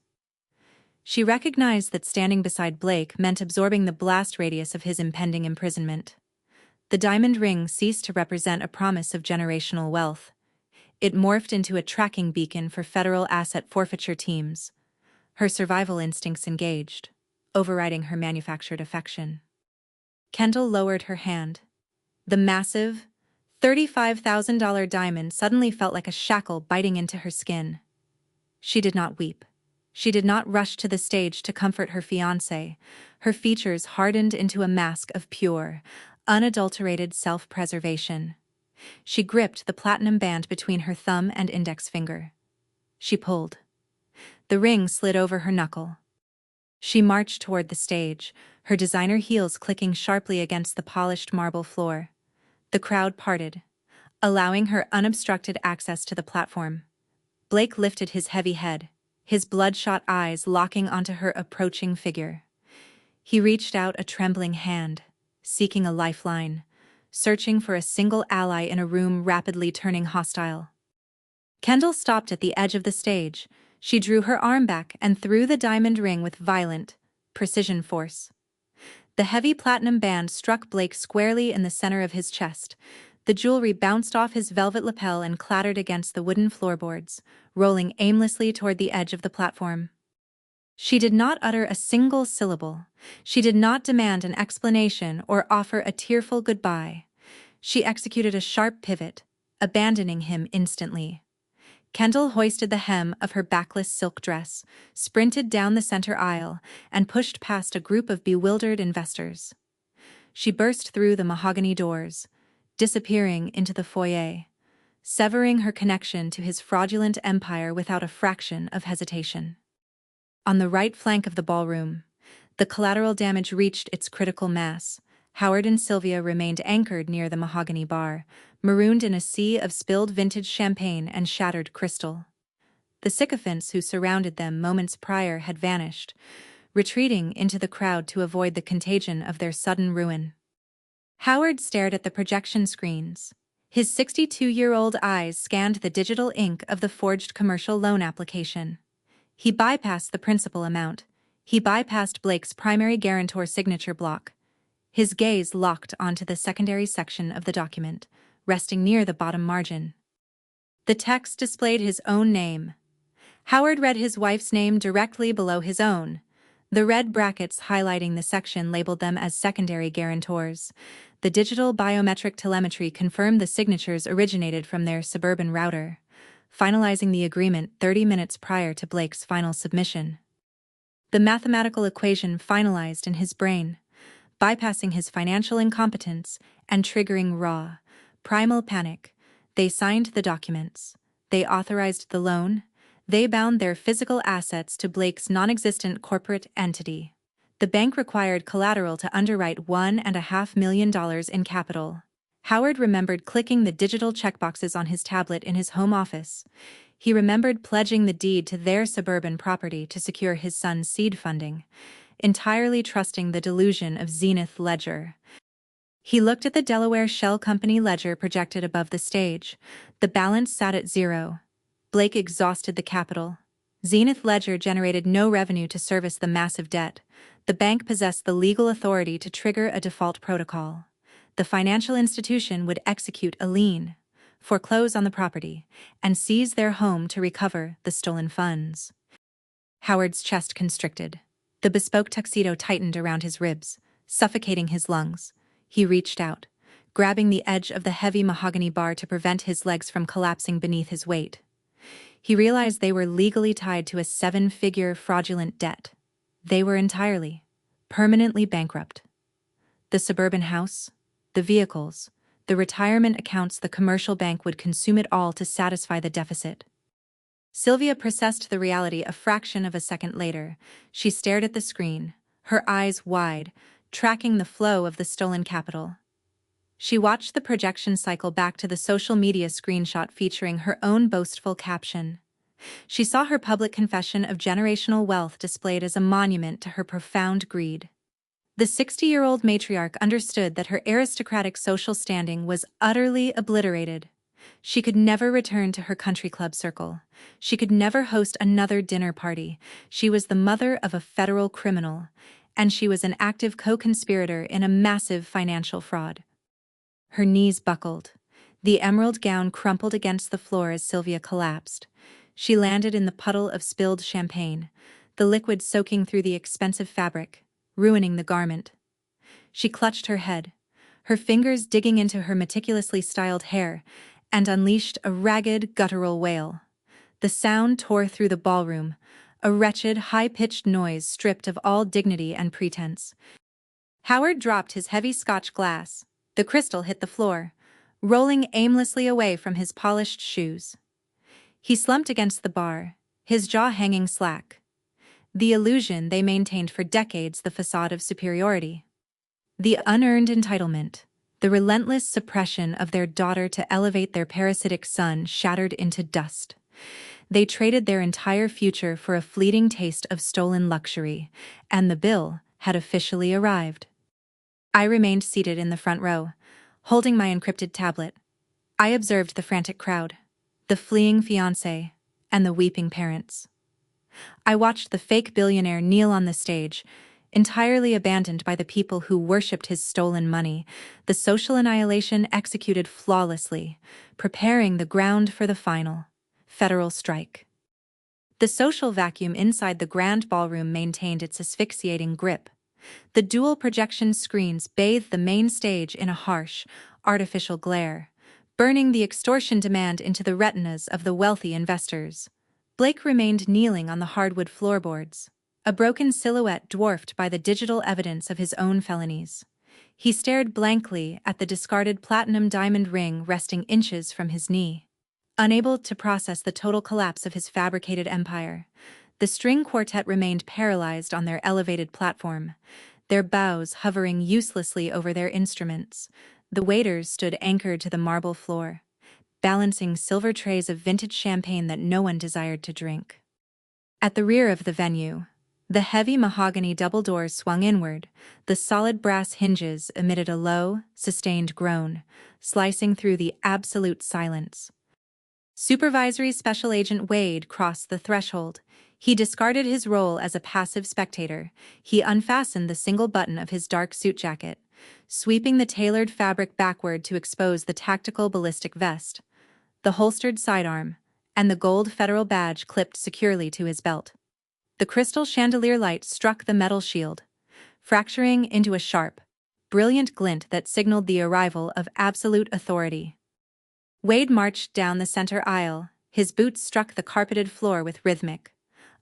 She recognized that standing beside Blake meant absorbing the blast radius of his impending imprisonment. The diamond ring ceased to represent a promise of generational wealth. It morphed into a tracking beacon for federal asset forfeiture teams. Her survival instincts engaged, overriding her manufactured affection. Kendall lowered her hand. The massive, $35,000 diamond suddenly felt like a shackle biting into her skin. She did not weep. She did not rush to the stage to comfort her fiancé. Her features hardened into a mask of pure, unadulterated self-preservation. She gripped the platinum band between her thumb and index finger. She pulled. The ring slid over her knuckle. She marched toward the stage, her designer heels clicking sharply against the polished marble floor. The crowd parted, allowing her unobstructed access to the platform. Blake lifted his heavy head, his bloodshot eyes locking onto her approaching figure. He reached out a trembling hand, seeking a lifeline, searching for a single ally in a room rapidly turning hostile. Kendall stopped at the edge of the stage. She drew her arm back and threw the diamond ring with violent, precision force. The heavy platinum band struck Blake squarely in the center of his chest. The jewelry bounced off his velvet lapel and clattered against the wooden floorboards, rolling aimlessly toward the edge of the platform. She did not utter a single syllable. She did not demand an explanation or offer a tearful goodbye. She executed a sharp pivot, abandoning him instantly. Kendall hoisted the hem of her backless silk dress, sprinted down the center aisle, and pushed past a group of bewildered investors. She burst through the mahogany doors, disappearing into the foyer, severing her connection to his fraudulent empire without a fraction of hesitation. On the right flank of the ballroom, the collateral damage reached its critical mass. Howard and Sylvia remained anchored near the mahogany bar, marooned in a sea of spilled vintage champagne and shattered crystal. The sycophants who surrounded them moments prior had vanished, retreating into the crowd to avoid the contagion of their sudden ruin. Howard stared at the projection screens. His 62-year-old eyes scanned the digital ink of the forged commercial loan application. He bypassed the principal amount. He bypassed Blake's primary guarantor signature block. His gaze locked onto the secondary section of the document, resting near the bottom margin. The text displayed his own name. Howard read his wife's name directly below his own. The red brackets highlighting the section labeled them as secondary guarantors. The digital biometric telemetry confirmed the signatures originated from their suburban router, finalizing the agreement 30 minutes prior to Blake's final submission. The mathematical equation finalized in his brain, bypassing his financial incompetence and triggering raw, primal panic. They signed the documents. They authorized the loan. They bound their physical assets to Blake's non-existent corporate entity. The bank required collateral to underwrite $1.5 million in capital. Howard remembered clicking the digital checkboxes on his tablet in his home office. He remembered pledging the deed to their suburban property to secure his son's seed funding, entirely trusting the delusion of Zenith Ledger. He looked at the Delaware Shell Company ledger projected above the stage. The balance sat at zero. Blake exhausted the capital. Zenith Ledger generated no revenue to service the massive debt. The bank possessed the legal authority to trigger a default protocol. The financial institution would execute a lien, foreclose on the property, and seize their home to recover the stolen funds. Howard's chest constricted. The bespoke tuxedo tightened around his ribs, suffocating his lungs. He reached out, grabbing the edge of the heavy mahogany bar to prevent his legs from collapsing beneath his weight. He realized they were legally tied to a 7-figure fraudulent debt. They were entirely, permanently bankrupt. The suburban house, the vehicles, the retirement accounts, the commercial bank would consume it all to satisfy the deficit. Sylvia processed the reality a fraction of a second later. She stared at the screen, her eyes wide, tracking the flow of the stolen capital. She watched the projection cycle back to the social media screenshot featuring her own boastful caption. She saw her public confession of generational wealth displayed as a monument to her profound greed. The 60-year-old matriarch understood that her aristocratic social standing was utterly obliterated. She could never return to her country club circle. She could never host another dinner party. She was the mother of a federal criminal, and she was an active co-conspirator in a massive financial fraud. Her knees buckled. The emerald gown crumpled against the floor as Sylvia collapsed. She landed in the puddle of spilled champagne, the liquid soaking through the expensive fabric, ruining the garment. She clutched her head, her fingers digging into her meticulously styled hair, and unleashed a ragged, guttural wail. The sound tore through the ballroom, a wretched, high-pitched noise stripped of all dignity and pretense. Howard dropped his heavy Scotch glass. The crystal hit the floor, rolling aimlessly away from his polished shoes. He slumped against the bar, his jaw hanging slack. The illusion they maintained for decades, the facade of superiority. The unearned entitlement, the relentless suppression of their daughter to elevate their parasitic son, shattered into dust. They traded their entire future for a fleeting taste of stolen luxury, and the bill had officially arrived. I remained seated in the front row, holding my encrypted tablet. I observed the frantic crowd, the fleeing fiancé, and the weeping parents. I watched the fake billionaire kneel on the stage, entirely abandoned by the people who worshipped his stolen money, the social annihilation executed flawlessly, preparing the ground for the final federal strike. The social vacuum inside the grand ballroom maintained its asphyxiating grip. The dual projection screens bathed the main stage in a harsh, artificial glare, burning the extortion demand into the retinas of the wealthy investors. Blake remained kneeling on the hardwood floorboards, a broken silhouette dwarfed by the digital evidence of his own felonies. He stared blankly at the discarded platinum diamond ring resting inches from his knee. Unable to process the total collapse of his fabricated empire, the string quartet remained paralyzed on their elevated platform, their bows hovering uselessly over their instruments. The waiters stood anchored to the marble floor, balancing silver trays of vintage champagne that no one desired to drink. At the rear of the venue, the heavy mahogany double doors swung inward, the solid brass hinges emitted a low, sustained groan, slicing through the absolute silence. Supervisory Special Agent Wade crossed the threshold. He discarded his role as a passive spectator. He unfastened the single button of his dark suit jacket, sweeping the tailored fabric backward to expose the tactical ballistic vest, the holstered sidearm, and the gold federal badge clipped securely to his belt. The crystal chandelier light struck the metal shield, fracturing into a sharp, brilliant glint that signaled the arrival of absolute authority. Wade marched down the center aisle. His boots struck the carpeted floor with rhythmic,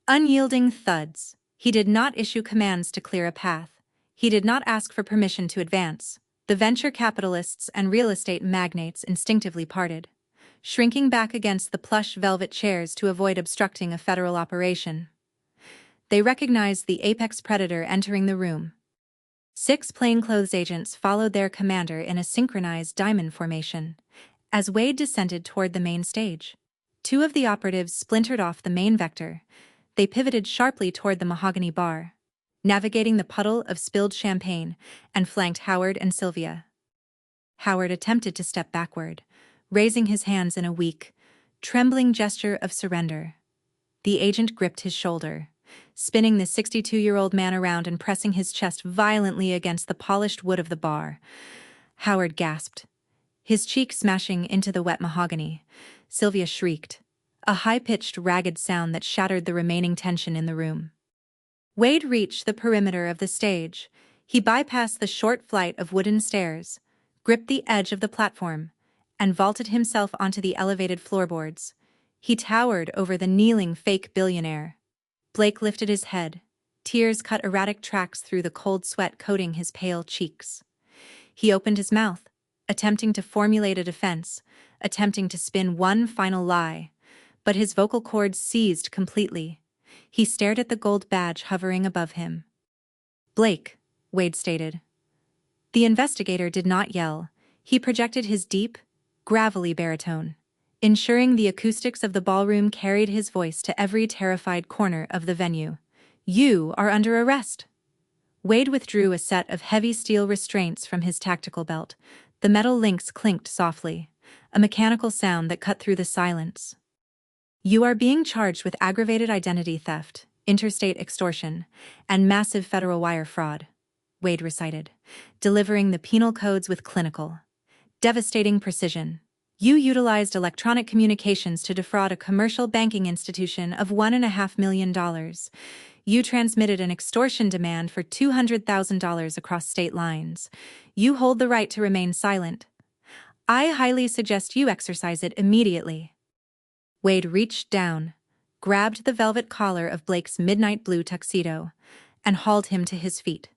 unyielding thuds. He did not issue commands to clear a path. He did not ask for permission to advance. The venture capitalists and real estate magnates instinctively parted, shrinking back against the plush velvet chairs to avoid obstructing a federal operation. They recognized the apex predator entering the room. 6 plainclothes agents followed their commander in a synchronized diamond formation. As Wade descended toward the main stage, 2 of the operatives splintered off the main vector. They pivoted sharply toward the mahogany bar, navigating the puddle of spilled champagne, and flanked Howard and Sylvia. Howard attempted to step backward, raising his hands in a weak, trembling gesture of surrender. The agent gripped his shoulder, spinning the 62-year-old man around and pressing his chest violently against the polished wood of the bar. Howard gasped, his cheek smashing into the wet mahogany. Sylvia shrieked, a high-pitched, ragged sound that shattered the remaining tension in the room. Wade reached the perimeter of the stage. He bypassed the short flight of wooden stairs, gripped the edge of the platform, and vaulted himself onto the elevated floorboards. He towered over the kneeling fake billionaire. Blake lifted his head. Tears cut erratic tracks through the cold sweat coating his pale cheeks. He opened his mouth, attempting to formulate a defense, attempting to spin one final lie, but his vocal cords seized completely. He stared at the gold badge hovering above him. "Blake," Wade stated. The investigator did not yell. He projected his deep, gravelly baritone, ensuring the acoustics of the ballroom carried his voice to every terrified corner of the venue. "You are under arrest." Wade withdrew a set of heavy steel restraints from his tactical belt. The metal links clinked softly, a mechanical sound that cut through the silence. "You are being charged with aggravated identity theft, interstate extortion, and massive federal wire fraud," Wade recited, delivering the penal codes with clinical, devastating precision. "You utilized electronic communications to defraud a commercial banking institution of $1.5 million. You transmitted an extortion demand for $200,000 across state lines. You hold the right to remain silent. I highly suggest you exercise it immediately." Wade reached down, grabbed the velvet collar of Blake's midnight blue tuxedo, and hauled him to his feet.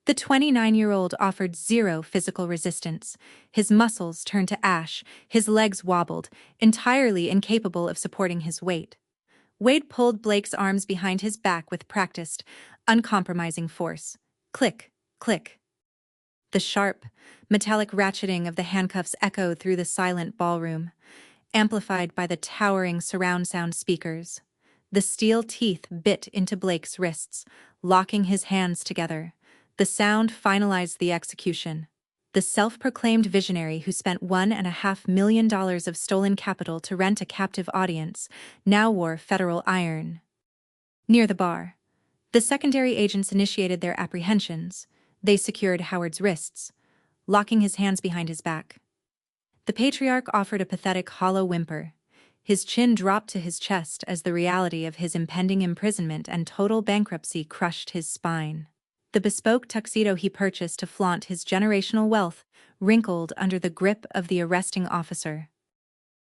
The 29-year-old offered zero physical resistance. His muscles turned to ash, his legs wobbled, entirely incapable of supporting his weight. Wade pulled Blake's arms behind his back with practiced, uncompromising force. Click, click. The sharp, metallic ratcheting of the handcuffs echoed through the silent ballroom, amplified by the towering surround sound speakers. The steel teeth bit into Blake's wrists, locking his hands together. The sound finalized the execution. The self-proclaimed visionary who spent $1.5 million of stolen capital to rent a captive audience now wore federal iron. Near the bar, the secondary agents initiated their apprehensions. They secured Howard's wrists, locking his hands behind his back. The patriarch offered a pathetic hollow whimper. His chin dropped to his chest as the reality of his impending imprisonment and total bankruptcy crushed his spine. The bespoke tuxedo he purchased to flaunt his generational wealth wrinkled under the grip of the arresting officer.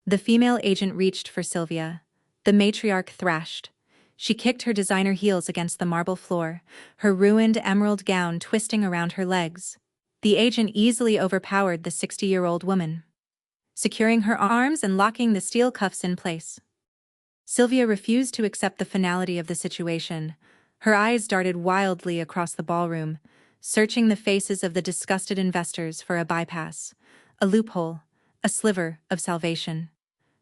The female agent reached for Sylvia. The matriarch thrashed. She kicked her designer heels against the marble floor, her ruined emerald gown twisting around her legs. The agent easily overpowered the 60-year-old woman, securing her arms and locking the steel cuffs in place. Sylvia refused to accept the finality of the situation. Her eyes darted wildly across the ballroom, searching the faces of the disgusted investors for a bypass, a loophole, a sliver of salvation.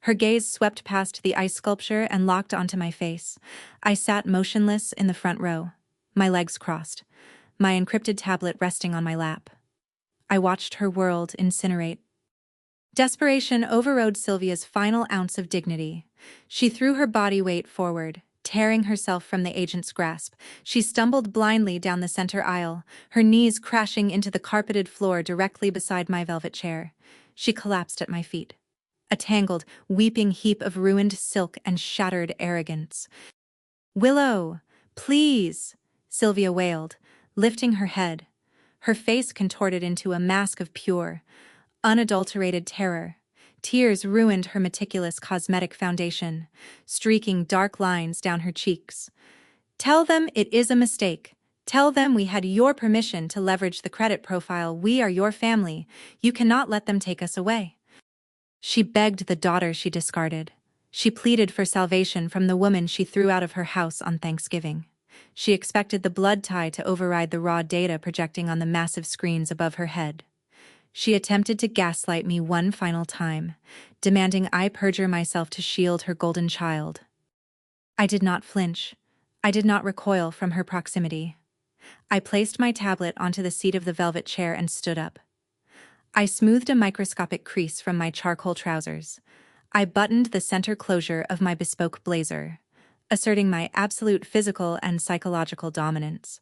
Her gaze swept past the ice sculpture and locked onto my face. I sat motionless in the front row, my legs crossed, my encrypted tablet resting on my lap. I watched her world incinerate. Desperation overrode Sylvia's final ounce of dignity. She threw her body weight forward, tearing herself from the agent's grasp. She stumbled blindly down the center aisle, her knees crashing into the carpeted floor directly beside my velvet chair. She collapsed at my feet, a tangled, weeping heap of ruined silk and shattered arrogance. "Willow, please," Sylvia wailed, lifting her head, her face contorted into a mask of pure, unadulterated terror. Tears ruined her meticulous cosmetic foundation, streaking dark lines down her cheeks. "Tell them it is a mistake. Tell them we had your permission to leverage the credit profile. We are your family. You cannot let them take us away." She begged the daughter she discarded. She pleaded for salvation from the woman she threw out of her house on Thanksgiving. She expected the blood tie to override the raw data projecting on the massive screens above her head. She attempted to gaslight me one final time, demanding I perjure myself to shield her golden child. I did not flinch. I did not recoil from her proximity. I placed my tablet onto the seat of the velvet chair and stood up. I smoothed a microscopic crease from my charcoal trousers. I buttoned the center closure of my bespoke blazer, asserting my absolute physical and psychological dominance.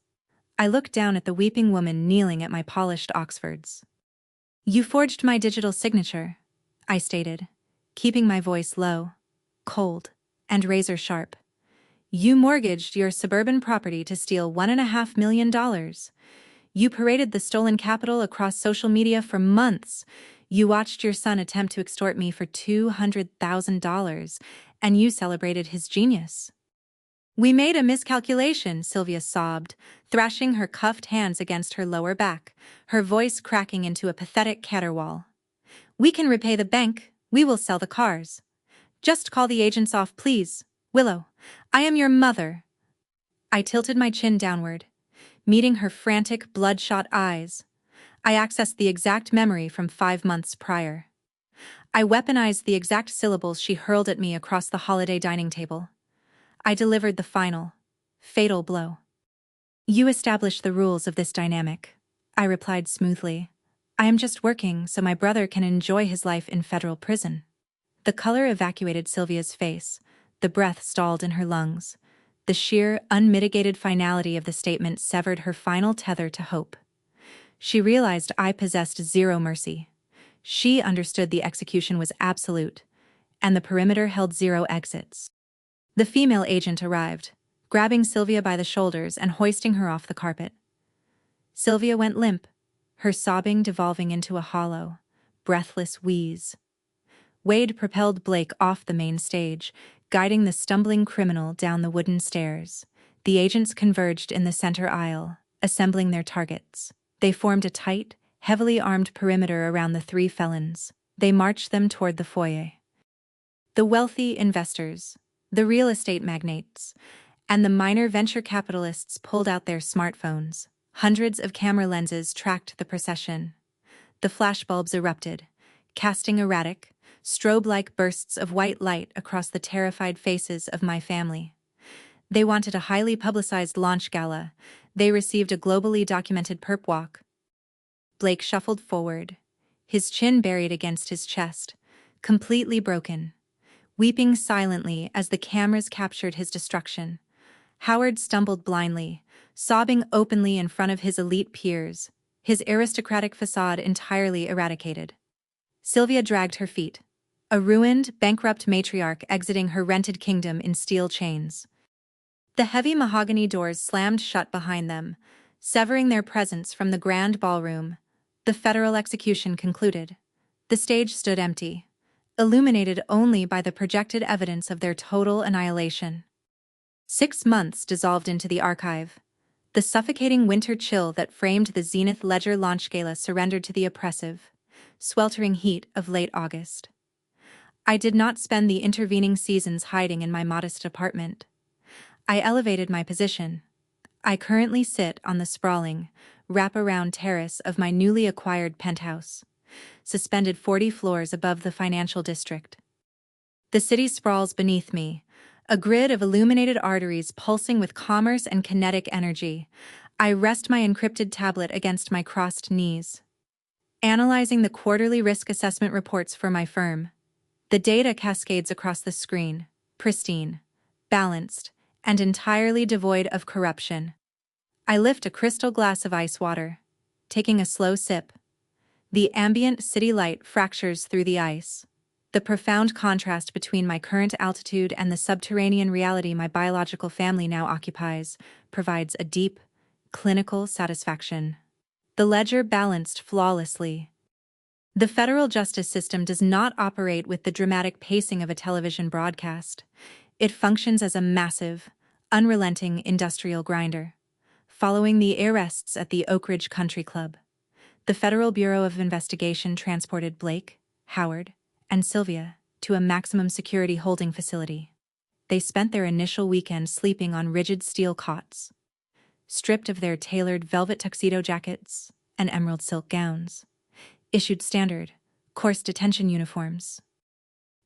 I looked down at the weeping woman kneeling at my polished Oxfords. "You forged my digital signature," I stated, keeping my voice low, cold, and razor-sharp. "You mortgaged your suburban property to steal $1.5 million. You paraded the stolen capital across social media for months. You watched your son attempt to extort me for $200,000, and you celebrated his genius." "We made a miscalculation," Sylvia sobbed, thrashing her cuffed hands against her lower back, her voice cracking into a pathetic caterwaul. "We can repay the bank, we will sell the cars. Just call the agents off, please, Willow. I am your mother." I tilted my chin downward, meeting her frantic, bloodshot eyes. I accessed the exact memory from 5 months prior. I weaponized the exact syllables she hurled at me across the holiday dining table. I delivered the final, fatal blow. "You established the rules of this dynamic," I replied smoothly. "I am just working so my brother can enjoy his life in federal prison." The color evacuated Sylvia's face, the breath stalled in her lungs. The sheer, unmitigated finality of the statement severed her final tether to hope. She realized I possessed zero mercy. She understood the execution was absolute, and the perimeter held 0 exits. The female agent arrived, grabbing Sylvia by the shoulders and hoisting her off the carpet. Sylvia went limp, her sobbing devolving into a hollow, breathless wheeze. Wade propelled Blake off the main stage, guiding the stumbling criminal down the wooden stairs. The agents converged in the center aisle, assembling their targets. They formed a tight, heavily armed perimeter around the 3 felons. They marched them toward the foyer. The wealthy investors, the real estate magnates, and the minor venture capitalists pulled out their smartphones. Hundreds of camera lenses tracked the procession. The flashbulbs erupted, casting erratic, strobe-like bursts of white light across the terrified faces of my family. They wanted a highly publicized launch gala. They received a globally documented perp walk. Blake shuffled forward, his chin buried against his chest, completely broken, weeping silently as the cameras captured his destruction. Howard stumbled blindly, sobbing openly in front of his elite peers, his aristocratic facade entirely eradicated. Sylvia dragged her feet, a ruined, bankrupt matriarch exiting her rented kingdom in steel chains. The heavy mahogany doors slammed shut behind them, severing their presence from the grand ballroom. The federal execution concluded. The stage stood empty, illuminated only by the projected evidence of their total annihilation. 6 months dissolved into the archive. The suffocating winter chill that framed the Zenith Ledger launch gala surrendered to the oppressive, sweltering heat of late August. I did not spend the intervening seasons hiding in my modest apartment. I elevated my position. I currently sit on the sprawling, wrap-around terrace of my newly acquired penthouse, suspended 40 floors above the financial district. The city sprawls beneath me, a grid of illuminated arteries pulsing with commerce and kinetic energy. I rest my encrypted tablet against my crossed knees, analyzing the quarterly risk assessment reports for my firm. The data cascades across the screen, pristine, balanced, and entirely devoid of corruption. I lift a crystal glass of ice water, taking a slow sip. The ambient city light fractures through the ice. The profound contrast between my current altitude and the subterranean reality my biological family now occupies provides a deep, clinical satisfaction. The ledger balanced flawlessly. The federal justice system does not operate with the dramatic pacing of a television broadcast. It functions as a massive, unrelenting industrial grinder. Following the arrests at the Oak Ridge Country Club, the Federal Bureau of Investigation transported Blake, Howard, and Sylvia to a maximum security holding facility. They spent their initial weekend sleeping on rigid steel cots, stripped of their tailored velvet tuxedo jackets and emerald silk gowns, issued standard, coarse detention uniforms.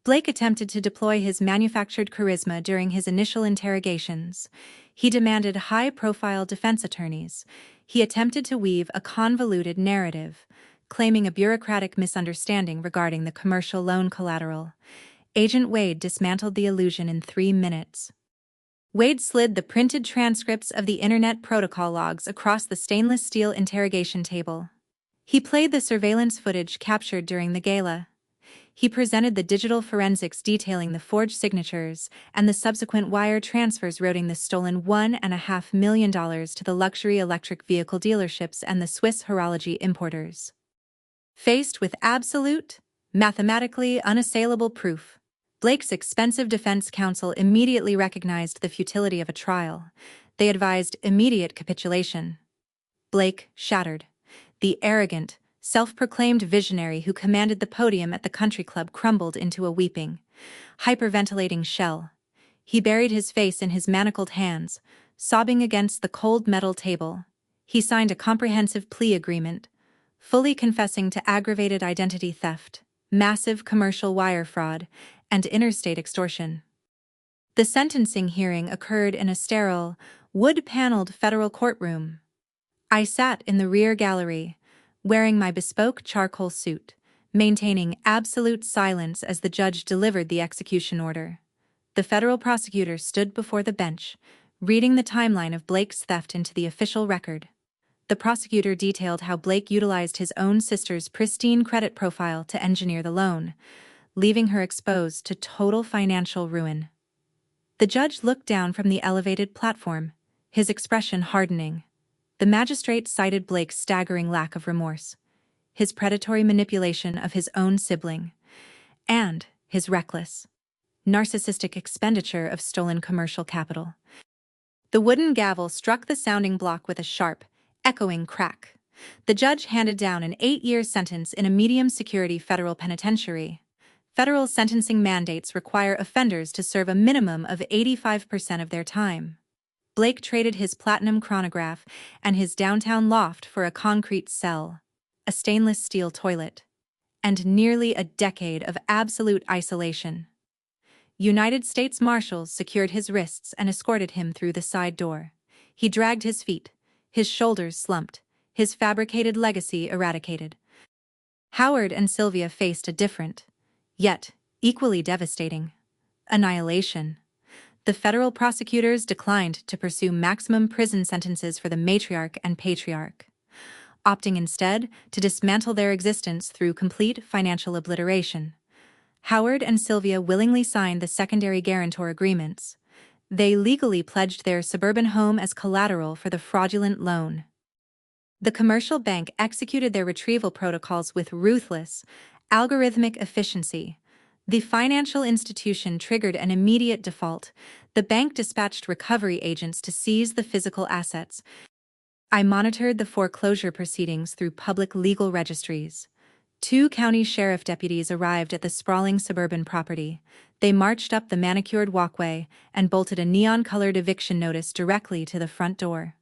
Blake attempted to deploy his manufactured charisma during his initial interrogations. He demanded high-profile defense attorneys. He attempted to weave a convoluted narrative, claiming a bureaucratic misunderstanding regarding the commercial loan collateral. Agent Wade dismantled the illusion in 3 minutes. Wade slid the printed transcripts of the Internet Protocol logs across the stainless steel interrogation table. He played the surveillance footage captured during the gala. He presented the digital forensics detailing the forged signatures and the subsequent wire transfers routing the stolen $1.5 million to the luxury electric vehicle dealerships and the Swiss horology importers. Faced with absolute, mathematically unassailable proof, Blake's expensive defense counsel immediately recognized the futility of a trial. They advised immediate capitulation. Blake shattered. The arrogant, self-proclaimed visionary who commanded the podium at the country club crumbled into a weeping, hyperventilating shell. He buried his face in his manacled hands, sobbing against the cold metal table. He signed a comprehensive plea agreement, fully confessing to aggravated identity theft, massive commercial wire fraud, and interstate extortion. The sentencing hearing occurred in a sterile, wood-paneled federal courtroom. I sat in the rear gallery, wearing my bespoke charcoal suit, maintaining absolute silence as the judge delivered the execution order. The federal prosecutor stood before the bench, reading the timeline of Blake's theft into the official record. The prosecutor detailed how Blake utilized his own sister's pristine credit profile to engineer the loan, leaving her exposed to total financial ruin. The judge looked down from the elevated platform, his expression hardening. The magistrate cited Blake's staggering lack of remorse, his predatory manipulation of his own sibling, and his reckless, narcissistic expenditure of stolen commercial capital. The wooden gavel struck the sounding block with a sharp, echoing crack. The judge handed down an 8-year sentence in a medium-security federal penitentiary. Federal sentencing mandates require offenders to serve a minimum of 85% of their time. Blake traded his platinum chronograph and his downtown loft for a concrete cell, a stainless steel toilet, and nearly a decade of absolute isolation. United States Marshals secured his wrists and escorted him through the side door. He dragged his feet, his shoulders slumped, his fabricated legacy eradicated. Howard and Sylvia faced a different, yet equally devastating, annihilation. The federal prosecutors declined to pursue maximum prison sentences for the matriarch and patriarch, opting instead to dismantle their existence through complete financial obliteration. Howard and Sylvia willingly signed the secondary guarantor agreements. They legally pledged their suburban home as collateral for the fraudulent loan. The commercial bank executed their retrieval protocols with ruthless, algorithmic efficiency. The financial institution triggered an immediate default. The bank dispatched recovery agents to seize the physical assets. I monitored the foreclosure proceedings through public legal registries. 2 county sheriff deputies arrived at the sprawling suburban property. They marched up the manicured walkway and bolted a neon-colored eviction notice directly to the front door.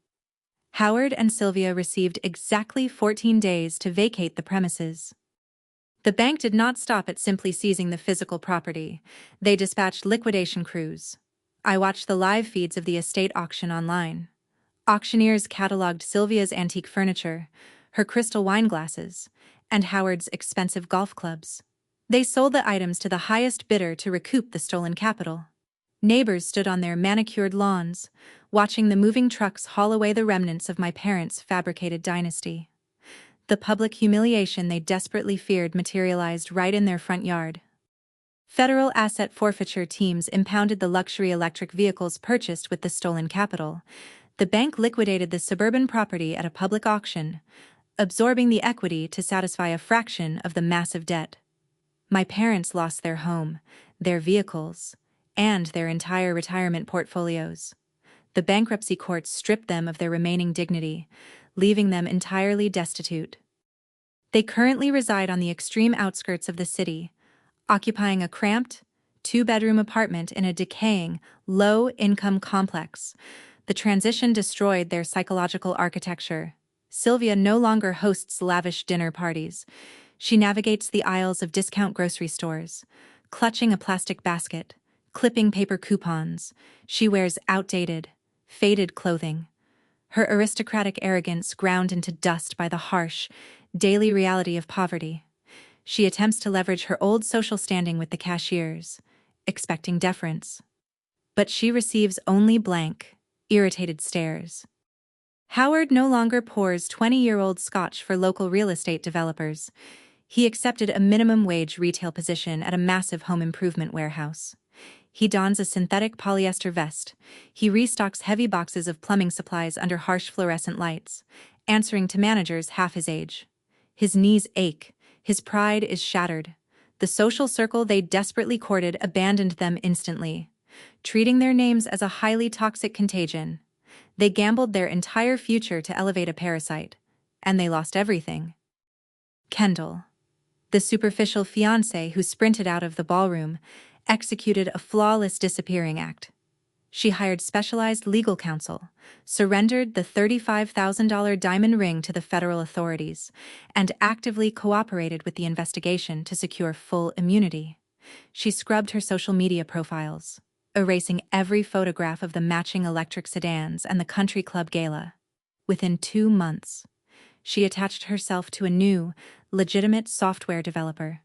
Howard and Sylvia received exactly 14 days to vacate the premises. The bank did not stop at simply seizing the physical property. They dispatched liquidation crews. I watched the live feeds of the estate auction online. Auctioneers cataloged Sylvia's antique furniture, her crystal wine glasses, and Howard's expensive golf clubs. They sold the items to the highest bidder to recoup the stolen capital. Neighbors stood on their manicured lawns, watching the moving trucks haul away the remnants of my parents' fabricated dynasty. The public humiliation they desperately feared materialized right in their front yard. Federal asset forfeiture teams impounded the luxury electric vehicles purchased with the stolen capital. The bank liquidated the suburban property at a public auction, absorbing the equity to satisfy a fraction of the massive debt. My parents lost their home, their vehicles, and their entire retirement portfolios. The bankruptcy courts stripped them of their remaining dignity, leaving them entirely destitute. They currently reside on the extreme outskirts of the city, occupying a cramped, 2-bedroom apartment in a decaying, low-income complex. The transition destroyed their psychological architecture. Sylvia no longer hosts lavish dinner parties. She navigates the aisles of discount grocery stores, clutching a plastic basket, clipping paper coupons. She wears outdated, faded clothing, her aristocratic arrogance ground into dust by the harsh, daily reality of poverty. She attempts to leverage her old social standing with the cashiers, expecting deference. But she receives only blank, irritated stares. Howard no longer pours 20-year-old scotch for local real estate developers. He accepted a minimum wage retail position at a massive home improvement warehouse. He dons a synthetic polyester vest. He restocks heavy boxes of plumbing supplies under harsh fluorescent lights, answering to managers half his age. His knees ache. His pride is shattered. The social circle they desperately courted abandoned them instantly, treating their names as a highly toxic contagion. They gambled their entire future to elevate a parasite, and they lost everything. Kendall, the superficial fiancé who sprinted out of the ballroom, executed a flawless disappearing act. She hired specialized legal counsel, surrendered the $35,000 diamond ring to the federal authorities, and actively cooperated with the investigation to secure full immunity. She scrubbed her social media profiles, erasing every photograph of the matching electric sedans and the country club gala. Within 2 months, she attached herself to a new, legitimate software developer,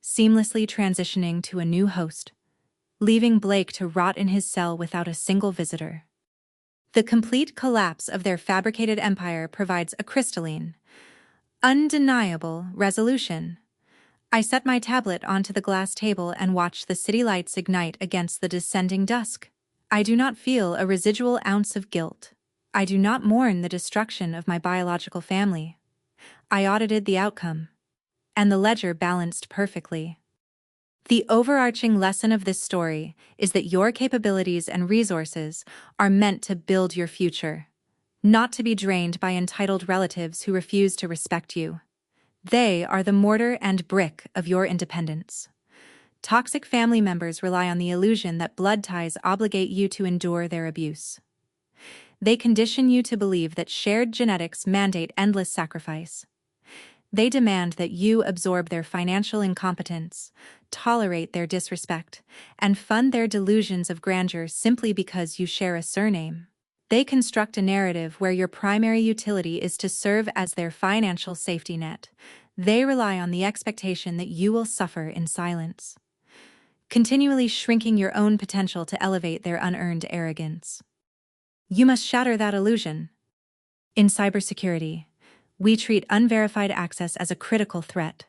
seamlessly transitioning to a new host, leaving Blake to rot in his cell without a single visitor. The complete collapse of their fabricated empire provides a crystalline, undeniable resolution. I set my tablet onto the glass table and watched the city lights ignite against the descending dusk. I do not feel a residual ounce of guilt. I do not mourn the destruction of my biological family. I audited the outcome, and the ledger balanced perfectly. The overarching lesson of this story is that your capabilities and resources are meant to build your future, not to be drained by entitled relatives who refuse to respect you. They are the mortar and brick of your independence. Toxic family members rely on the illusion that blood ties obligate you to endure their abuse. They condition you to believe that shared genetics mandate endless sacrifice. They demand that you absorb their financial incompetence, tolerate their disrespect, and fund their delusions of grandeur simply because you share a surname. They construct a narrative where your primary utility is to serve as their financial safety net. They rely on the expectation that you will suffer in silence, continually shrinking your own potential to elevate their unearned arrogance. You must shatter that illusion. In cybersecurity, we treat unverified access as a critical threat.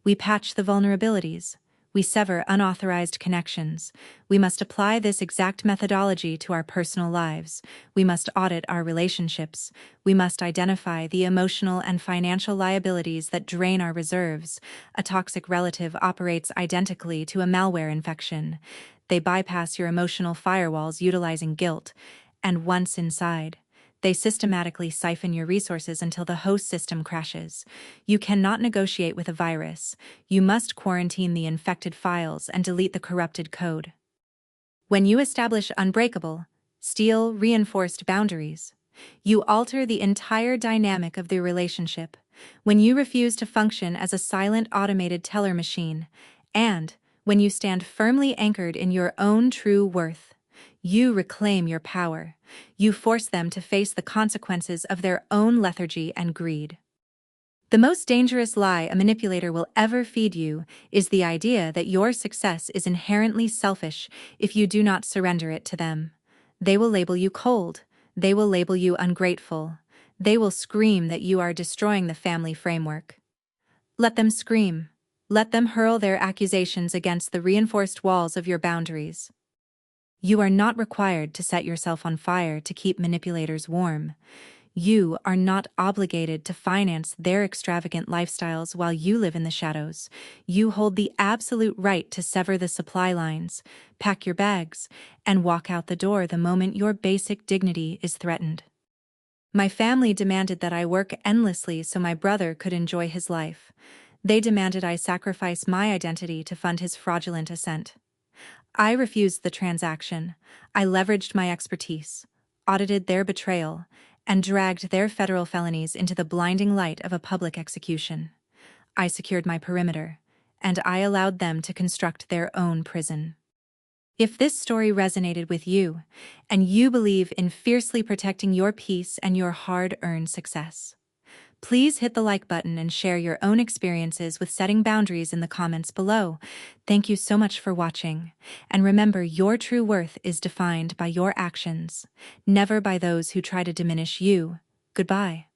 We patch the vulnerabilities. We sever unauthorized connections. We must apply this exact methodology to our personal lives. We must audit our relationships. We must identify the emotional and financial liabilities that drain our reserves. A toxic relative operates identically to a malware infection. They bypass your emotional firewalls utilizing guilt, and once inside, they systematically siphon your resources until the host system crashes. You cannot negotiate with a virus. You must quarantine the infected files and delete the corrupted code. When you establish unbreakable, steel-reinforced boundaries, you alter the entire dynamic of the relationship. When you refuse to function as a silent automated teller machine, and when you stand firmly anchored in your own true worth, you reclaim your power. You force them to face the consequences of their own lethargy and greed. The most dangerous lie a manipulator will ever feed you is the idea that your success is inherently selfish if you do not surrender it to them. They will label you cold. They will label you ungrateful. They will scream that you are destroying the family framework. Let them scream. Let them hurl their accusations against the reinforced walls of your boundaries. You are not required to set yourself on fire to keep manipulators warm. You are not obligated to finance their extravagant lifestyles while you live in the shadows. You hold the absolute right to sever the supply lines, pack your bags, and walk out the door the moment your basic dignity is threatened. My family demanded that I work endlessly so my brother could enjoy his life. They demanded I sacrifice my identity to fund his fraudulent ascent. I refused the transaction. I leveraged my expertise, audited their betrayal, and dragged their federal felonies into the blinding light of a public execution. I secured my perimeter, and I allowed them to construct their own prison. If this story resonated with you, and you believe in fiercely protecting your peace and your hard-earned success, Please hit the like button and share your own experiences with setting boundaries in the comments below. Thank you so much for watching. And remember, your true worth is defined by your actions, never by those who try to diminish you. Goodbye.